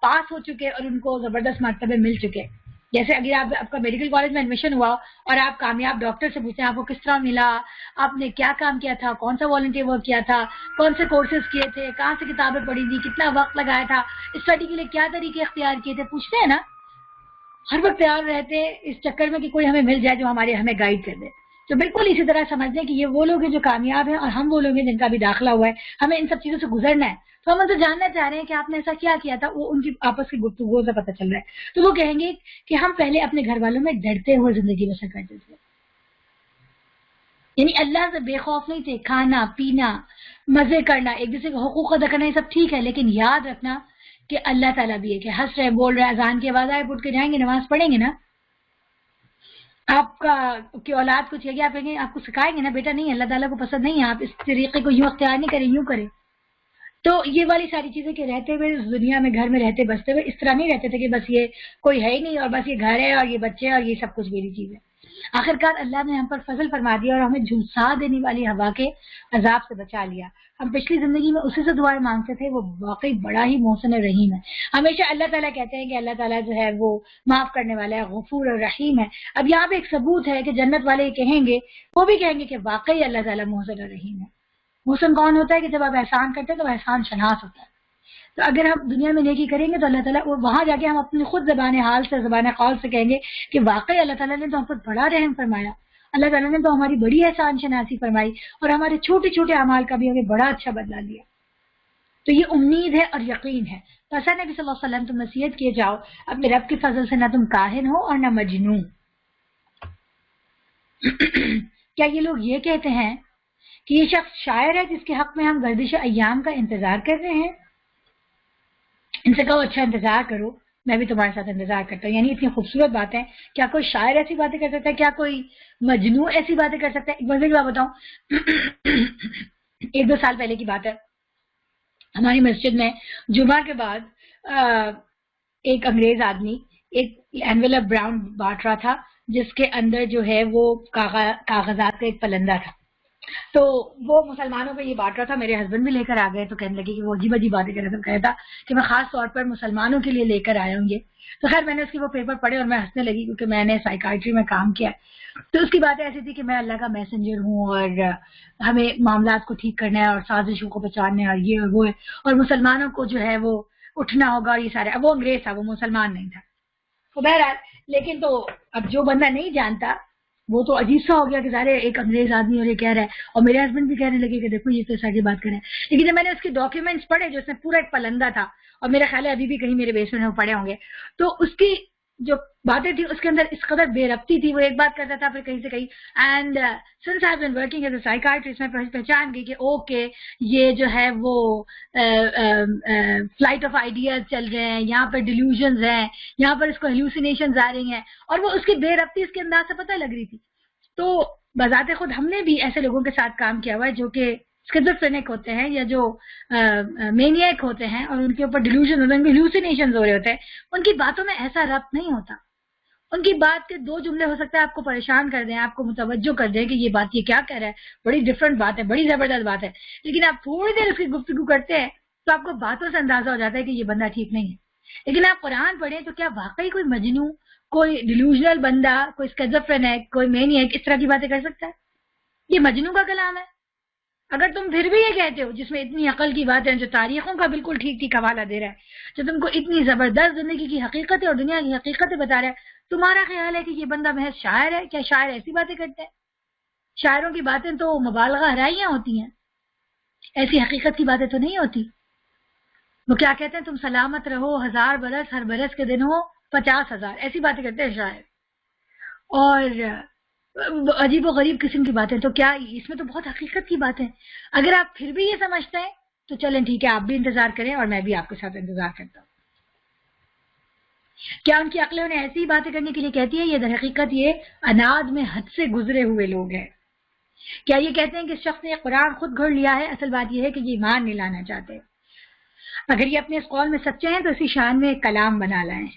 Speaker 4: پاس ہو چکے اور ان کو زبردست مرتبے مل چکے. جیسے اگر آپ کا میڈیکل کالج میں ایڈمیشن ہوا اور آپ کامیاب ڈاکٹر سے پوچھتے ہیں آپ کو کس طرح ملا، آپ نے کیا کام کیا تھا، کون سا والنٹیئر ورک کیا تھا، کون سے کورسز کیے تھے، کہاں سے کتابیں پڑھی تھی، کتنا وقت لگایا تھا، اسٹڈی کے لیے کیا طریقے اختیار کیے تھے، پوچھتے ہیں نا. ہر وقت تیار رہتے اس چکر میں کہ کوئی ہمیں مل جائے جو ہمیں گائیڈ کر دے. تو بالکل اسی طرح سمجھ لیں کہ یہ وہ لوگ ہیں جو کامیاب ہیں اور ہم وہ لوگ ہیں جن کا بھی داخلہ ہوا ہے. ہمیں ان سب چیزوں سے گزرنا ہے. تو ہم ان سے جاننا چاہ رہے ہیں کہ آپ نے ایسا کیا کیا تھا. وہ ان کی آپس کی گفتگو سے پتہ چل رہا ہے. تو وہ کہیں گے کہ ہم پہلے اپنے گھر والوں میں ڈرتے ہوئے زندگی بسر کرتے تھے، یعنی اللہ سے بے خوف نہیں تھے. کھانا پینا، مزے کرنا، ایک دوسرے کے حقوق ادا کرنا، یہ سب ٹھیک ہے، لیکن یاد رکھنا کہ اللہ تعالیٰ بھی ہے کہ ہنس رہے، بول رہے، اذان کی آواز آئے اٹھ کے جائیں گے، نماز پڑھیں گے نا. آپ کی اولاد کچھ ہے، آپ کہیں گے، آپ کو سکھائیں گے نا بیٹا نہیں اللہ تعالیٰ کو پسند نہیں ہے آپ اس طریقے کو یوں اختیار نہیں کریں، یوں کریں. تو یہ والی ساری چیزیں کہ رہتے ہوئے اس دنیا میں گھر میں رہتے بستے ہوئے اس طرح نہیں رہتے تھے کہ بس یہ کوئی ہے ہی نہیں اور بس یہ گھر ہے اور یہ بچے ہیں اور یہ سب کچھ میری چیز ہے. آخرکار اللہ نے ہم پر فضل فرما دیا اور ہمیں جھلسا دینے والی ہوا کے عذاب سے بچا لیا. ہم پچھلی زندگی میں اسی سے دعائیں مانگتے تھے. وہ واقعی بڑا ہی محسن رحیم ہے. ہمیشہ اللہ تعالیٰ کہتے ہیں کہ اللہ تعالیٰ جو ہے وہ معاف کرنے والا ہے، غفور اور رحیم ہے. اب یہاں پہ ایک ثبوت ہے کہ جنت والے یہ کہیں گے، وہ بھی کہیں گے کہ واقعی اللہ تعالیٰ محسن اور رحیم ہے. محسن کون ہوتا ہے کہ جب آپ احسان کرتے ہیں تو احسان شناس ہوتا ہے. تو اگر ہم دنیا میں نیکی کریں گے تو اللہ تعالیٰ وہاں جا کے ہم اپنی خود زبان حال سے، زبان قول سے کہیں گے کہ واقعی اللہ تعالیٰ نے تو ہم پر بڑا رحم فرمایا، اللہ تعالیٰ نے تو ہماری بڑی احسان شناسی فرمائی اور ہمارے چھوٹے چھوٹے اعمال کا بھی ہمیں بڑا اچھا بدلہ دیا. تو یہ امید ہے اور یقین ہے. تو ایسا نبی صلی اللہ علیہ وسلم تم نصیحت کیے جاؤ اپنے رب کے فضل سے، نہ تم کاہن ہو اور نہ مجنون. کیا یہ لوگ یہ کہتے ہیں کہ یہ شخص شاعر ہے جس کے حق میں ہم گردش ایام کا انتظار کر رہے ہیں. ان سے کہو اچھا انتظار کرو، میں بھی تمہارے ساتھ انتظار کرتا ہوں. یعنی اتنی خوبصورت باتیں، کیا کوئی شاعر ایسی باتیں کر سکتا ہے؟ کیا کوئی مجنوں ایسی باتیں کر سکتا ہے؟ ایک مزے کی بات بتاؤں، 1-2 سال پہلے کی بات ہے، ہماری مسجد میں جمعہ کے بعد ایک انگریز آدمی ایک اینویلپ براؤن بانٹ رہا تھا جس کے اندر جو ہے وہ کاغذات کا ایک پلندہ تھا. تو وہ مسلمانوں کو یہ بانٹ رہا تھا. میرے ہسبینڈ بھی لے کر آ گئے تو کہنے لگے کہ وہ عجیب عجیب باتیں کر رہے تھے. کہا تھا کہ میں خاص طور پر مسلمانوں کے لیے لے کر آیا ہوں یہ. تو خیر میں نے اس کی وہ پیپر پڑھے اور میں ہنسنے لگی کیونکہ میں نے سائیکائٹری میں کام کیا ہے. تو اس کی باتیں ایسی تھی کہ میں اللہ کا میسنجر ہوں اور ہمیں معاملات کو ٹھیک کرنا ہے اور سازشوں کو پہچاننا ہے اور یہ اور وہ ہے اور مسلمانوں کو جو ہے وہ اٹھنا ہوگا اور یہ سارے. اب وہ انگریز تھا، وہ مسلمان نہیں تھا. تو بہرحال لیکن تو اب جو بندہ نہیں جانتا وہ تو عجیب سا ہو گیا کہ ظاہر ایک انگریز آدمی اور یہ کہہ رہا ہے. اور میرے ہسبینڈ بھی کہنے لگے کہ دیکھو یہ تو ایسا کی بات کر رہے ہیں. لیکن جب میں نے اس کے ڈاکیومنٹس پڑھے جو اس میں پورا ایک پلندہ تھا اور میرا خیال ہے ابھی بھی کہیں میرے بیسمنٹ میں پڑے ہوں گے، تو اس کی جو باتیں تھی اس کے اندر اس قدر بے ربطی تھی. وہ ایک بات کرتا تھا پھر کہیں سے کہیں. And since I been working as a psychiatrist میں پہچان گئی کہ اوکے یہ جو ہے وہ فلائٹ آف آئیڈیاز چل رہے ہیں، یہاں پر ڈیلیوژنز ہیں، یہاں پر اس کو ہیلوسینیشنز آ رہی ہیں. اور وہ اس کی بے ربطی اس کے انداز سے پتہ لگ رہی تھی. تو بذات خود ہم نے بھی ایسے لوگوں کے ساتھ کام کیا ہوا ہے جو کہ اسکیزوفرینک ہوتے ہیں یا جو مینیاک ہوتے ہیں اور ان کے اوپر ڈیلیوژن ہوتے ہیں، ان کے ہیلوسینیشنز ہو رہے ہوتے ہیں. ان کی باتوں میں ایسا ربط نہیں ہوتا. ان کی بات کے 2 جملے ہو سکتا ہے آپ کو پریشان کر دیں، آپ کو متوجہ کر دیں کہ یہ بات یہ کیا کہہ رہا ہے، بڑی ڈفرینٹ بات ہے، بڑی زبردست بات ہے. لیکن آپ تھوڑی دیر اس کی گفتگو کرتے ہیں تو آپ کو باتوں سے اندازہ ہو جاتا ہے کہ یہ بندہ ٹھیک نہیں ہے. لیکن آپ قرآن پڑھیں تو کیا واقعی کوئی مجنوں، کوئی ڈیلیوژنل بندہ، کوئی اسکیزوفرینک، کوئی مینیاک اس طرح کی باتیں کر سکتا ہے؟ یہ مجنوں کا کلام ہے. اگر تم پھر بھی یہ کہتے ہو جس میں اتنی عقل کی باتیں جو تاریخوں کا بالکل ٹھیک ٹھیک حوالہ دے رہا ہے، جو تم کو اتنی زبردست زندگی کی حقیقتیں اور دنیا کی حقیقتیں بتا رہا ہے، تمہارا خیال ہے کہ یہ بندہ محض شاعر ہے؟ کیا شاعر ایسی باتیں کرتے ہیں؟ شاعروں کی باتیں تو مبالغہ ہرائیاں ہوتی ہیں، ایسی حقیقت کی باتیں تو نہیں ہوتی. وہ کیا کہتے ہیں، تم سلامت رہو 1000 برس، ہر برس کے دن ہو 50,000، ایسی باتیں کرتے ہیں شاعر. اور عجیب و غریب قسم کی باتیں. تو کیا اس میں تو بہت حقیقت کی بات ہے. اگر آپ پھر بھی یہ سمجھتے ہیں تو چلیں ٹھیک ہے، آپ بھی انتظار کریں اور میں بھی آپ کے ساتھ انتظار کرتا ہوں. کیا ان کی عقلیں انہیں ایسی باتیں کرنے کے لیے کہتی ہے؟ یہ در حقیقت یہ اناد میں حد سے گزرے ہوئے لوگ ہیں. کیا یہ کہتے ہیں کہ اس شخص نے قرآن خود گھڑ لیا ہے؟ اصل بات یہ ہے کہ یہ ایمان نہیں لانا چاہتے. اگر یہ اپنے اس قول میں سچے ہیں تو اسی شان میں ایک کلام بنا لائیں.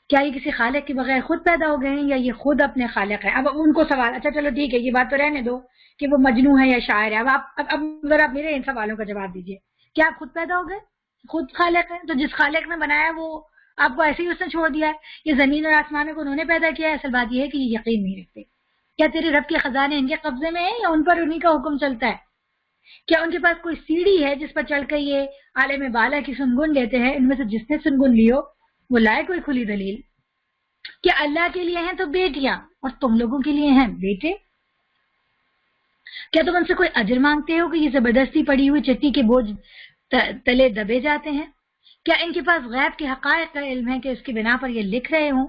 Speaker 4: کیا یہ کسی خالق کے بغیر خود پیدا ہو گئے ہیں یا یہ خود اپنے خالق ہے؟ اب ان کو سوال، اچھا چلو ٹھیک ہے یہ بات تو رہنے دو کہ وہ مجنوں ہے یا شاعر ہے. اب ذرا آپ میرے ان سوالوں کا جواب دیجئے. کیا آپ خود پیدا ہو گئے؟ خود خالق ہیں؟ تو جس خالق نے بنایا وہ آپ کو ایسے ہی اس نے چھوڑ دیا ہے؟ یہ زمین اور آسمانوں کو انہوں نے پیدا کیا ہے؟ اصل بات یہ ہے کہ یہ یقین نہیں رکھتے. کیا تیرے رب کے خزانے ان کے قبضے میں ہیں یا ان پر انہی کا حکم چلتا ہے؟ کیا ان کے پاس کوئی سیڑھی ہے جس پر چڑھ کر یہ عالم بالا کی سنگن لیتے ہیں؟ ان میں سے جس نے سنگن لیو وہ لائے کوئی کھلی دلیل. کیا اللہ کے لیے ہیں تو بیٹیاں اور تم لوگوں کے لیے ہیں بیٹے؟ کیا تم ان سے کوئی اجر مانگتے ہو کہ یہ زبردستی پڑی ہوئی چٹی کے بوجھ تلے دبے جاتے ہیں؟ کیا ان کے پاس غیب کے حقائق کا علم ہے کہ اس کی بنا پر یہ لکھ رہے ہوں؟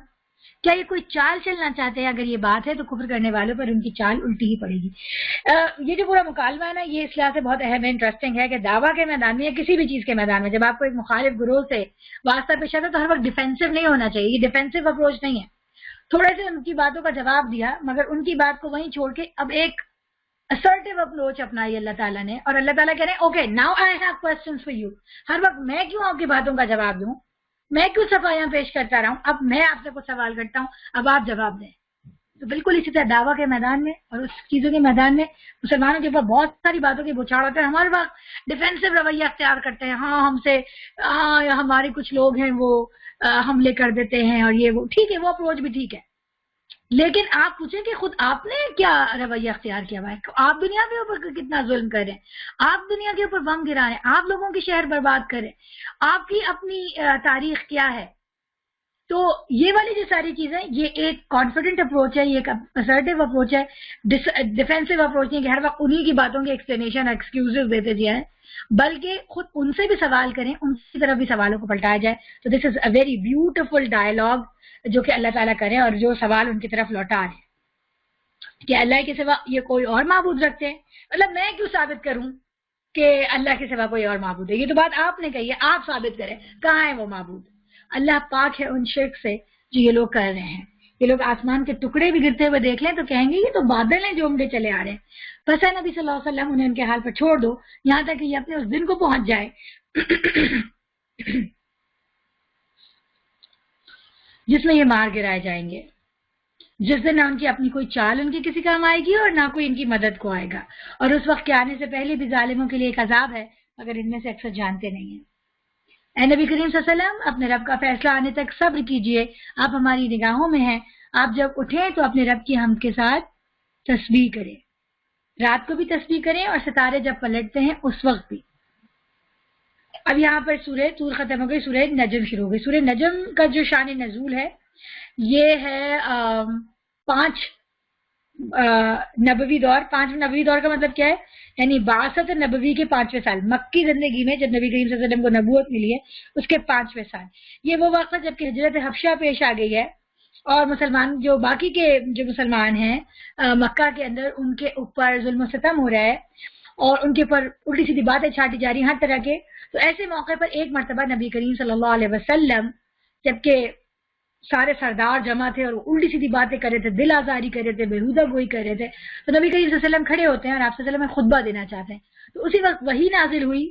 Speaker 4: کیا یہ کوئی چال چلنا چاہتے ہیں؟ اگر یہ بات ہے تو کفر کرنے والوں پر ان کی چال الٹی ہی پڑے گی. یہ جو پورا مکالمہ ہے نا، یہ اس لحاظ سے بہت اہم ہے، انٹرسٹنگ ہے کہ دعویٰ کے میدان میں یا کسی بھی چیز کے میدان میں جب آپ کو ایک مخالف گروہ سے واسطہ پیش آتا ہے تو ہر وقت ڈیفینسو نہیں ہونا چاہیے. یہ ڈیفینسو اپروچ نہیں ہے. تھوڑے سے ان کی باتوں کا جواب دیا مگر ان کی بات کو وہیں چھوڑ کے اب ایک assertive اپروچ اپنائی اللہ تعالیٰ نے. اور اللہ تعالیٰ کہہ رہے ہیں okay now I have questions for you. ہر وقت میں کیوں آپ کی باتوں کا جواب دوں؟ میں کیوں صفائیاں پیش کرتا رہا ہوں؟ اب میں آپ سے کچھ سوال کرتا ہوں، اب آپ جواب دیں. تو بالکل اسی طرح دعویٰ کے میدان میں اور اس چیزوں کے میدان میں مسلمانوں کے اوپر بہت ساری باتوں کے بچھاڑ ہوتے ہیں. ہمارے وقت ڈیفینسو رویہ اختیار کرتے ہیں. ہاں ہم سے ہمارے کچھ لوگ ہیں وہ حملے کر دیتے ہیں اور یہ وہ ٹھیک ہے، وہ اپروچ بھی ٹھیک ہے. لیکن آپ پوچھیں کہ خود آپ نے کیا رویہ اختیار کیا ہوا ہے؟ آپ دنیا کے اوپر کتنا ظلم کر رہے ہیں، آپ دنیا کے اوپر بم گرا رہے ہیں، آپ لوگوں کی شہر برباد کر رہے ہیں، آپ کی اپنی تاریخ کیا ہے؟ تو یہ والی جو ساری چیزیں یہ ایک کانفیڈنٹ اپروچ ہے، یہ ایک assertive اپروچ ہے، ڈیفینسو اپروچ نہیں کہ ہر وقت انہی کی باتوں کے ایکسپلینیشن ایکسکیوزز دیتے جائیں، بلکہ خود ان سے بھی سوال کریں، ان کی طرف بھی سوالوں کو پلٹایا جائے. تو دس از اے ویری بیوٹیفل ڈائلاگ جو کہ اللہ تعالیٰ کریں اور جو سوال ان کی طرف لوٹا رہے ہیں. کہ اللہ کے سوا یہ کوئی اور معبود رکھتے ہیں. مطلب میں کیوں ثابت کروں کہ اللہ کے سوا کوئی اور معبود ہے؟ یہ تو بات آپ نے کہی ہے، آپ ثابت کریں کہاں ہے وہ معبود. اللہ پاک ہے ان شرک سے جو یہ لوگ کر رہے ہیں. یہ لوگ آسمان کے ٹکڑے بھی گرتے ہوئے دیکھ لیں تو کہیں گے یہ تو بادل ہیں جو امڑے چلے آ رہے ہیں. بس ہے نبی صلی اللہ علیہ وسلم انہیں ان کے حال پر چھوڑ دو یہاں تک کہ یہ اپنے اس دن کو پہنچ جائے جس میں یہ مار گرائے جائیں گے، جس دن نہ ان کی اپنی کوئی چال ان کی کسی کام آئے گی اور نہ کوئی ان کی مدد کو آئے گا. اور اس وقت کے آنے سے پہلے بھی ظالموں کے لیے ایک عذاب ہے مگر ان میں سے اکثر جانتے نہیں ہیں. اے نبی کریم صلی اللہ علیہ وسلم اپنے رب کا فیصلہ آنے تک صبر کیجئے، آپ ہماری نگاہوں میں ہیں. آپ جب اٹھیں تو اپنے رب کی حمد کے ساتھ تسبیح کریں، رات کو بھی تسبیح کریں اور ستارے جب پلٹتے ہیں اس وقت بھی. اب یہاں پر سورہ طور ختم ہو گئی، سورہ نجم شروع ہو گئی. سورہ نجم کا جو شان نزول ہے یہ ہے 5 نبوی دور. 5 نبوی دور کا مطلب کیا ہے؟ یعنی بعثت نبوی کے 5ویں سال، مکی زندگی میں جب نبی کریم صلی اللہ علیہ وسلم کو نبوت ملی ہے اس کے 5ویں سال. یہ وہ وقت ہے جب کہ ہجرت حبشہ پیش آ گئی ہے اور مسلمان جو باقی کے جو مسلمان ہیں مکہ کے اندر ان کے اوپر ظلم و ستم ہو رہا ہے اور ان کے اوپر الٹی سیدھی باتیں چھاٹی جا رہی ہیں ہر طرح کے. تو ایسے موقع پر ایک مرتبہ نبی کریم صلی اللہ علیہ وسلم جبکہ سارے سردار جمع تھے اور الٹی سیدھی باتیں کر رہے تھے، دل آزاری کر رہے تھے، بےہودہ گوئی کر رہے تھے، تو نبی کریم صلی اللہ علیہ وسلم کھڑے ہوتے ہیں اور آپ صلی اللہ علیہ وسلم میں خطبہ دینا چاہتے ہیں. تو اسی وقت وحی نازل ہوئی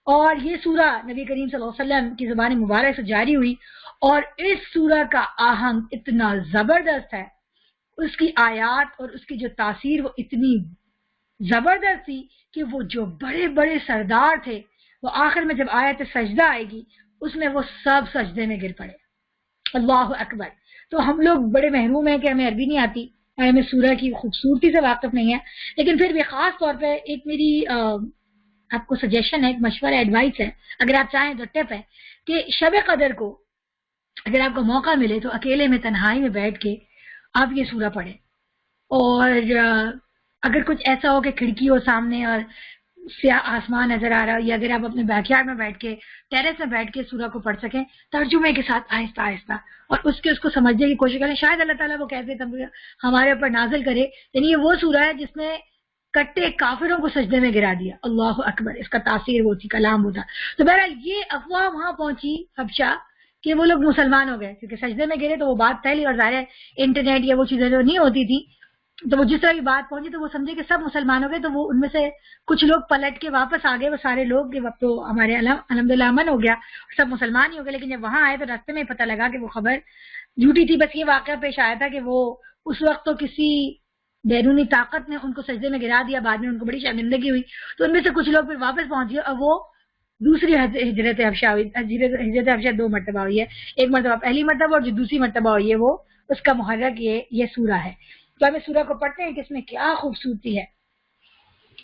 Speaker 4: اور یہ سورہ نبی کریم صلی اللہ علیہ وسلم کی زبان مبارک سے جاری ہوئی. اور اس سورہ کا آہنگ اتنا زبردست ہے، اس کی آیات اور اس کی جو تاثیر وہ اتنی زبردست تھی کہ وہ جو بڑے بڑے سردار تھے وہ آخر میں جب آیت سجدہ آئے گی اس میں وہ سب سجدے میں گر پڑے. اللہ اکبر. تو ہم لوگ بڑے محروم ہیں کہ ہمیں عربی نہیں آتی اور ہمیں سورہ کی خوبصورتی سے واقف نہیں ہے، لیکن پھر بھی خاص طور پہ ایک میری آپ کو سجیشن ہے، ایک مشورہ ایڈوائس ہے، اگر آپ چاہیں تو ٹپ ہے کہ شب قدر کو اگر آپ کو موقع ملے تو اکیلے میں تنہائی میں بیٹھ کے آپ یہ سورہ پڑھیں. اور اگر کچھ ایسا ہو کہ کھڑکی ہو سامنے اور سیاہ آسمان نظر آ رہا ہو، یا اگر آپ اپنے بیک یارڈ میں بیٹھ کے ٹیرس میں بیٹھ کے سورہ کو پڑھ سکیں ترجمے کے ساتھ آہستہ آہستہ اور اس کو سمجھنے کی کوشش کریں، شاید اللہ تعالیٰ وہ کیسے ہمارے اوپر نازل کرے. یعنی یہ وہ سورہ ہے جس نے کٹے کافروں کو سجدے میں گرا دیا. اللہ اکبر. اس کا تاثیر وہ تھی، کلام ہوتا. تو بہرحال یہ افواہ وہاں پہنچی حبشہ کہ وہ لوگ مسلمان ہو گئے کیونکہ سجدے میں گرے تو وہ بات پھیلی، اور ظاہر انٹرنیٹ یا وہ چیزیں جو نہیں ہوتی تھی تو وہ جس طرح کی بات پہنچی تو وہ سمجھے کہ سب مسلمان ہو گئے. تو وہ ان میں سے کچھ لوگ پلٹ کے واپس آ گئے، وہ سارے لوگ کہ وقت تو ہمارے الحمدللہ امن ہو گیا، سب مسلمان ہی ہو گئے. لیکن جب وہاں آئے تو راستے میں پتہ لگا کہ وہ خبر جھوٹی تھی. بس یہ واقعہ پیش آیا تھا کہ وہ اس وقت تو کسی بیرونی طاقت نے ان کو سجدے میں گرا دیا، بعد میں ان کو بڑی شرمندگی ہوئی تو ان میں سے کچھ لوگ پھر واپس پہنچ گئے. اور وہ دوسری ہجرت حبشہ ہوئی. ہجرت حبشہ 2 مرتبہ ہوئی ہے، ایک مرتبہ پہلی مرتبہ اور جو دوسری مرتبہ ہوئی ہے وہ اس کا محرک یہ سورہ ہے. تو ہم اس سورہ کو پڑھتے ہیں کہ اس میں کیا خوبصورتی ہے.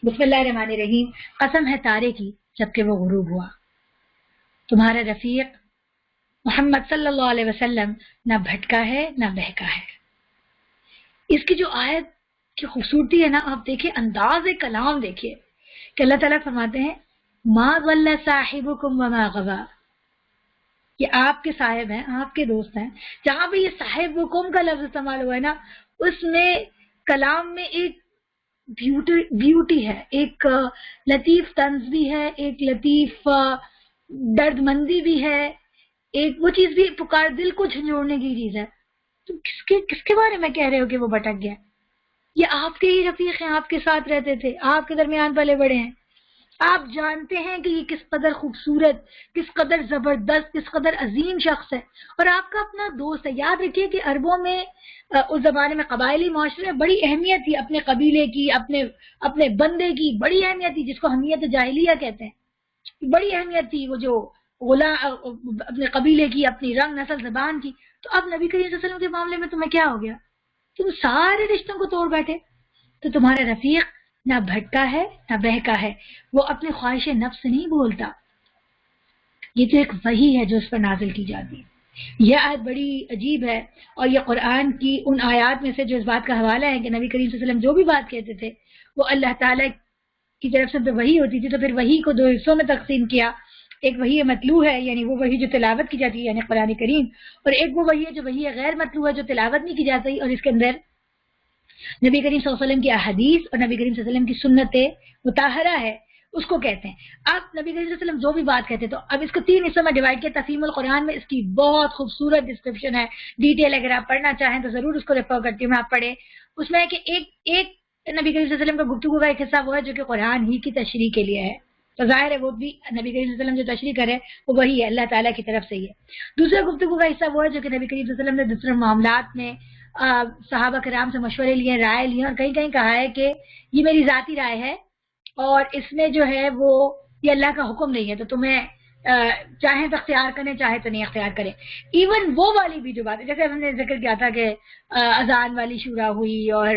Speaker 4: بسم اللہ الرحمن الرحیم. قسم ہے تارے کی جبکہ وہ غروب ہوا، تمہارا رفیق محمد صلی اللہ علیہ وسلم نہ بھٹکا ہے نہ بہکا ہے. اس کی جو آیت کی خوبصورتی ہے نا، آپ دیکھیں انداز کلام دیکھیے کہ اللہ تعالیٰ فرماتے ہیں ما ضل صاحبکم وما غوا. یہ آپ کے صاحب ہیں، آپ کے دوست ہیں. جہاں بھی یہ صاحبکم کا لفظ استعمال ہوا ہے نا اس میں کلام میں ایک بیوٹی ہے، ایک لطیف طنز بھی ہے، ایک لطیف درد مندی بھی ہے، ایک وہ چیز بھی پکار دل کو جھنجھوڑنے کی چیز ہے. تو کس کے بارے میں کہہ رہے ہو کہ وہ بھٹک گیا؟ یہ آپ کے ہی رفیق ہیں، آپ کے ساتھ رہتے تھے، آپ کے درمیان پلے بڑے ہیں. آپ جانتے ہیں کہ یہ کس قدر خوبصورت، کس قدر زبردست، کس قدر عظیم شخص ہے اور آپ کا اپنا دوست ہے. یاد رکھیے کہ عربوں میں اس زمانے میں قبائلی معاشرے میں بڑی اہمیت تھی، اپنے قبیلے کی، اپنے بندے کی بڑی اہمیت تھی، جس کو حمیت جاہلیہ کہتے ہیں. بڑی اہمیت تھی وہ جو اپنے قبیلے کی، اپنی رنگ نسل زبان کی. تو اب نبی کریم صلی اللہ علیہ وسلم کے معاملے میں تمہیں کیا ہو گیا؟ تم سارے رشتوں کو توڑ بیٹھے. تو تمہارا رفیق نہ بھٹکا ہے نہ بہکا ہے، وہ اپنے خواہش نفس نہیں بولتا. یہ تو ایک وحی ہے جو اس پر نازل کی جاتی ہے. یہ آیت بڑی عجیب ہے اور یہ قرآن کی ان آیات میں سے جو اس بات کا حوالہ ہے کہ نبی کریم صلی اللہ علیہ وسلم جو بھی بات کہتے تھے وہ اللہ تعالیٰ کی طرف سے تو وحی ہوتی تھی. تو پھر وحی کو 2 حصوں میں تقسیم کیا. ایک وحی مطلوع ہے یعنی وہ وحی جو تلاوت کی جاتی ہے یعنی قرآن کریم، اور ایک وہ وحی ہے جو وحی غیر مطلوع ہے جو تلاوت نہیں کی جاتی اور اس کے اندر نبی کریم صلی اللہ علیہ وسلم کی احادیث اور نبی کریم صلی اللہ علیہ وسلم کی سنت مطہرہ ہے اس کو کہتے ہیں. اب نبی کریم صلی اللہ علیہ وسلم جو بھی بات کہتے ہیں، تو اب اس کو 3 حصوں میں ڈیوائڈ کیا. تفہیم القرآن میں اس کی بہت خوبصورت ڈسکرپشن ہے، ڈیٹیل. اگر آپ پڑھنا چاہیں تو ضرور اس کو ریفر کرتی ہوں میں، آپ پڑھیں. اس میں ہے کہ ایک نبی کریم صلی اللہ علیہ وسلم کا گفتگو کا ایک حصہ وہ ہے جو کہ قرآن ہی کی تشریح کے لیے ہے، تو ظاہر ہے وہ بھی نبی کریم صلی اللہ علیہ وسلم جو تشریح کرے وہ وہی ہے، اللہ تعالیٰ کی طرف سے ہی ہے. دوسرا گفتگو کا حصہ وہ ہے جو کہ نبی کریم صلی اللہ علیہ وسلم نے دوسرے معاملات میں صحابہ کرام سے مشورے لیے، رائے لی، اور کہیں کہیں کہا ہے کہ یہ میری ذاتی رائے ہے اور اس میں جو ہے وہ یہ اللہ کا حکم نہیں ہے، تو تمہیں چاہیں تو اختیار کریں چاہے تو نہیں اختیار کریں. ایون وہ والی بھی جو بات ہے، جیسے ہم نے ذکر کیا تھا کہ اذان والی شورا ہوئی اور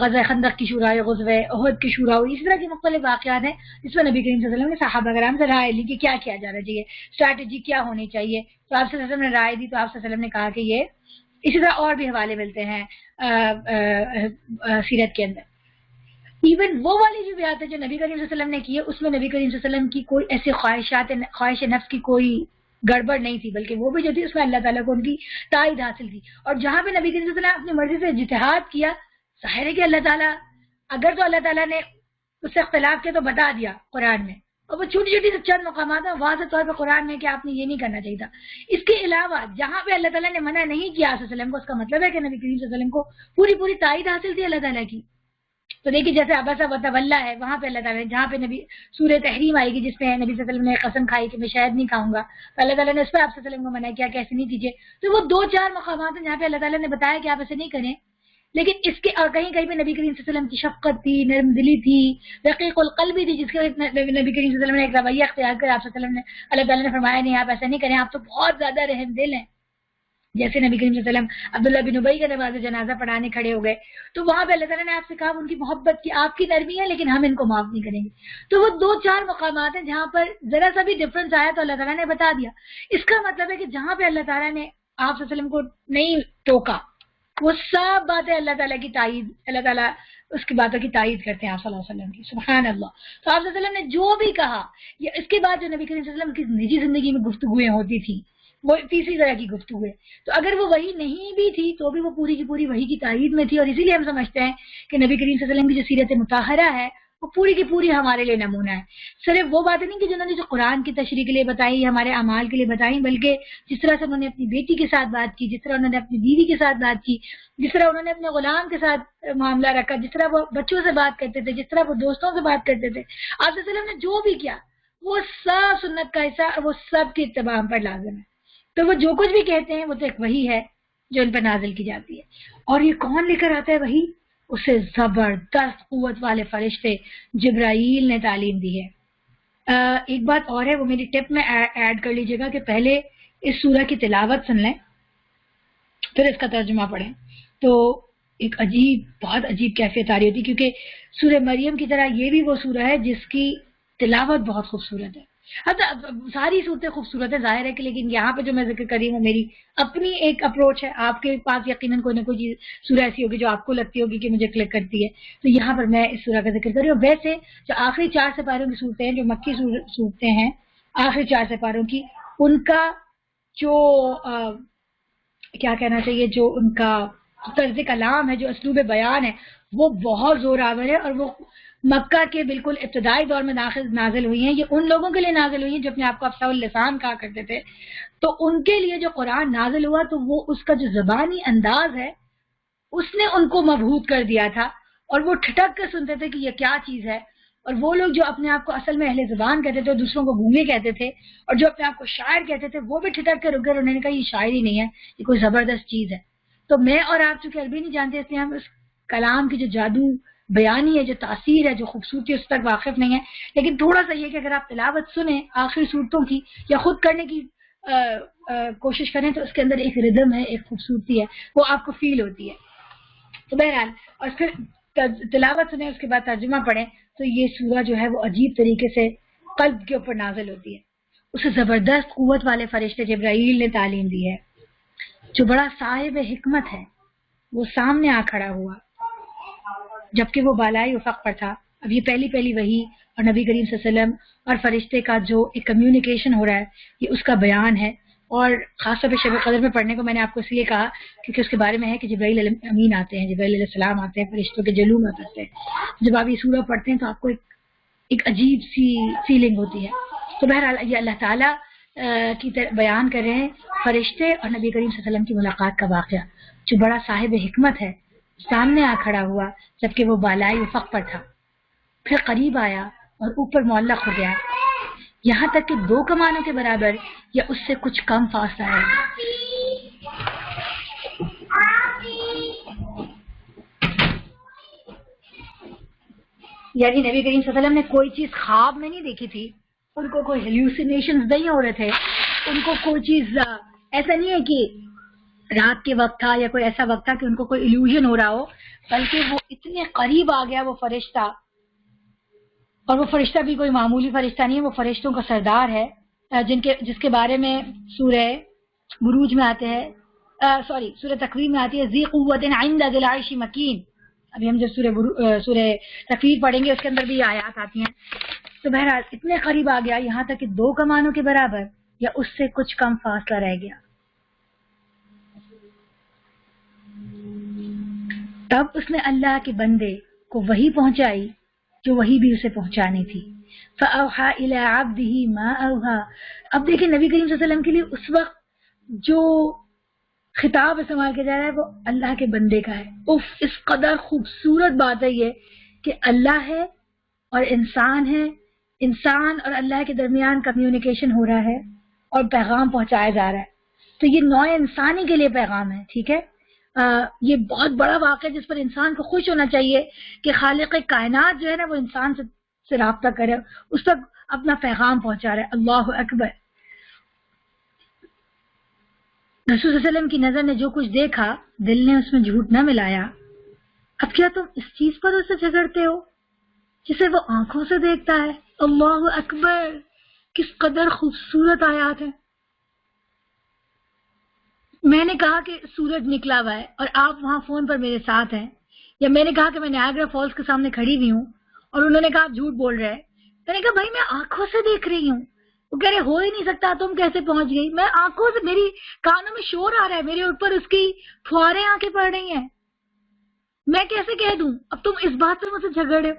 Speaker 4: غزوہ خندق کی شورا ہوئی، غزوہ احد کی شورا ہوئی، اس طرح کے مختلف واقعات ہیں جس میں نبی کریم صلی اللہ علیہ وسلم نے صحابہ کرام سے رائے لی کہ کیا کیا جانا چاہیے، اسٹریٹجی کیا ہونی چاہیے. تو آپ صلی اللہ علیہ وسلم نے رائے دی، تو آپ صلی اللہ علیہ وسلم نے کہا کہ یہ. اسی طرح اور بھی حوالے ملتے ہیں سیرت کے اندر. ایون وہ والی جو بات ہے جو نبی کریم صلی اللہ علیہ وسلم نے کی ہے، اس میں نبی کریم صلی اللہ علیہ وسلم کی کوئی ایسی خواہش نفس کی کوئی گڑبڑ نہیں تھی، بلکہ وہ بھی جو تھی اس میں اللہ تعالیٰ کو ان کی تائید حاصل تھی. اور جہاں پہ نبی کریم صلی اللہ علیہ وسلم نے اپنی مرضی سے اجتہاد کیا، ظاہر ہے کہ اللہ تعالیٰ اگر تو اللہ تعالیٰ نے اس سے اختلاف کیا تو بتا دیا قرآن میں، اور وہ چھوٹی چھوٹی سے چند مقامات ہیں واضح طور پہ قرآن میں کہ آپ نے یہ نہیں کرنا چاہیے تھا. اس کے علاوہ جہاں پہ اللہ تعالیٰ نے منع نہیں کیا صلی اللہ علیہ وسلم کو، اس کا مطلب ہے کہ نبی کریم صلی اللہ علیہ وسلم کو پوری تائید حاصل تھی اللہ تعالیٰ کی. تو دیکھیے جیسے عبس و تولا ہے، وہاں پہ اللہ تعالیٰ نے جہاں پہ نبی سورہ تحریم آئے گی جس میں نبی صلی اللہ علیہ وسلم نے قسم کھائی کہ میں شاید نہیں کھاؤں گا، تو اللہ تعالیٰ نے اس پہ آپ صلی اللہ علیہ وسلم کو منع کیا کہ ایسے نہیں کیجیے. تو وہ 2-4 مقامات ہیں جہاں پہ اللہ تعالیٰ نے بتایا کہ آپ ایسے نہیں کریں. لیکن اس کے اور کہیں کہیں پہ نبی کریم صلی اللہ علیہ وسلم کی شفقت تھی، نرم دلی تھی، رقیق القلب تھی، جس کے نبی کریم صلی اللہ علیہ وسلم نے ایک رویہ اختیار کر آپ صلی اللہ علیہ وسلم نے اللہ تعالیٰ نے فرمایا نہیں آپ ایسا نہیں کریں، آپ تو بہت زیادہ رحم دل ہیں. جیسے نبی کریم صلی اللہ علیہ وسلم عبداللہ بن ابی کا نماز جنازہ پڑھانے کھڑے ہو گئے، تو وہاں پہ اللہ تعالیٰ نے آپ سے کہا ان کی محبت کی، آپ کی نرمی ہے لیکن ہم ان کو معاف نہیں کریں گے. تو وہ 2-4 مقامات ہیں جہاں پر ذرا سا بھی ڈفرنس آیا تو اللہ تعالیٰ نے بتا دیا. اس کا مطلب ہے کہ جہاں پہ اللہ تعالیٰ نے آپ صلی اللہ علیہ وسلم کو نہیں ٹوکا، وہ سب باتیں اللہ تعالیٰ کی تائید، اللہ تعالیٰ اس کی باتوں کی تائید کرتے ہیں آپ صلی اللہ علیہ وسلم کی. سبحان اللہ. تو آپ صلی اللہ علیہ وسلم نے جو بھی کہا، یا اس کے بعد جو نبی کریم صلی اللہ علیہ وسلم کی نجی زندگی میں گفتگویں ہوتی تھیں وہ تیسری طرح کی گفتگو ہے. تو اگر وہ وہی نہیں بھی تھی تو بھی وہ پوری کی پوری وہی کی تائید میں تھی، اور اسی لیے ہم سمجھتے ہیں کہ نبی کریم صلی اللہ علیہ وسلم کی جو سیرت مطہرہ ہے وہ پوری کی پوری ہمارے لیے نمونہ ہے. صرف وہ باتیں نہیں کہ جنہوں نے جو قرآن کی تشریح کے لیے بتائی، ہمارے اعمال کے لیے بتائی، بلکہ جس طرح سے انہوں نے اپنی بیٹی کے ساتھ بات کی، جس طرح انہوں نے اپنی بیوی کے ساتھ بات کی، جس طرح انہوں نے اپنے غلام کے ساتھ معاملہ رکھا، جس طرح وہ بچوں سے بات کرتے تھے، جس طرح وہ دوستوں سے بات کرتے تھے، آپ صلی اللہ علیہ وسلم نے جو بھی کیا وہ سب سنت کا حصہ اور وہ سب کی اتباع پر لازم ہے. تو وہ جو کچھ بھی کہتے ہیں وہ تو ایک وحی ہے جو ان پر نازل کی جاتی ہے. اور یہ کون لے کر آتا ہے وحی؟ اسے زبردست قوت والے فرشتے جبرائیل نے تعلیم دی ہے. ایک بات اور ہے، وہ میری ٹپ میں ایڈ کر لیجئے گا کہ پہلے اس سورہ کی تلاوت سن لیں پھر اس کا ترجمہ پڑھیں، تو ایک بہت عجیب کیفیت آ رہی ہوتی، کیونکہ سورہ مریم کی طرح یہ بھی وہ سورہ ہے جس کی تلاوت بہت خوبصورت ہے. ساری صورتیں خوبصورت ہے ظاہر ہے کہ، لیکن یہاں پہ جو میں ذکر کر رہی ہوں میری اپنی ایک اپروچ ہے. آپ کے پاس یقیناً کوئی نہ کوئی چیز سورہ ایسی ہوگی جو آپ کو لگتی ہوگی کہ مجھے کلک کرتی ہے، تو یہاں پر میں اس سورہ کا ذکر کر رہی ہوں. ویسے جو آخری 4 سپاروں کی صورتیں ہیں، جو مکی صورتیں ہیں آخری 4 سپاروں کی، ان کا جو کیا کہنا چاہیے، جو ان کا طرز کلام ہے، جو اسلوب بیان ہے، وہ بہت زور آور ہے، اور وہ مکہ کے بالکل ابتدائی دور میں نازل ہوئی ہیں. یہ ان لوگوں کے لیے نازل ہوئی ہیں جو اپنے آپ کو افصاح اللسان کہا کرتے تھے. تو ان کے لیے جو قرآن نازل ہوا تو وہ اس کا جو زبانی انداز ہے اس نے ان کو مبہوت کر دیا تھا، اور وہ ٹھٹک کر سنتے تھے کہ یہ کیا چیز ہے. اور وہ لوگ جو اپنے آپ کو اصل میں اہل زبان کہتے تھے اور دوسروں کو گونگے کہتے تھے، اور جو اپنے آپ کو شاعر کہتے تھے، وہ بھی ٹھٹک کر رک گئے. انہوں نے کہا یہ شاعری نہیں ہے، یہ کوئی زبردست چیز ہے. تو میں اور آپ چونکہ عربی نہیں جانتے، اس لیے ہم اس کلام کی جو جادو بیانی ہے، جو تاثیر ہے، جو خوبصورتی، اس تک واقف نہیں ہے. لیکن تھوڑا سا یہ کہ اگر آپ تلاوت سنیں آخری صورتوں کی یا خود کرنے کی کوشش کریں تو اس کے اندر ایک ردم ہے، ایک خوبصورتی ہے، وہ آپ کو فیل ہوتی ہے. تو بہرحال، اور پھر تلاوت سنیں، اس کے بعد ترجمہ پڑھیں، تو یہ سورہ جو ہے وہ عجیب طریقے سے قلب کے اوپر نازل ہوتی ہے. اسے زبردست قوت والے فرشتے جبرائیل نے تعلیم دی ہے. جو بڑا صاحب حکمت ہے وہ سامنے آ کھڑا ہوا جبکہ وہ بالائی افق پر تھا. اب یہ پہلی وحی اور نبی کریم صلی اللہ علیہ وسلم اور فرشتے کا جو ایک کمیونیکیشن ہو رہا ہے، یہ اس کا بیان ہے. اور خاص طور پہ شب قدر میں پڑھنے کو میں نے آپ کو اس لیے کہا کیونکہ اس کے بارے میں ہے کہ جبرائیل امین آتے ہیں، جبرائیل علیہ السلام آتے ہیں، فرشتوں کے جلوہ میں اترتے ہیں. جب آپ یہ سورہ پڑھتے ہیں تو آپ کو ایک عجیب سی فیلنگ ہوتی ہے. تو بہرحال یہ اللہ تعالیٰ کی بیان کر رہے ہیں فرشتے اور نبی کریم صلی اللہ علیہ وسلم کی ملاقات کا واقعہ، جو بڑا صاحب حکمت ہے. سامنے آ کھڑا ہوا جبکہ وہ بالائی افق پر تھا، پھر قریب آیا اور اوپر معلق ہو گیا، یہاں تک کہ 2 کمانوں کے برابر یا اس سے کچھ کم فاصلہ ہے. یعنی نبی کریم صلی اللہ علیہ وسلم نے کوئی چیز خواب میں نہیں دیکھی تھی، ان کو کوئی ہیلوسینیشنز نہیں ہو رہے تھے، ان کو کوئی چیز ایسا نہیں ہے کہ رات کے وقت تھا یا کوئی ایسا وقت تھا کہ ان کو کوئی ایلیوژن ہو رہا ہو، بلکہ وہ اتنے قریب آ گیا وہ فرشتہ. اور وہ فرشتہ بھی کوئی معمولی فرشتہ نہیں ہے، وہ فرشتوں کا سردار ہے جس کے بارے میں سورہ بروج میں آتے ہیں، سورہ تکویر میں آتی ہے ذی قوت عند ذی العرش مکین. ابھی ہم جب سورہ تکویر پڑھیں گے اس کے اندر بھی آیات آتی ہیں. تو بہرحال اتنے قریب آ گیا یہاں تک کہ 2 کمانوں کے برابر یا اس سے کچھ کم فاصلہ رہ گیا. تب اس نے اللہ کے بندے کو وحی پہنچائی جو وحی بھی اسے پہنچانی تھی. فَأَوْحَى إِلَىٰ عَبْدِهِ مَا أَوْحَى. اب دیکھیں نبی کریم صلی اللہ علیہ وسلم کے لیے اس وقت جو خطاب استعمال کیا جا رہا ہے وہ اللہ کے بندے کا ہے. اس قدر خوبصورت بات ہے یہ کہ اللہ ہے اور انسان ہے، انسان اور اللہ کے درمیان کمیونیکیشن ہو رہا ہے اور پیغام پہنچایا جا رہا ہے. تو یہ نوع انسانی کے لیے پیغام ہے. ٹھیک ہے، یہ بہت بڑا واقعہ جس پر انسان کو خوش ہونا چاہیے کہ خالق کائنات جو ہے نا وہ انسان سے رابطہ کرے، اس تک اپنا پیغام پہنچا رہا ہے. اللہ اکبر. رسول صلی اللہ علیہ وسلم کی نظر نے جو کچھ دیکھا دل نے اس میں جھوٹ نہ ملایا. اب کیا تم اس چیز پر اسے جھگڑتے ہو جسے وہ آنکھوں سے دیکھتا ہے؟ اللہ اکبر. کس قدر خوبصورت آیات ہیں. میں نے کہا کہ سورج نکلا ہوا ہے اور آپ وہاں فون پر میرے ساتھ ہیں، یا میں نے کہا کہ میں نیاگرا فالز کے سامنے کھڑی ہوئی ہوں اور انہوں نے کہا آپ جھوٹ بول رہے ہیں. میں نے کہا بھائی میں آنکھوں سے دیکھ رہی ہوں. وہ کہہ رہے ہو ہی نہیں سکتا، تم کیسے پہنچ گئی؟ میں آنکھوں سے، میری کانوں میں شور آ رہا ہے، میرے اوپر اس کی فواریں آنکھیں پڑ رہی ہیں، میں کیسے کہہ دوں؟ اب تم اس بات پر مجھ سے جھگڑ رہے ہو.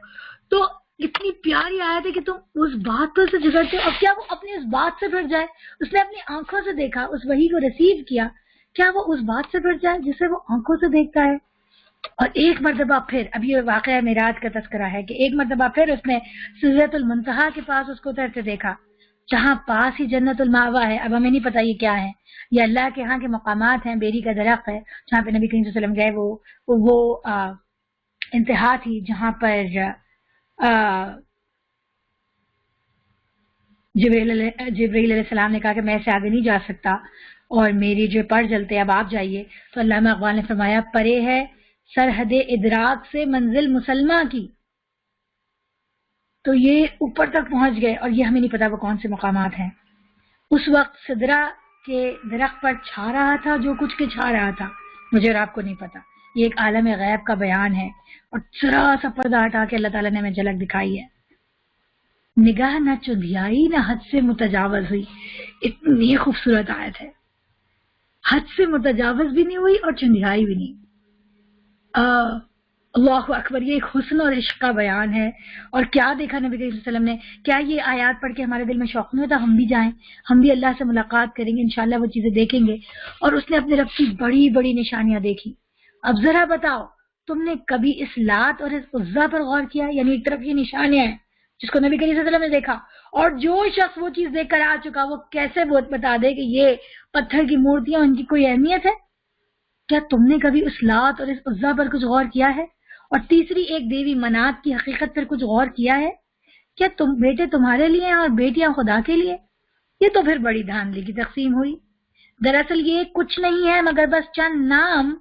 Speaker 4: تو اتنی پیاری آیت ہے کہ تم اس بات پر سے جھگڑتے ہو. اب کیا وہ اپنی اس بات سے پھر جائے؟ اس نے اپنی آنکھوں سے دیکھا، اس وحی کو ریسیو کیا، کیا وہ اس بات سے پھر جائے جسے وہ آنکھوں سے دیکھتا ہے؟ اور ایک مرتبہ پھر، اب یہ واقعہ معراج کا تذکرہ ہے کہ ایک مرتبہ پھر اس نے سدرۃ المنتہا کے پاس اس کو اترتے دیکھا، جہاں پاس ہی جنت المأوا ہے. اب ہمیں نہیں پتا یہ کیا ہے، یہ اللہ کے ہاں کے مقامات ہیں. بیری کا درخت ہے جہاں پہ نبی کریم صلی اللہ علیہ وسلم گئے، وہ انتہا تھی جہاں پر جبرائیل علیہ السلام نے کہا کہ میں اسے آگے نہیں جا سکتا اور میری جو پر جلتے، اب آپ جائیے. تو علامہ اقبال نے فرمایا پرے ہے سرحد ادراک سے منزل مسلمہ کی. تو یہ اوپر تک پہنچ گئے اور یہ ہمیں نہیں پتا وہ کون سے مقامات ہیں. اس وقت سدرہ کے درخت پر چھا رہا تھا جو کچھ کے چھا رہا تھا، مجھے اور آپ کو نہیں پتا. یہ ایک عالم غیب کا بیان ہے اور ذرا سا پردہ ہٹا کے اللہ تعالیٰ نے ہمیں جھلک دکھائی ہے. نگاہ نہ چندھیائی نہ حد سے متجاوز ہوئی. اتنی خوبصورت آیت ہے، حد سے متجاوز بھی نہیں ہوئی اور چندھیائی بھی نہیں. اللہ اکبر. یہ ایک حسن اور عشق کا بیان ہے. اور کیا دیکھا نبی کریم صلی اللہ علیہ وسلم نے؟ کیا یہ آیات پڑھ کے ہمارے دل میں شوق نہیں ہوتا ہم بھی جائیں، ہم بھی اللہ سے ملاقات کریں گے، انشاءاللہ وہ چیزیں دیکھیں گے. اور اس نے اپنے رب کی بڑی بڑی نشانیاں دیکھی. اب ذرا بتاؤ تم نے کبھی اس لات اور اس عزا پر غور کیا؟ یعنی ایک طرف یہ نشانیاں ہیں جس کو نبی کریم صلی اللہ علیہ وسلم نے دیکھا، اور جو شخص وہ چیز دیکھ کر آ چکا وہ کیسے بتا دے کہ یہ پتھر کی مورتیاں ان کی کوئی اہمیت ہے؟ کیا تم نے کبھی اس لات اور اس عزا پر کچھ غور کیا ہے؟ اور تیسری ایک دیوی منات کی حقیقت پر کچھ غور کیا ہے؟ کیا تم بیٹے تمہارے لیے ہیں اور بیٹیاں خدا کے لیے؟ یہ تو پھر بڑی دھاندلی کی تقسیم ہوئی. دراصل یہ کچھ نہیں ہے مگر بس چند نام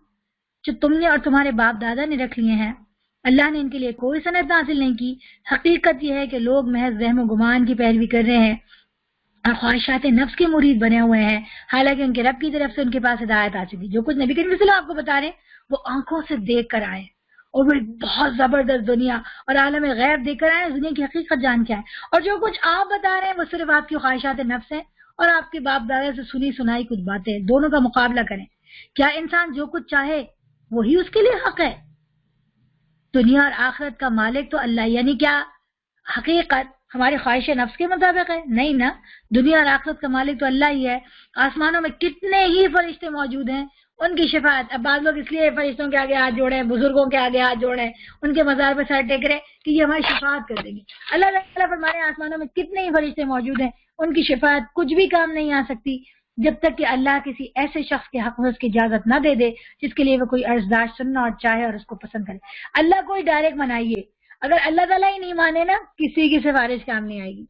Speaker 4: جو تم نے اور تمہارے باپ دادا نے رکھ لیے ہیں. اللہ نے ان کے لیے کوئی سند حاصل نہیں کی. حقیقت یہ ہے کہ لوگ محض وہم و گمان کی پیروی کر رہے ہیں اور خواہشات نفس کے مرید بنے ہوئے ہیں، حالانکہ ان کے رب کی طرف سے ان کے پاس ہدایت آ چکی. جو کچھ نبی کریم صلی اللہ علیہ وسلم آپ کو بتا رہے ہیں وہ آنکھوں سے دیکھ کر آئے اور وہ بہت زبردست دنیا اور عالم غیب دیکھ کر آئے، دنیا کی حقیقت جان کے آئے. اور جو کچھ آپ بتا رہے ہیں وہ صرف آپ کی خواہشات نفس ہیں اور آپ کے باپ دادا سے سنی سنائی کچھ باتیں، دونوں کا مقابلہ کریں. کیا انسان جو کچھ چاہے وہی اس کے لیے حق ہے؟ دنیا اور آخرت کا مالک تو اللہ، یعنی کیا حقیقت ہماری خواہش نفس کے مطابق ہے؟ نہیں نا، دنیا اور آخرت کا مالک تو اللہ ہی ہے. آسمانوں میں کتنے ہی فرشتے موجود ہیں، ان کی شفاعت. اب بعض لوگ اس لیے فرشتوں کے آگے ہاتھ جوڑے، بزرگوں کے آگے ہاتھ جوڑے، ان کے مزار پہ سر ٹیک رہے کہ یہ ہماری شفاعت کر دیں گے. اللہ تعالیٰ فرمانے آسمانوں میں کتنے ہی فرشتے موجود ہیں، ان کی شفاعت کچھ بھی کام نہیں آ سکتی جب تک کہ اللہ کسی ایسے شخص کے حق میں اس کی اجازت نہ دے دے جس کے لیے وہ کوئی عرضداشت سننا اور چاہے اور اس کو پسند کرے. اللہ کو ہی ڈائریکٹ منائیے، اگر اللہ تعالیٰ ہی نہیں مانے نا، کسی کی سفارش کام نہیں آئے گی.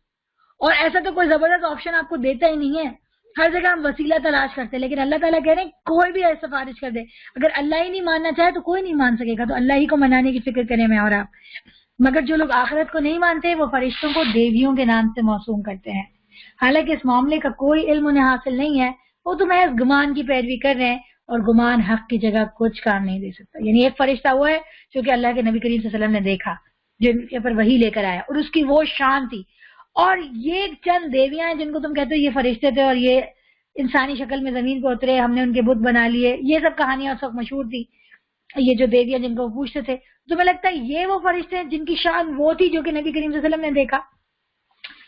Speaker 4: اور ایسا تو کوئی زبردست آپشن آپ کو دیتا ہی نہیں ہے، ہر جگہ ہم وسیلہ تلاش کرتے ہیں، لیکن اللہ تعالیٰ کہہ رہے ہیں کوئی بھی ایسا سفارش کر دے، اگر اللہ ہی نہیں ماننا چاہے تو کوئی نہیں مان سکے گا. تو اللہ ہی کو منانے کی فکر کریں میں اور آپ. مگر جو لوگ آخرت کو نہیں مانتے وہ فرشتوں کو دیویوں کے نام سے موسوم کرتے ہیں، حالانکہ اس معاملے کا کوئی علم انہیں حاصل نہیں ہے. وہ تو محض گمان کی پیروی کر رہے ہیں، اور گمان حق کی جگہ کچھ کام نہیں دے سکتا. یعنی ایک فرشتہ وہ ہے جو کہ اللہ کے نبی کریم صلی اللہ علیہ وسلم نے دیکھا، جن کے پر وحی لے کر آیا، اور اس کی وہ شان تھی. اور یہ چند دیویاں ہیں جن کو تم کہتے ہو یہ فرشتے تھے اور یہ انسانی شکل میں زمین پہ اترے، ہم نے ان کے بت بنا لیے، یہ سب کہانیاں اس وقت مشہور تھی. یہ جو دیویاں جن کو وہ پوچھتے تھے، تمہیں لگتا ہے یہ وہ فرشتے ہیں جن کی شان وہ تھی جو کہ نبی کریم صلی اللہ علیہ وسلم نے دیکھا؟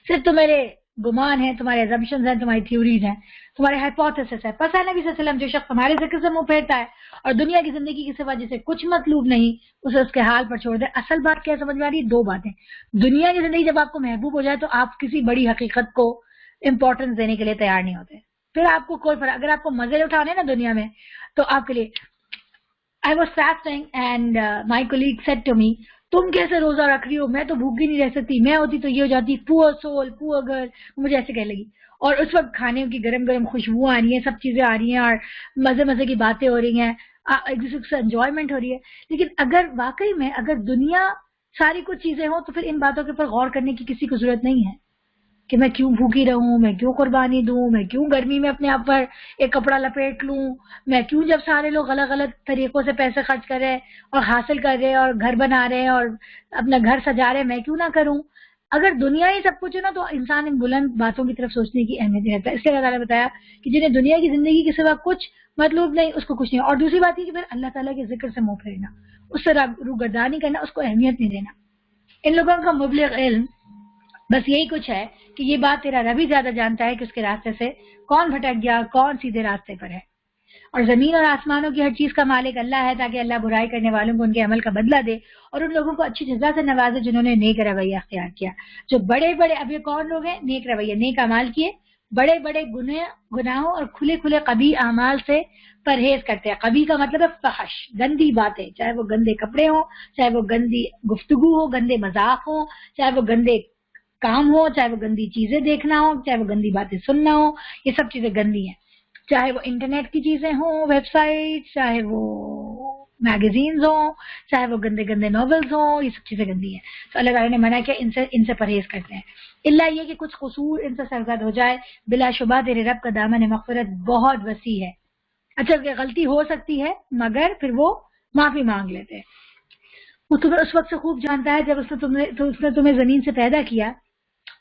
Speaker 4: صرف تو میرے گمان ہیں، تمہارے assumptions ہیں، تمہاری تھیوریز ہیں، تمہارے ہائپوتھیسس ہے. پس ہے نبی صلی اللہ علیہ وسلم جو شخص ہمارے ذکر سے منہ پھیرتا ہے اور دنیا کی زندگی کی سوا جسے کچھ مطلوب نہیں اسے اس کے حال پر چھوڑ دے. اصل بات کیا سمجھ میں آ رہی ہے؟ دو باتیں. دنیا کی زندگی جب آپ کو محبوب ہو جائے تو آپ کسی بڑی حقیقت کو امپورٹنس دینے کے لیے تیار نہیں ہوتے. پھر آپ کو کوئی فرق، اگر آپ کو مزے اٹھانے نا دنیا میں تو آپ کے لیے. I was fasting and my colleague said to me, تم کیسے روزہ رکھ رہی ہو؟ میں تو بھوکی نہیں رہ سکتی، میں ہوتی تو یہ ہو جاتی، پور سول پور گرل، مجھے ایسے کہنے لگی. اور اس وقت کھانے کی گرم گرم خوشبو آ رہی ہیں، سب چیزیں آ رہی ہیں اور مزے مزے کی باتیں ہو رہی ہیں، ایک دوسرے سے انجوائمنٹ ہو رہی ہے. لیکن اگر واقعی میں اگر دنیا ساری کچھ چیزیں ہوں تو پھر ان باتوں کے اوپر غور کرنے کی کسی کو ضرورت نہیں ہے کہ میں کیوں بھوکی رہوں، میں کیوں قربانی دوں، میں کیوں گرمی میں اپنے آپ پر ایک کپڑا لپیٹ لوں، میں کیوں جب سارے لوگ الگ الگ طریقوں سے پیسے خرچ کر رہے اور حاصل کر رہے اور گھر بنا رہے اور اپنا گھر سجا رہے، میں کیوں نہ کروں. اگر دنیا ہی سب کچھ ہے نا تو انسان ان بلند باتوں کی طرف سوچنے کی اہمیت نہیں رہتا. اس لیے اللہ تعالیٰ نے بتایا کہ جنہیں دنیا کی زندگی کے سوا کچھ مطلوب نہیں اس کو کچھ نہیں. اور دوسری بات یہ کہ پھر اللہ تعالیٰ کے ذکر سے منہ پھیرنا، اس سے روگردانی کرنا، اس کو اہمیت نہیں دینا. ان لوگوں کا مبلغ علم بس یہی کچھ ہے کہ یہ بات تیرا رب ہی زیادہ جانتا ہے کہ اس کے راستے سے کون بھٹک گیا، کون سیدھے راستے پر ہے. اور زمین اور آسمانوں کی ہر چیز کا مالک اللہ ہے تاکہ اللہ برائی کرنے والوں کو ان کے عمل کا بدلہ دے اور ان لوگوں کو اچھی جزا سے نوازے جنہوں نے نیک رویہ اختیار کیا. جو بڑے بڑے، اب یہ کون لوگ ہیں؟ نیک رویہ، نیک اعمال کیے، بڑے بڑے گناہوں اور کھلے کھلے قبیح اعمال سے پرہیز کرتے ہیں. قبیح کا مطلب ہے فحش، گندی باتیں، چاہے وہ گندے کپڑے ہوں، چاہے وہ گندی گفتگو ہو، گندے مذاق ہوں، چاہے وہ گندے کام ہو، چاہے وہ گندی چیزیں دیکھنا ہو، چاہے وہ گندی باتیں سننا ہو. یہ سب چیزیں گندی ہیں، چاہے وہ انٹرنیٹ کی چیزیں ہوں، ویب سائٹ، چاہے وہ میگزینز ہوں، چاہے وہ گندے گندے ناولز ہوں، یہ سب چیزیں گندی ہیں. تو اللہ تعالیٰ نے منع کیا ان سے پرہیز کرتے ہیں. اللہ یہ کہ کچھ قصور ان سے سرزد ہو جائے، بلا شبہ تیرے رب کا دامن مغفرت بہت وسیع ہے. اچھا کہ غلطی ہو سکتی ہے مگر پھر وہ معافی مانگ لیتے ہیں. وہ تمہیں اس وقت سے خوب جانتا ہے جب اس نے تمہیں زمین سے پیدا کیا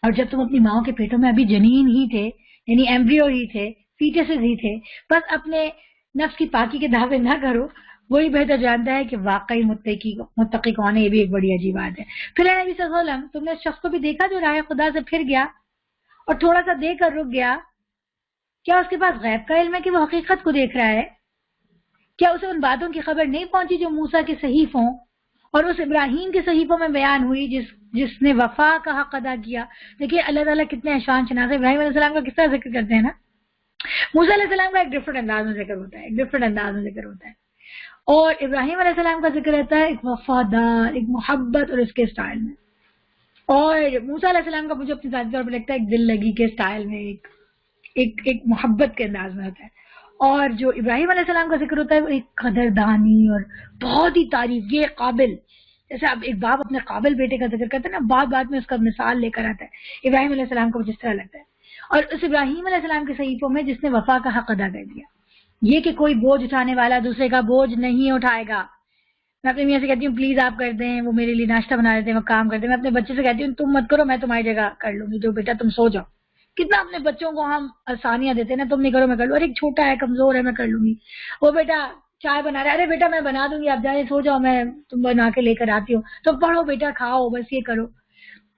Speaker 4: اور جب تم اپنی ماں کے پیٹوں میں ابھی جنین ہی تھے، یعنی ایمبریو ہی تھے، فیٹسز ہی تھے. بس اپنے نفس کی پاکی کے دعوے نہ کرو، وہی بہتر جانتا ہے کہ واقعی متقی کون ہے. یہ بھی ایک بڑی عجیب بات ہے. پھر نبی صلی اللہ علیہ وسلم، تم نے اس شخص کو بھی دیکھا جو راہ خدا سے پھر گیا اور تھوڑا سا دیکھ کر رک گیا. کیا اس کے پاس غیب کا علم ہے کہ وہ حقیقت کو دیکھ رہا ہے؟ کیا اسے ان باتوں کی خبر نہیں پہنچی جو موسیٰ کے صحیفوں اور اس ابراہیم کے صحیفوں میں بیان ہوئی جس نے وفا کا حق ادا کیا؟ دیکھیے اللہ تعالیٰ کتنے احسان شناس ہے. ابراہیم علیہ السلام کا کس طرح ذکر کرتے ہیں نا، موسیٰ علیہ السلام کا ایک ڈفرنٹ انداز میں ذکر ہوتا ہے، اور ابراہیم علیہ السلام کا ذکر رہتا ہے ایک وفادار، ایک محبت اور اس کے سٹائل میں. اور موسیٰ علیہ السلام کا مجھے اپنی ذاتی طور پر لگتا ہے ایک دل لگی کے سٹائل میں، ایک محبت کے انداز میں ہوتا ہے. اور جو ابراہیم علیہ السلام کا ذکر ہوتا ہے وہ ایک قدردانی اور بہت ہی تعریف، یہ قابل، جیسے اب ایک باپ اپنے قابل بیٹے کا ذکر کرتا ہے نا، بات بات میں اس کا مثال لے کر آتا ہے. ابراہیم علیہ السلام کو جس طرح لگتا ہے. اور اس ابراہیم علیہ السلام کے صحیفوں میں جس نے وفا کا حق ادا کر دیا، یہ کہ کوئی بوجھ اٹھانے والا دوسرے کا بوجھ نہیں اٹھائے گا. میں اپنی میاں سے کہتی ہوں پلیز آپ کر دیں، وہ میرے لیے ناشتہ بنا دیتے ہیں، وہ کام کرتے ہیں. میں اپنے بچے سے کہتی ہوں تم مت کرو، میں تمہاری جگہ کر لوں گی، جو بیٹا تم سو جاؤ، کتنا اپنے بچوں کو ہم آسانیاں دیتے ہیں نا، تم نہیں کرو میں کر لوں، اور ایک چھوٹا ہے کمزور ہے میں کر لوں گی، وہ بیٹا چائے بنا رہا ہے، ارے بیٹا میں بنا دوں گی، آپ جائیں سو جاؤ، میں تم بنا کے لے کر آتی ہوں، تم پڑھو بیٹا کھاؤ، بس یہ کرو۔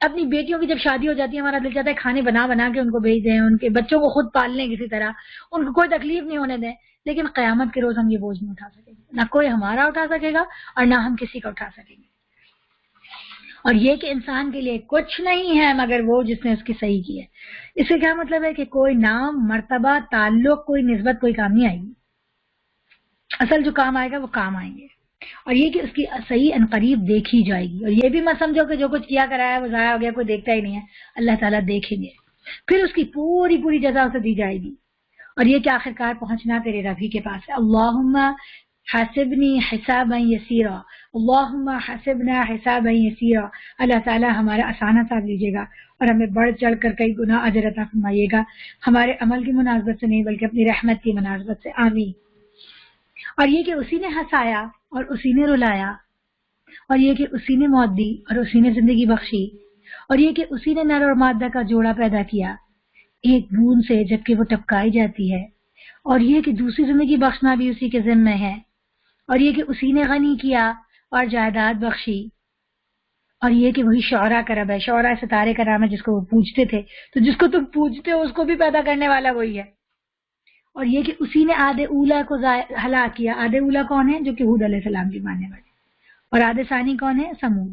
Speaker 4: اپنی بیٹیوں کی جب شادی ہو جاتی ہے ہمارا دل چاہتا ہے کھانے بنا بنا کے ان کو بھیج دیں، ان کے بچوں کو خود پال لیں کسی طرح، ان کو کوئی تکلیف نہیں ہونے دیں، لیکن قیامت کے روز ہم یہ بوجھ نہیں اٹھا سکیں گے، نہ کوئی ہمارا اٹھا سکے گا اور نہ ہم کسی کا اٹھا سکیں گے۔ اور یہ کہ انسان کے لیے کچھ نہیں ہے مگر وہ جس نے اس کی صحیح کی ہے۔ اس سے کیا مطلب ہے کہ کوئی نام، مرتبہ، تعلق، کوئی نسبت، کوئی کام نہیں آئے گی، اصل جو کام آئے گا وہ کام آئیں گے، اور یہ کہ اس کی صحیح عنقریب دیکھی جائے گی، اور یہ بھی مت سمجھو کہ جو کچھ کیا کرایا وہ ضائع ہو گیا، کوئی دیکھتا ہی نہیں ہے، اللہ تعالیٰ دیکھیں گے، پھر اس کی پوری جزا اسے دی جائے گی، اور یہ کہ آخرکار پہنچنا تیرے رب ہی کے پاس ہے۔ اللہم حاسبنی حسابا یسیرا، اللہم حاسبنا حسابا یسیرا، اللہ تعالیٰ ہمارا آسان حساب لیجیے گا اور ہمیں بڑھ چڑھ کر کئی گناہ اجر عطا فرمائیے گا، ہمارے عمل کی مناسبت سے نہیں بلکہ اپنی رحمت کی مناسبت سے، آمین۔ اور یہ کہ اسی نے ہنسایا اور اسی نے رلایا، اور یہ کہ اسی نے موت دی اور اسی نے زندگی بخشی، اور یہ کہ اسی نے نر اور مادہ کا جوڑا پیدا کیا ایک بوند سے جبکہ وہ ٹپکائی جاتی ہے، اور یہ کہ دوسری زندگی بخشنا بھی اسی کے ذمہ ہے، اور یہ کہ اسی نے غنی کیا اور جائیداد بخشی، اور یہ کہ وہی شعرا کا رب ہے، شعرا ستارے کا نام ہے جس کو وہ پوجتے تھے، تو جس کو تم پوجتے ہو اس کو بھی پیدا کرنے والا وہی ہے، اور یہ کہ اسی نے عاد اولا کو ہلاک کیا۔ عاد اولا کون ہے؟ جو کہ ہود علیہ السلام کی ماننے والے، اور عاد ثانی کون ہے؟ سمود،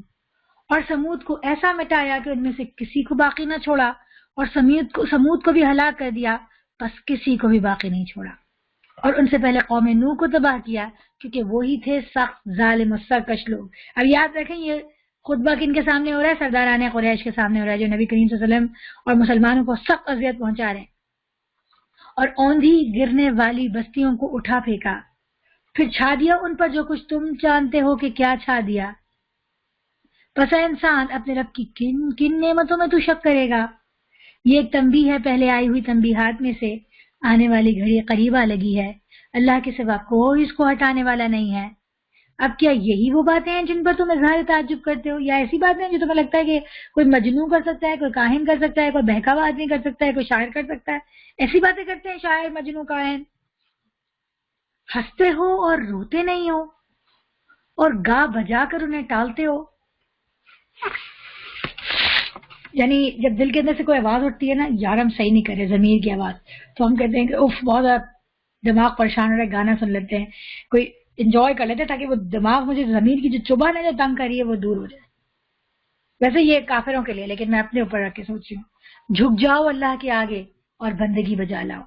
Speaker 4: اور سمود کو ایسا مٹایا کہ ان میں سے کسی کو باقی نہ چھوڑا، اور سمود کو بھی ہلاک کر دیا، بس کسی کو بھی باقی نہیں چھوڑا، اور ان سے پہلے قوم نوح کو تباہ کیا کیونکہ وہی تھے سخت ظالم و سرکش لوگ۔ اب یاد رکھیں یہ خطبہ کن کے سامنے ہو رہا ہے؟ سرداران قریش کے سامنے ہو رہا ہے، جو نبی کریم صلی اللہ علیہ وسلم اور مسلمانوں کو سخت اذیت پہنچا رہے ہیں، اور اوندھی گرنے والی بستیوں کو اٹھا پھینکا، پھر چھا دیا ان پر جو کچھ تم جانتے ہو کہ کیا چھا دیا۔ پس اے انسان اپنے رب کی کن کن نعمتوں میں تو شک کرے گا؟ یہ ایک تنبیہ ہے پہلے آئی ہوئی تنبیہات میں سے، آنے والی گھڑی قریبا لگی ہے، اللہ کے سوا کوئی اس کو ہٹانے والا نہیں ہے۔ اب کیا یہی وہ باتیں ہیں جن پر تم اظہار تعجب کرتے ہو، یا ایسی باتیں ہیں جو تمہیں لگتا ہے کہ کوئی مجنون کر سکتا ہے، کوئی کاہن کر سکتا ہے، کوئی بہکاوا آدمی کر سکتا ہے، کوئی شاعر کر سکتا ہے؟ ایسی باتیں کرتے ہیں شاعر، مجنون، کاہن؟ ہنستے ہو اور روتے نہیں ہو، اور گا بجا کر انہیں ٹالتے ہو۔ یعنی جب دل کے اندر سے کوئی آواز اٹھتی ہے نا، یار ہم صحیح نہیں کر رہے، ضمیر کی آواز، تو ہم کہتے ہیں کہ اف بہت دماغ پریشان ہو رہا ہے، گانا سن لیتے ہیں، کوئی انجوائے کر لیتے ہیں تاکہ وہ دماغ مجھے ضمیر کی جو چبھن ہے جو تنگ کر رہی ہے وہ دور ہو جائے۔ ویسے یہ کافروں کے لیے، لیکن میں اپنے اوپر رکھ کے سوچ رہی ہوں، جھک جاؤ اللہ کے آگے اور بندگی بجا لاؤ۔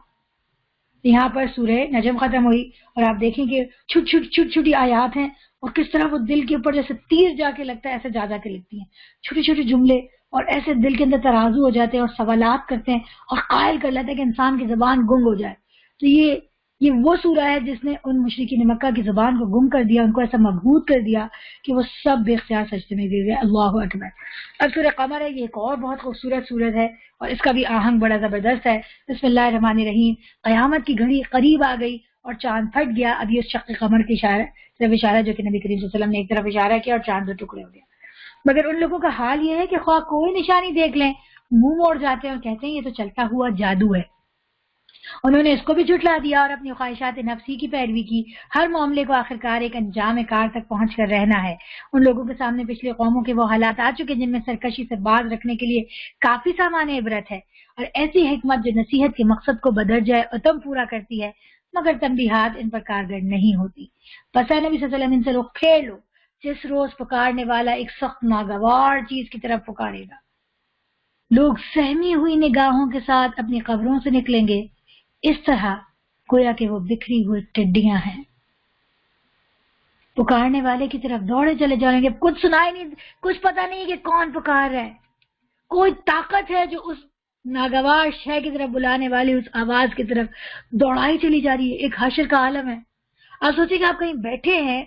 Speaker 4: یہاں پر سورہ نجم ختم ہوئی اور آپ دیکھیں کہ چھوٹی آیات ہیں، اور کس طرح وہ دل کے اوپر جیسے تیر جا کے لگتا ہے ایسے جا کے لگتی ہیں، چھوٹے چھوٹے جملے، اور ایسے دل کے اندر ترازو ہو جاتے ہیں اور سوالات کرتے ہیں اور قائل کر لیتے ہیں کہ انسان کی زبان گنگ ہو جائے۔ تو یہ وہ سورہ ہے جس نے ان مشرکین مکہ کی زبان کو گم کر دیا، ان کو ایسا مبہوت کر دیا کہ وہ سب بے اختیار سجدے میں گر گئے۔ اللہ اکبر۔ اب سورہ قمر ہے، یہ ایک اور بہت خوبصورت سورت ہے اور اس کا بھی آہنگ بڑا زبردست ہے۔ بسم اللہ الرحمن الرحیم۔ قیامت کی گھڑی قریب آ گئی اور چاند پھٹ گیا۔ اب یہ شق قمر کی اشارہ جو کہ نبی کریم صلی اللہ علیہ وسلم نے ایک طرف اشارہ کیا اور چاند دو ٹکڑے ہو گیا۔ مگر ان لوگوں کا حال یہ ہے کہ خواہ کوئی نشانی دیکھ لیں منہ موڑ جاتے ہیں اور کہتے ہیں یہ تو چلتا ہوا جادو ہے۔ انہوں نے اس کو بھی جھٹلا دیا اور اپنی خواہشات نفسی کی پیروی کی۔ ہر معاملے کو آخرکار ایک انجام کار تک پہنچ کر رہنا ہے۔ ان لوگوں کے سامنے پچھلی قوموں کے وہ حالات آ چکے جن میں سرکشی سے باز رکھنے کے لیے کافی سامان عبرت ہے، اور ایسی حکمت جو نصیحت کے مقصد کو بدرجہ اتم پورا کرتی ہے، مگر تنبیہات ان پر کارگر نہیں ہوتی۔ پس اے نبی صلی اللہ علیہ وسلم ان سے لوگ پھیر لو، جس روز پکارنے والا ایک سخت ناگوار چیز کی طرف پکارے گا، لوگ سہمی ہوئی نگاہوں کے ساتھ اپنی قبروں سے نکلیں گے، اس طرح گویا کہ وہ بکھری ہوئی ٹڈیاں ہیں۔ پکارنے والے کی طرف دوڑے چلے جائیں گے، کچھ سنائی نہیں، کچھ پتہ نہیں کہ کون پکار رہا ہے، کوئی طاقت ہے جو اس ناگوار شے کی طرف بلانے والی اس آواز کی طرف دوڑائی چلی جا رہی ہے۔ ایک حشر کا عالم ہے۔ آپ سوچیں کہ آپ کہیں بیٹھے ہیں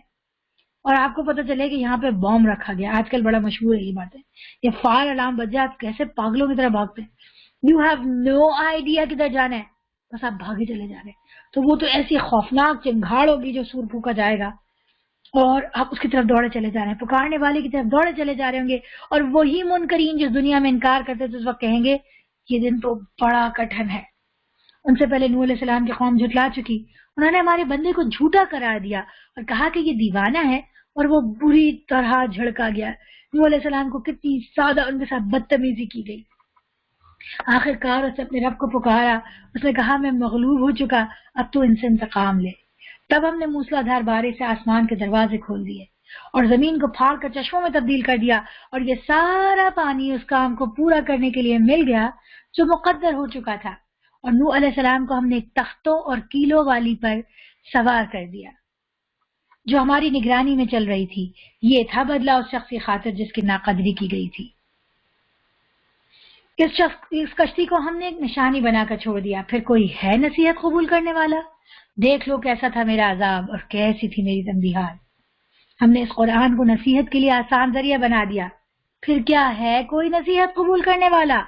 Speaker 4: اور آپ کو پتہ چلے کہ یہاں پہ بم رکھا گیا، آج کل بڑا مشہور ہے یہ باتیں، یہ فائر الارم بج جائے آپ کیسے پاگلوں کی طرح بھاگتے ہیں، یو ہیو نو آئیڈیا کدھر جانا ہے، بس آپ بھاگے چلے جا رہے ہیں۔ تو وہ تو ایسی خوفناک چنگھاڑ ہوگی جو سور پھونکا جائے گا اور آپ اس کی طرف دوڑے چلے جا رہے ہیں، پکارنے والے کی طرف دوڑے چلے جا رہے ہوں گے، اور وہی منکرین جو دنیا میں انکار کرتے تھے اس وقت کہیں گے یہ دن تو بڑا کٹھن ہے. ان سے پہلے نوح علیہ السلام کی قوم جھٹلا چکی. انہوں نے ہمارے بندے کو جھوٹا قرار دیا اور کہا کہ یہ دیوانہ ہے، اور وہ بری طرح جھڑکا گیا. نوح علیہ السلام کو کتنی سادہ ان کے ساتھ بدتمیزی کی گئی. آخر کار اس نے اپنے رب کو پکارا. اس نے کہا میں مغلوب ہو چکا، اب تو ان سے انتقام لے. تب ہم نے موسلا دھار بارش سے آسمان کے دروازے کھول دیے اور زمین کو پھاڑ کر چشموں میں تبدیل کر دیا، اور یہ سارا پانی اس کام کو پورا کرنے کے لیے مل گیا جو مقدر ہو چکا تھا. اور نوح علیہ السلام کو ہم نے ایک تختوں اور کیلوں والی پر سوار کر دیا جو ہماری نگرانی میں چل رہی تھی. یہ تھا بدلہ اس شخص کی خاطر جس کی ناقدری کی گئی تھی. اس کشتی کو ہم نے ایک نشانی بنا کر چھوڑ دیا. پھر کوئی ہے نصیحت قبول کرنے والا؟ دیکھ لو کیسا تھا میرا عذاب اور کیسی تھی میری تنبیہات. ہم نے اس قرآن کو نصیحت کے لیے آسان ذریعہ بنا دیا. پھر کیا ہے کوئی نصیحت قبول کرنے والا؟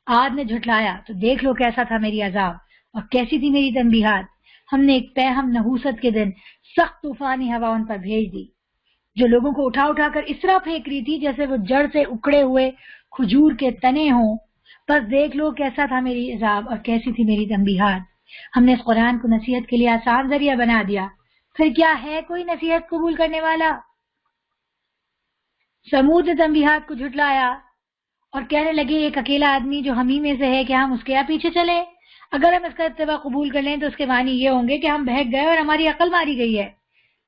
Speaker 4: عاد نے جھٹلایا تو دیکھ لو کیسا تھا میری عذاب اور کیسی تھی میری تنبیہات. ہم نے ایک پیہم نحوست کے دن سخت طوفانی ہوا ان پر بھیج دی جو لوگوں کو اٹھا اٹھا کر اس طرح پھینک رہی تھی جیسے وہ جڑ سے اکھڑے ہوئے کھجور کے تنے ہوں. بس دیکھ لو کیسا تھا میری عذاب اور کیسی تھی میری تنبیہات. ہم نے اس قرآن کو نصیحت کے لیے آسان ذریعہ بنا دیا. پھر کیا ہے کوئی نصیحت قبول کرنے والا؟ سمود نے تنبیہات کو جھٹلایا اور کہنے لگے ایک اکیلا آدمی جو ہم ہی میں سے ہے کہ ہم اس کے پیچھے چلے. اگر ہم اس کا اتباع قبول کر لیں تو اس کے معنی یہ ہوں گے کہ ہم بہک گئے اور ہماری عقل ماری گئی ہے.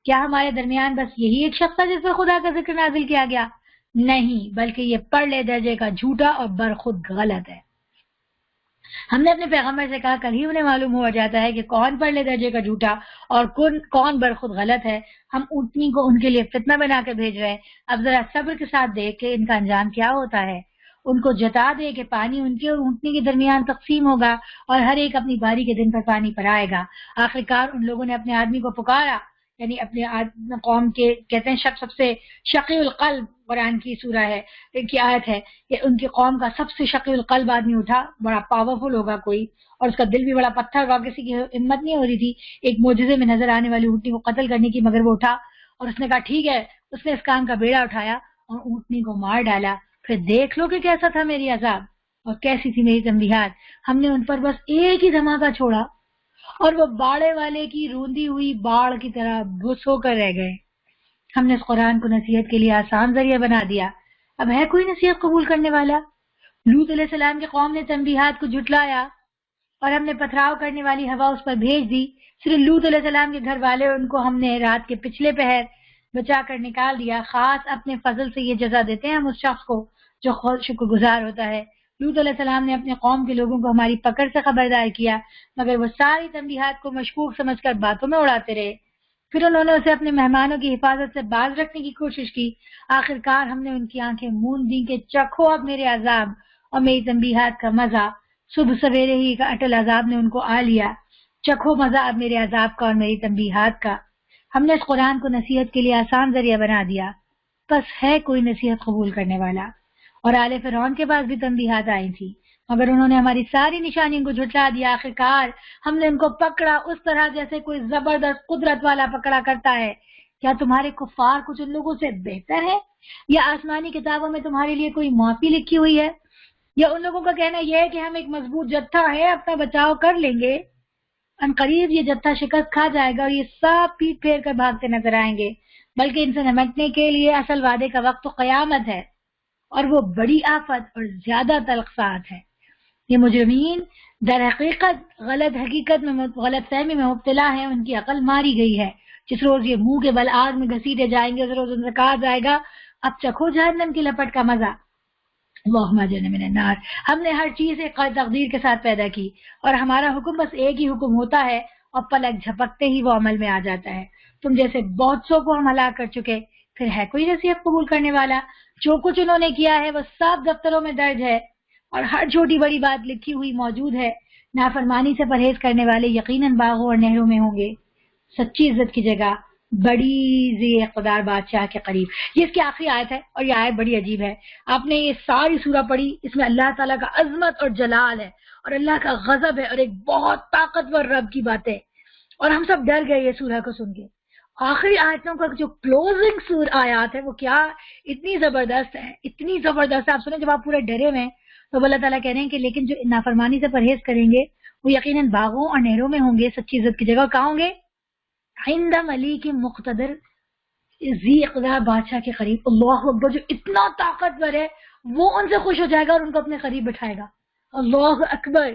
Speaker 4: کیا ہمارے درمیان بس یہی ایک شخص ہے جس پر خدا کا ذکر نازل کیا گیا؟ نہیں، بلکہ یہ پرلے درجے کا جھوٹا اور برخود غلط ہے. ہم نے اپنے پیغمبر سے کہا کل ہی انہیں معلوم ہو جاتا ہے کہ کون پرلے درجے کا جھوٹا اور کون برخود غلط ہے. ہم اونٹنی کو ان کے لیے فتنہ بنا کے بھیج رہے ہیں. اب ذرا صبر کے ساتھ دیکھ کہ ان کا انجام کیا ہوتا ہے. ان کو جتا دے کہ پانی ان کے اور اونٹنی کے درمیان تقسیم ہوگا اور ہر ایک اپنی باری کے دن پر پانی پر آئے گا. آخرکار ان لوگوں نے اپنے آدمی کو پکارا، یعنی اپنے قوم کے کہتے ہیں سب سے شقی القلب قرآن کی سورہ ہے کی آیت ہے کہ ان کی قوم کا سب سے شقی القلب آدمی اٹھا. بڑا پاورفل ہوگا کوئی اور اس کا دل بھی بڑا پتھر ہوگا. کسی کی ہمت نہیں ہو رہی تھی ایک معجزے میں نظر آنے والی اونٹنی کو قتل کرنے کی، مگر وہ اٹھا اور اس نے کہا ٹھیک ہے. اس نے اس کام کا بیڑا اٹھایا اور اونٹنی کو مار ڈالا. پھر دیکھ لو کہ کیسا تھا میری عذاب اور کیسی تھی میری تنبیہات. ہم نے ان پر بس ایک ہی دھماکہ چھوڑا اور وہ باڑے والے کی روندی ہوئی باڑ کی طرح بھس ہو کر رہ گئے. ہم نے اس قرآن کو نصیحت کے لیے آسان ذریعہ بنا دیا. اب ہے کوئی نصیحت قبول کرنے والا؟ لوط علیہ السلام کی قوم نے تنبیہات کو جھٹلایا اور ہم نے پتھراؤ کرنے والی ہوا اس پر بھیج دی. صرف لوط علیہ السلام کے گھر والے ان کو ہم نے رات کے پچھلے پہر بچا کر نکال دیا. خاص اپنے فضل سے یہ جزا دیتے ہیں ہم اس شخص کو جو خود شکر گزار ہوتا ہے. لوط علیہ السلام نے اپنے قوم کے لوگوں کو ہماری پکڑ سے خبردار کیا، مگر وہ ساری تنبیہات کو مشکوک سمجھ کر باتوں میں اڑاتے رہے. پھر انہوں نے اسے اپنے مہمانوں کی حفاظت سے باز رکھنے کی کوشش کی. آخرکار ہم نے ان کی آنکھیں موند دیں کہ چکھو اب میرے عذاب اور میری تنبیہات کا مزہ. صبح سویرے ہی کا اٹل عذاب نے ان کو آ لیا. چکھو مزہ اب میرے عذاب کا اور میری تنبیہات کا. ہم نے اس قرآن کو نصیحت کے لیے آسان ذریعہ بنا دیا. بس ہے کوئی نصیحت قبول کرنے والا؟ اور آل فرعون کے پاس بھی تنبیہات آئی تھی مگر انہوں نے ہماری ساری نشانیوں کو جھٹلا دیا. آخرکار ہم نے ان کو پکڑا اس طرح جیسے کوئی زبردست قدرت والا پکڑا کرتا ہے. کیا تمہارے کفار کچھ ان لوگوں سے بہتر ہے؟ یا آسمانی کتابوں میں تمہارے لیے کوئی معافی لکھی ہوئی ہے؟ یا ان لوگوں کا کہنا یہ ہے کہ ہم ایک مضبوط جتھا ہے اپنا بچاؤ کر لیں گے. ان قریب یہ جتھا شکست کھا جائے گا اور یہ سب پیٹ پھیر کر بھاگتے نظر آئیں گے. بلکہ ان سے نمٹنے کے لیے اصل وعدے کا وقت تو قیامت ہے اور وہ بڑی آفت اور زیادہ تلخ ساعت ہے. یہ مجرمین در حقیقت غلط فہمی میں مبتلا ہیں. ان کی عقل ماری گئی ہے. جس روز یہ منہ کے بل آگ میں گھسیٹے جائیں گے اس روز ان سے کہا جائے گا اب چکھو جہنم کی لپٹ کا مزہ. اللہم اجرنا من النار. ہم نے ہر چیز ایک تقدیر کے ساتھ پیدا کی اور ہمارا حکم بس ایک ہی حکم ہوتا ہے اور پلک جھپکتے ہی وہ عمل میں آ جاتا ہے. تم جیسے بہت سو کو ہم ہلاک کر چکے. پھر ہے کوئی نصیحت قبول کرنے والا؟ جو کچھ انہوں نے کیا ہے وہ سب دفتروں میں درج ہے اور ہر چھوٹی بڑی بات لکھی ہوئی موجود ہے. نافرمانی سے پرہیز کرنے والے یقیناً باغوں اور نہروں میں ہوں گے سچی عزت کی جگہ بڑی ذی اقتدار بادشاہ کے قریب. یہ اس کی آخری آیت ہے اور یہ آیت بڑی عجیب ہے. آپ نے یہ ساری سورہ پڑھی، اس میں اللہ تعالیٰ کا عظمت اور جلال ہے اور اللہ کا غضب ہے اور ایک بہت طاقتور رب کی باتیں، اور ہم سب ڈر گئے یہ سورہ کو سن کے. آخری آیتوں کا جو کلوزنگ آیات ہے وہ کیا اتنی زبردست ہے، اتنی زبردست ہے. آپ سنیں جب آپ پورے ڈرے ہوئے تو اللہ تعالیٰ کہہ رہے ہیں کہ لیکن جو نافرمانی سے پرہیز کریں گے وہ یقیناً باغوں اور نہروں میں ہوں گے سچی عزت کی جگہ. کہاں ہوں گے؟ عند ملیک مقتدر، ذی اقتدار بادشاہ کے قریب. اللہ اکبر، جو اتنا طاقتور ہے وہ ان سے خوش ہو جائے گا اور ان کو اپنے قریب بٹھائے گا. اللہ اکبر.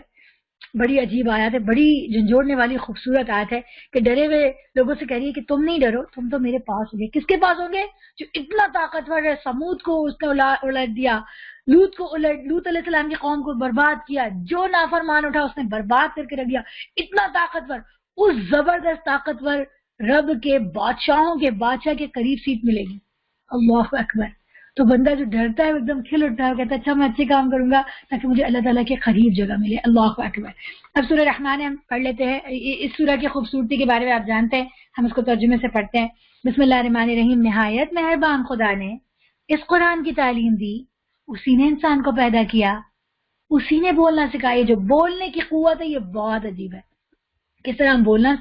Speaker 4: بڑی عجیب آیت ہے، بڑی جھنجھوڑنے والی خوبصورت آیت ہے کہ ڈرے ہوئے لوگوں سے کہہ رہی ہے کہ تم نہیں ڈرو، تم تو میرے پاس ہوں گے. کس کے پاس ہوں گے؟ جو اتنا طاقتور ہے. سمود کو اس نے الٹ دیا، لوط علیہ السلام کی قوم کو برباد کیا، جو نافرمان اٹھا اس نے برباد کر کے رکھ دیا. اتنا طاقتور، اس زبردست طاقتور رب کے بادشاہوں کے بادشاہ کے قریب سیٹ ملے گی. اللہ اکبر. تو بندہ جو ڈرتا ہے وہ ایک دم کھل اٹھتا ہے، وہ کہتا ہے اچھا میں اچھے کام کروں گا تاکہ مجھے اللہ تعالیٰ کے قریب جگہ ملے. اللہ اکبر. اب سورہ رحمان ہم پڑھ لیتے ہیں. اس سورہ کی خوبصورتی کے بارے میں آپ جانتے ہیں، ہم اس کو ترجمے سے پڑھتے ہیں. بسم اللہ الرحمن الرحیم. نہایت مہربان خدا نے اس قرآن کی تعلیم دی، اسی نے انسان کو پیدا کیا، اسی نے بولنا سکھایا. جو بولنے کی قوت ہے یہ بہت عجیب ہے. کس طرح ہم بولنا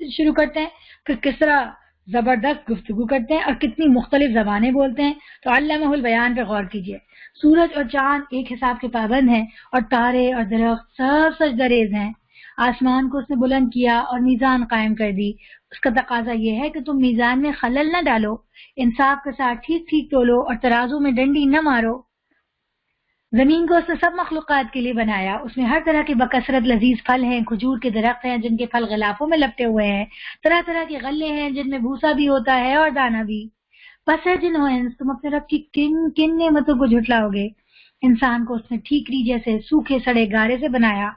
Speaker 4: شروع کرتے ہیں، پھر کس طرح زبردست گفتگو کرتے ہیں اور کتنی مختلف زبانیں بولتے ہیں. تو علامہ البیان پہ غور کیجئے. سورج اور چاند ایک حساب کے پابند ہیں اور تارے اور درخت سب سجدہ ریز ہیں. آسمان کو اس نے بلند کیا اور میزان قائم کر دی. اس کا تقاضا یہ ہے کہ تم میزان میں خلل نہ ڈالو، انصاف کے ساتھ ٹھیک ٹھیک تولو اور ترازو میں ڈنڈی نہ مارو. زمین کو اس نے سب مخلوقات کے لیے بنایا. اس میں ہر طرح کے بکثرت لذیذ پھل ہیں، کھجور کے درخت ہیں جن کے پھل غلافوں میں لپٹے ہوئے ہیں، طرح طرح کے غلے ہیں جن میں بھوسا بھی ہوتا ہے اور دانہ بھی. بس ہے جنہوں انس، تم اپنے رب کی کن کن نعمتوں کو جھٹلاؤ گے. انسان کو اس نے ٹھیکری جیسے سوکھے سڑے گارے سے بنایا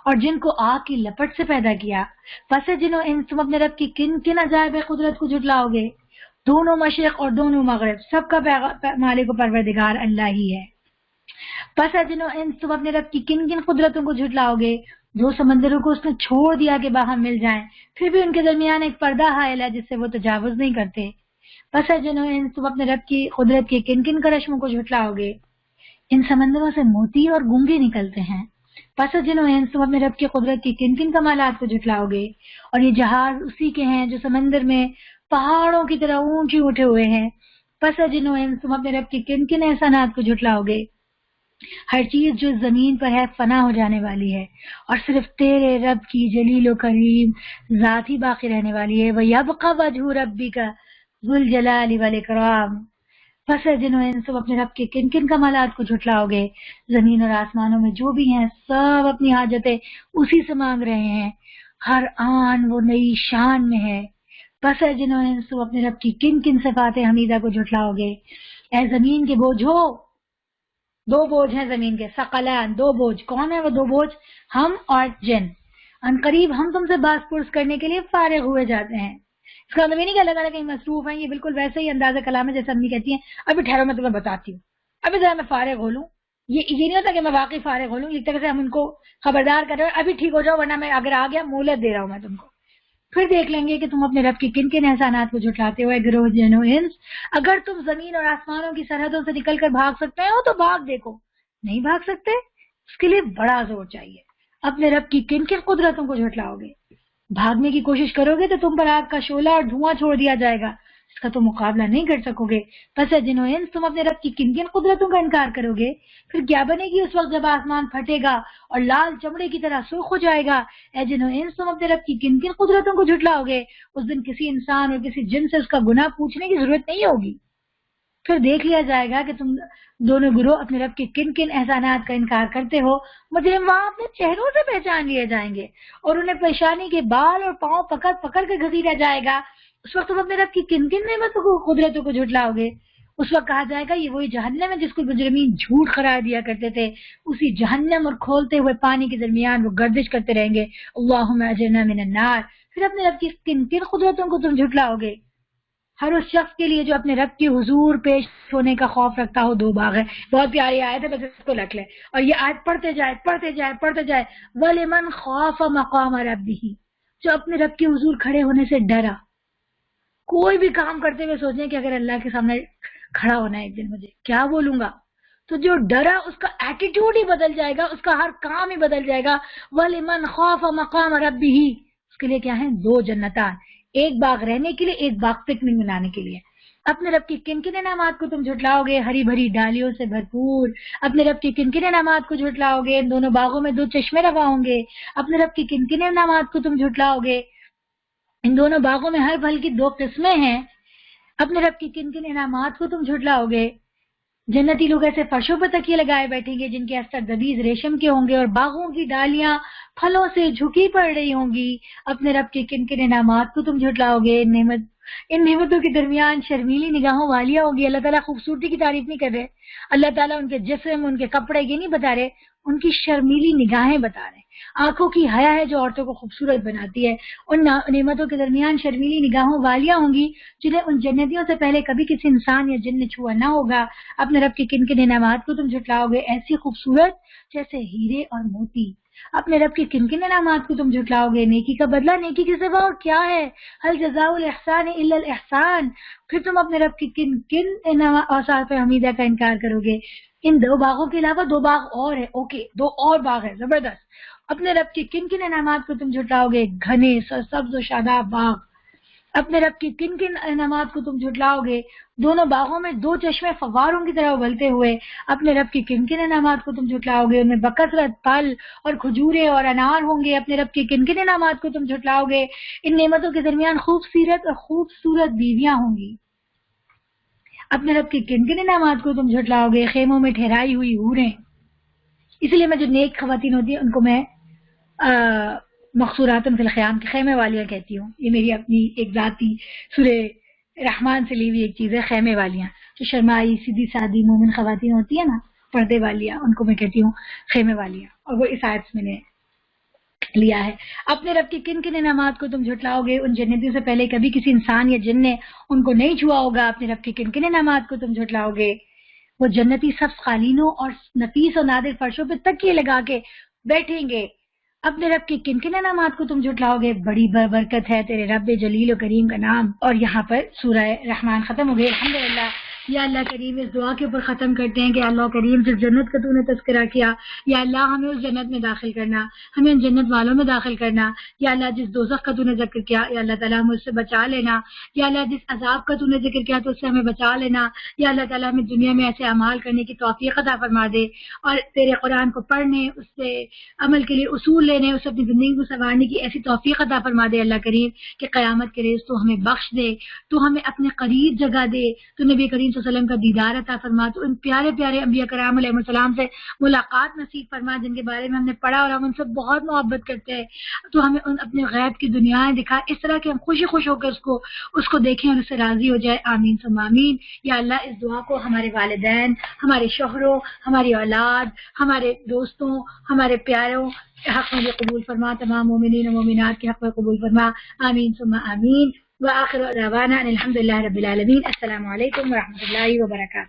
Speaker 4: اور جن کو آگ کی لپٹ سے پیدا کیا. بس ہے جنہوں انس، تم اپنے رب کی کن کن عجائب قدرت کو جھٹلاؤ گے. دونوں مشرق اور دونوں مغرب سب کا مالک و پروردگار اللہ ہی ہے. پس ہے جنہوں انس، تم اپنے رب کی کن کن قدرتوں کو جھٹلاؤ گے. دو سمندروں کو اس نے چھوڑ دیا کہ باہم مل جائیں، پھر بھی ان کے درمیان ایک پردہ حائل ہے جس سے وہ تجاوز نہیں کرتے. پس ہے جنہوں انس، تم اپنے رب کی قدرت کے کن کن کرشموں کو جھٹلاؤ گے. ان سمندروں سے موتی اور گونگے نکلتے ہیں. پس ہے جنہوں انس، تم اپنے رب کی قدرت کی کن کن کمالات کو جھٹلاؤ گے. اور یہ جہاز اسی کے ہیں جو سمندر میں پہاڑوں کی طرح اونچے اٹھے ہوئے ہیں. پس ہے جنہوں انس، تم اپنے رب کی کن کن احسانات کو جھٹلاؤ گے. ہر چیز جو زمین پر ہے فنا ہو جانے والی ہے اور صرف تیرے رب کی جلیل و کریم ذات ہی باقی رہنے والی ہے. وَيَبْقَى وَجْهُ رَبِّكَ ذُو الْجَلَالِ وَالْإِكْرَامِ. پس ہے جنہوں ان سب اپنے رب کے کن کن کمالات کو جھٹلاؤ گے. زمین اور آسمانوں میں جو بھی ہیں سب اپنی حاجتیں اسی سے مانگ رہے ہیں، ہر آن وہ نئی شان میں ہے. پس ہے جنہوں ان سب اپنے رب کی کن کن صفات حمیدہ کو جھٹلاؤ گے. اے زمین کے بوجھ ہو، دو بوجھ ہیں زمین کے، ثقلان، دو بوجھ. کون ہے وہ دو بوجھ؟ ہم اور جن. ان قریب ہم تم سے باز پرس کرنے کے لیے فارغ ہوئے جاتے ہیں. اس کا مطلب یہ نہیں کہ اللہ تعالیٰ کہیں مصروف ہیں، یہ بالکل ویسے ہی انداز کلام ہے جیسے امی کہتی ہیں ابھی ٹھہرو میں تمہیں بتاتی ہوں، ابھی ذرا میں فارغ ہو لوں. یہ نہیں ہوتا کہ میں واقعی فارغ ہو لوں، ایک طرح سے ہم ان کو خبردار کر رہے ہیں ابھی ٹھیک ہو جاؤ ورنہ میں اگر آ گیا مہلت دے رہا ہوں میں تم کو. پھر دیکھ لیں گے کہ تم اپنے رب کی کن کن احسانات کو جھٹلاتے ہوئے گروہ جنو انس. اگر تم زمین اور آسمانوں کی سرحدوں سے نکل کر بھاگ سکتے ہو تو بھاگ دیکھو. نہیں بھاگ سکتے؟ اس کے لیے بڑا زور چاہیے. اپنے رب کی کن کن قدرتوں کو جھٹلاؤ گے. بھاگنے کی کوشش کرو گے تو تم پر آگ کا شعلہ اور دھواں چھوڑ دیا جائے گا، اس کا تم مقابلہ نہیں کر سکو گے. پس ہے جنہوں انس، تم اپنے رب کی کن کن قدرتوں کا انکار کرو گے. پھر کیا بنے گی اس وقت جب آسمان پھٹے گا اور لال چمڑے کی طرح سرخ ہو جائے گا. اے جنہوں انس، تم اپنے رب کی کن کن قدرتوں کو جھٹلاؤ گے. اس دن کسی انسان اور کسی جن سے اس کا گناہ پوچھنے کی ضرورت نہیں ہوگی. پھر دیکھ لیا جائے گا کہ تم دونوں گروہ اپنے رب کے کن کن احسانات کا انکار کرتے ہو. مجرم وہاں اپنے چہروں سے پہچان لیے جائیں گے اور انہیں پیشانی کے بال اور پاؤں پکڑ پکڑ کے گھسیٹا جائے گا. اس وقت تم اپنے رب کی کن کن نعمتوں کو قدرتوں کو جھٹلاؤ گے. اس وقت کہا جائے گا یہ وہی جہنم ہے جس کو مجرمین جھوٹ قرار دیا کرتے تھے. اسی جہنم اور کھولتے ہوئے پانی کے درمیان وہ گردش کرتے رہیں گے. اللہم اجرنا من النار. پھر اپنے رب کی کن کن قدرتوں کو تم جھٹلاؤ گے. ہر اس شخص کے لیے جو اپنے رب کی حضور پیش ہونے کا خوف رکھتا ہو دو باغ ہے. بہت پیاری آیت ہے، بس اس کو رکھ لے اور یہ آیت پڑھتے جائے پڑھتے جائے پڑھتے جائے. وَلِمَنْ خَافَ مَقَامَ رَبِّهِ. جو اپنے رب کے حضور کھڑے ہونے سے ڈرا. کوئی بھی کام کرتے ہوئے سوچیں کہ اگر اللہ کے سامنے کھڑا ہونا ہے ایک دن مجھے کیا بولوں گا، تو جو ڈرا اس کا ایٹیٹیوڈ ہی بدل جائے گا، اس کا ہر کام ہی بدل جائے گا. وَلِمَنْ خَافَ مَقَامَ رَبِّهِ. اس کے لیے کیا ہے؟ دو جنتان، ایک باغ رہنے کے لیے، ایک باغ پکنک منانے کے لیے. اپنے رب کی کن کن انعامات کو تم جھٹلاؤ گے؟ ہری بھری ڈالیوں سے بھرپور. اپنے رب کی کن کن انعامات کو جھٹلاؤ گے؟ ان دونوں باغوں میں 2 چشمے روا ہوں گے. اپنے رب کی کن کن انعامات کو تم جھٹلاؤ گے؟ ان دونوں باغوں میں ہر پھل کی 2 قسمیں ہیں. اپنے رب کی کن کن انعامات کو تم جھٹلاؤ گے؟ جنتی لوگ ایسے فرشوں پر تکیے لگائے بیٹھیں گے جن کے استر دبیز ریشم کے ہوں گے اور باغوں کی ڈالیاں پھلوں سے جھکی پڑ رہی ہوں گی. اپنے رب کے کن کن انعامات کو تم جھٹلاؤ گے؟ ان نعمتوں کے درمیان شرمیلی نگاہوں والیاں ہوگی. اللہ تعالیٰ خوبصورتی کی تعریف نہیں کر رہے, اللہ تعالیٰ ان کے جسم, ان کے کپڑے یہ نہیں بتا رہے, ان کی شرمیلی نگاہیں بتا رہے ہیں. آنکھوں کی حیا ہے جو عورتوں کو خوبصورت بناتی ہے. ان نعمتوں کے درمیان شرمیلی نگاہوں والیاں ہوں گی جنہیں ان جنتیوں سے پہلے کبھی کسی انسان یا جن نے چھوا نہ ہوگا. اپنے رب کی کن کن انعامات کو تم جھٹلاؤ گے؟ ایسی خوبصورت جیسے ہیرے اور موتی. اپنے رب کی کن کن انعامات کو تم جھٹلاؤ گے؟ نیکی کا بدلہ نیکی کے سوا اور کیا ہے؟ هل جزاء الاحسان الا الاحسان. پھر تم اپنے رب کی کن کن اوصاف حمیدہ کا انکار کرو گے؟ ان 2 باغوں کے علاوہ 2 باغ اور ہیں. اوکے 2 اور باغ ہیں, زبردست. اپنے رب کی کن کن انعامات کو تم جھٹلاؤ گے؟ گھنے سبز و شاداب باغ. اپنے رب کی کن کن انعامات کو تم جھٹلاؤ گے؟ دونوں باغوں میں 2 چشمے فواروں کی طرح ابلتے ہوئے. اپنے رب کی کن کن انعامات کو تم جھٹلاؤ گے؟ ان میں بکثرت پھل اور کھجورے اور انار ہوں گے. اپنے رب کی کن کن انعامات کو تم جھٹلاؤ گے؟ ان نعمتوں کے درمیان خوبصورت بیویاں ہوں گی. اپنے رب کی کن کن انعامات کو تم جھٹلاؤ گے؟ خیموں میں ٹھہرائی ہوئی حوریں. اس لیے میں جو نیک خواتین ہوتی ہیں ان کو میں مقصورات فی الخیام کے خیمے والیاں کہتی ہوں. یہ میری اپنی ایک ذاتی سورہ رحمان سے لی ہوئی ایک چیز ہے, خیمے والیاں. جو شرمائی سیدھی سادی مومن خواتین ہوتی ہیں نا, پردے والیاں, ان کو میں کہتی ہوں خیمے والیاں, اور وہ اس آیت سے میں نے لیا ہے. اپنے رب کی کن کن انعامات کو تم جھٹلاؤ گے؟ ان جنتیوں سے پہلے کبھی کسی انسان یا جن نے ان کو نہیں چھوا ہوگا. اپنے رب کی کن کن انعامات کو تم جھٹلاؤ گے؟ وہ جنتی سبز قالینوں اور نفیس اور نادر فرشوں پہ تکیے لگا کے بیٹھیں گے. اپنے رب کی کن کن انعامات کو تم جھٹلاؤ گے؟ بڑی برکت ہے تیرے رب جلیل و کریم کا نام. اور یہاں پر سورہ رحمان ختم ہو گئی. الحمدللہ. یا اللہ کریم اس دعا کے اوپر ختم کرتے ہیں کہ اللہ کریم جس جنت کا تو نے تذکرہ کیا, یا اللہ ہمیں اس جنت میں داخل کرنا, ہمیں ان جنت والوں میں داخل کرنا. یا اللہ جس دوزخ کا تو نے ذکر کیا, یا اللہ تعالیٰ ہمیں اس سے بچا لینا. یا اللہ جس عذاب کا تو نے ذکر کیا تو اس سے ہمیں بچا لینا. یا اللہ تعالیٰ ہمیں دنیا میں ایسے اعمال کرنے کی توفیق عطا فرما دے, اور تیرے قرآن کو پڑھنے, اس سے عمل کے لیے اصول لینے, اس سے اپنی زندگی کو سنوارنے کی ایسی توفیق عطا فرما دے اللہ کریم کہ قیامت کے روز تو ہمیں بخش دے, تو ہمیں اپنے قریب جگہ دے, تو نبی کریم صلی اللہ علیہ وسلم کا دیدار عطا فرما, تو ان پیارے پیارے انبیاء کرام علیہ السلام سے ملاقات نصیب فرما جن کے بارے میں ہم نے پڑھا اور ہم ان سے بہت محبت کرتے ہیں. تو ہمیں ان اپنے غیب کی دنیایں دکھا اس طرح کہ ہم خوش ہو کر اس کو دیکھیں اور اس سے راضی ہو جائے. آمین ثم آمین. یا اللہ اس دعا کو ہمارے والدین, ہمارے شوہروں, ہماری اولاد, ہمارے دوستوں, ہمارے پیاروں حق میں قبول فرما, تمام مومنین و مومنات کے حق میں قبول فرما. آمین ثم آمین. وآخر دعوانا الحمدللہ رب العالمین. السلام علیکم ورحمۃ اللہ وبرکاتہ.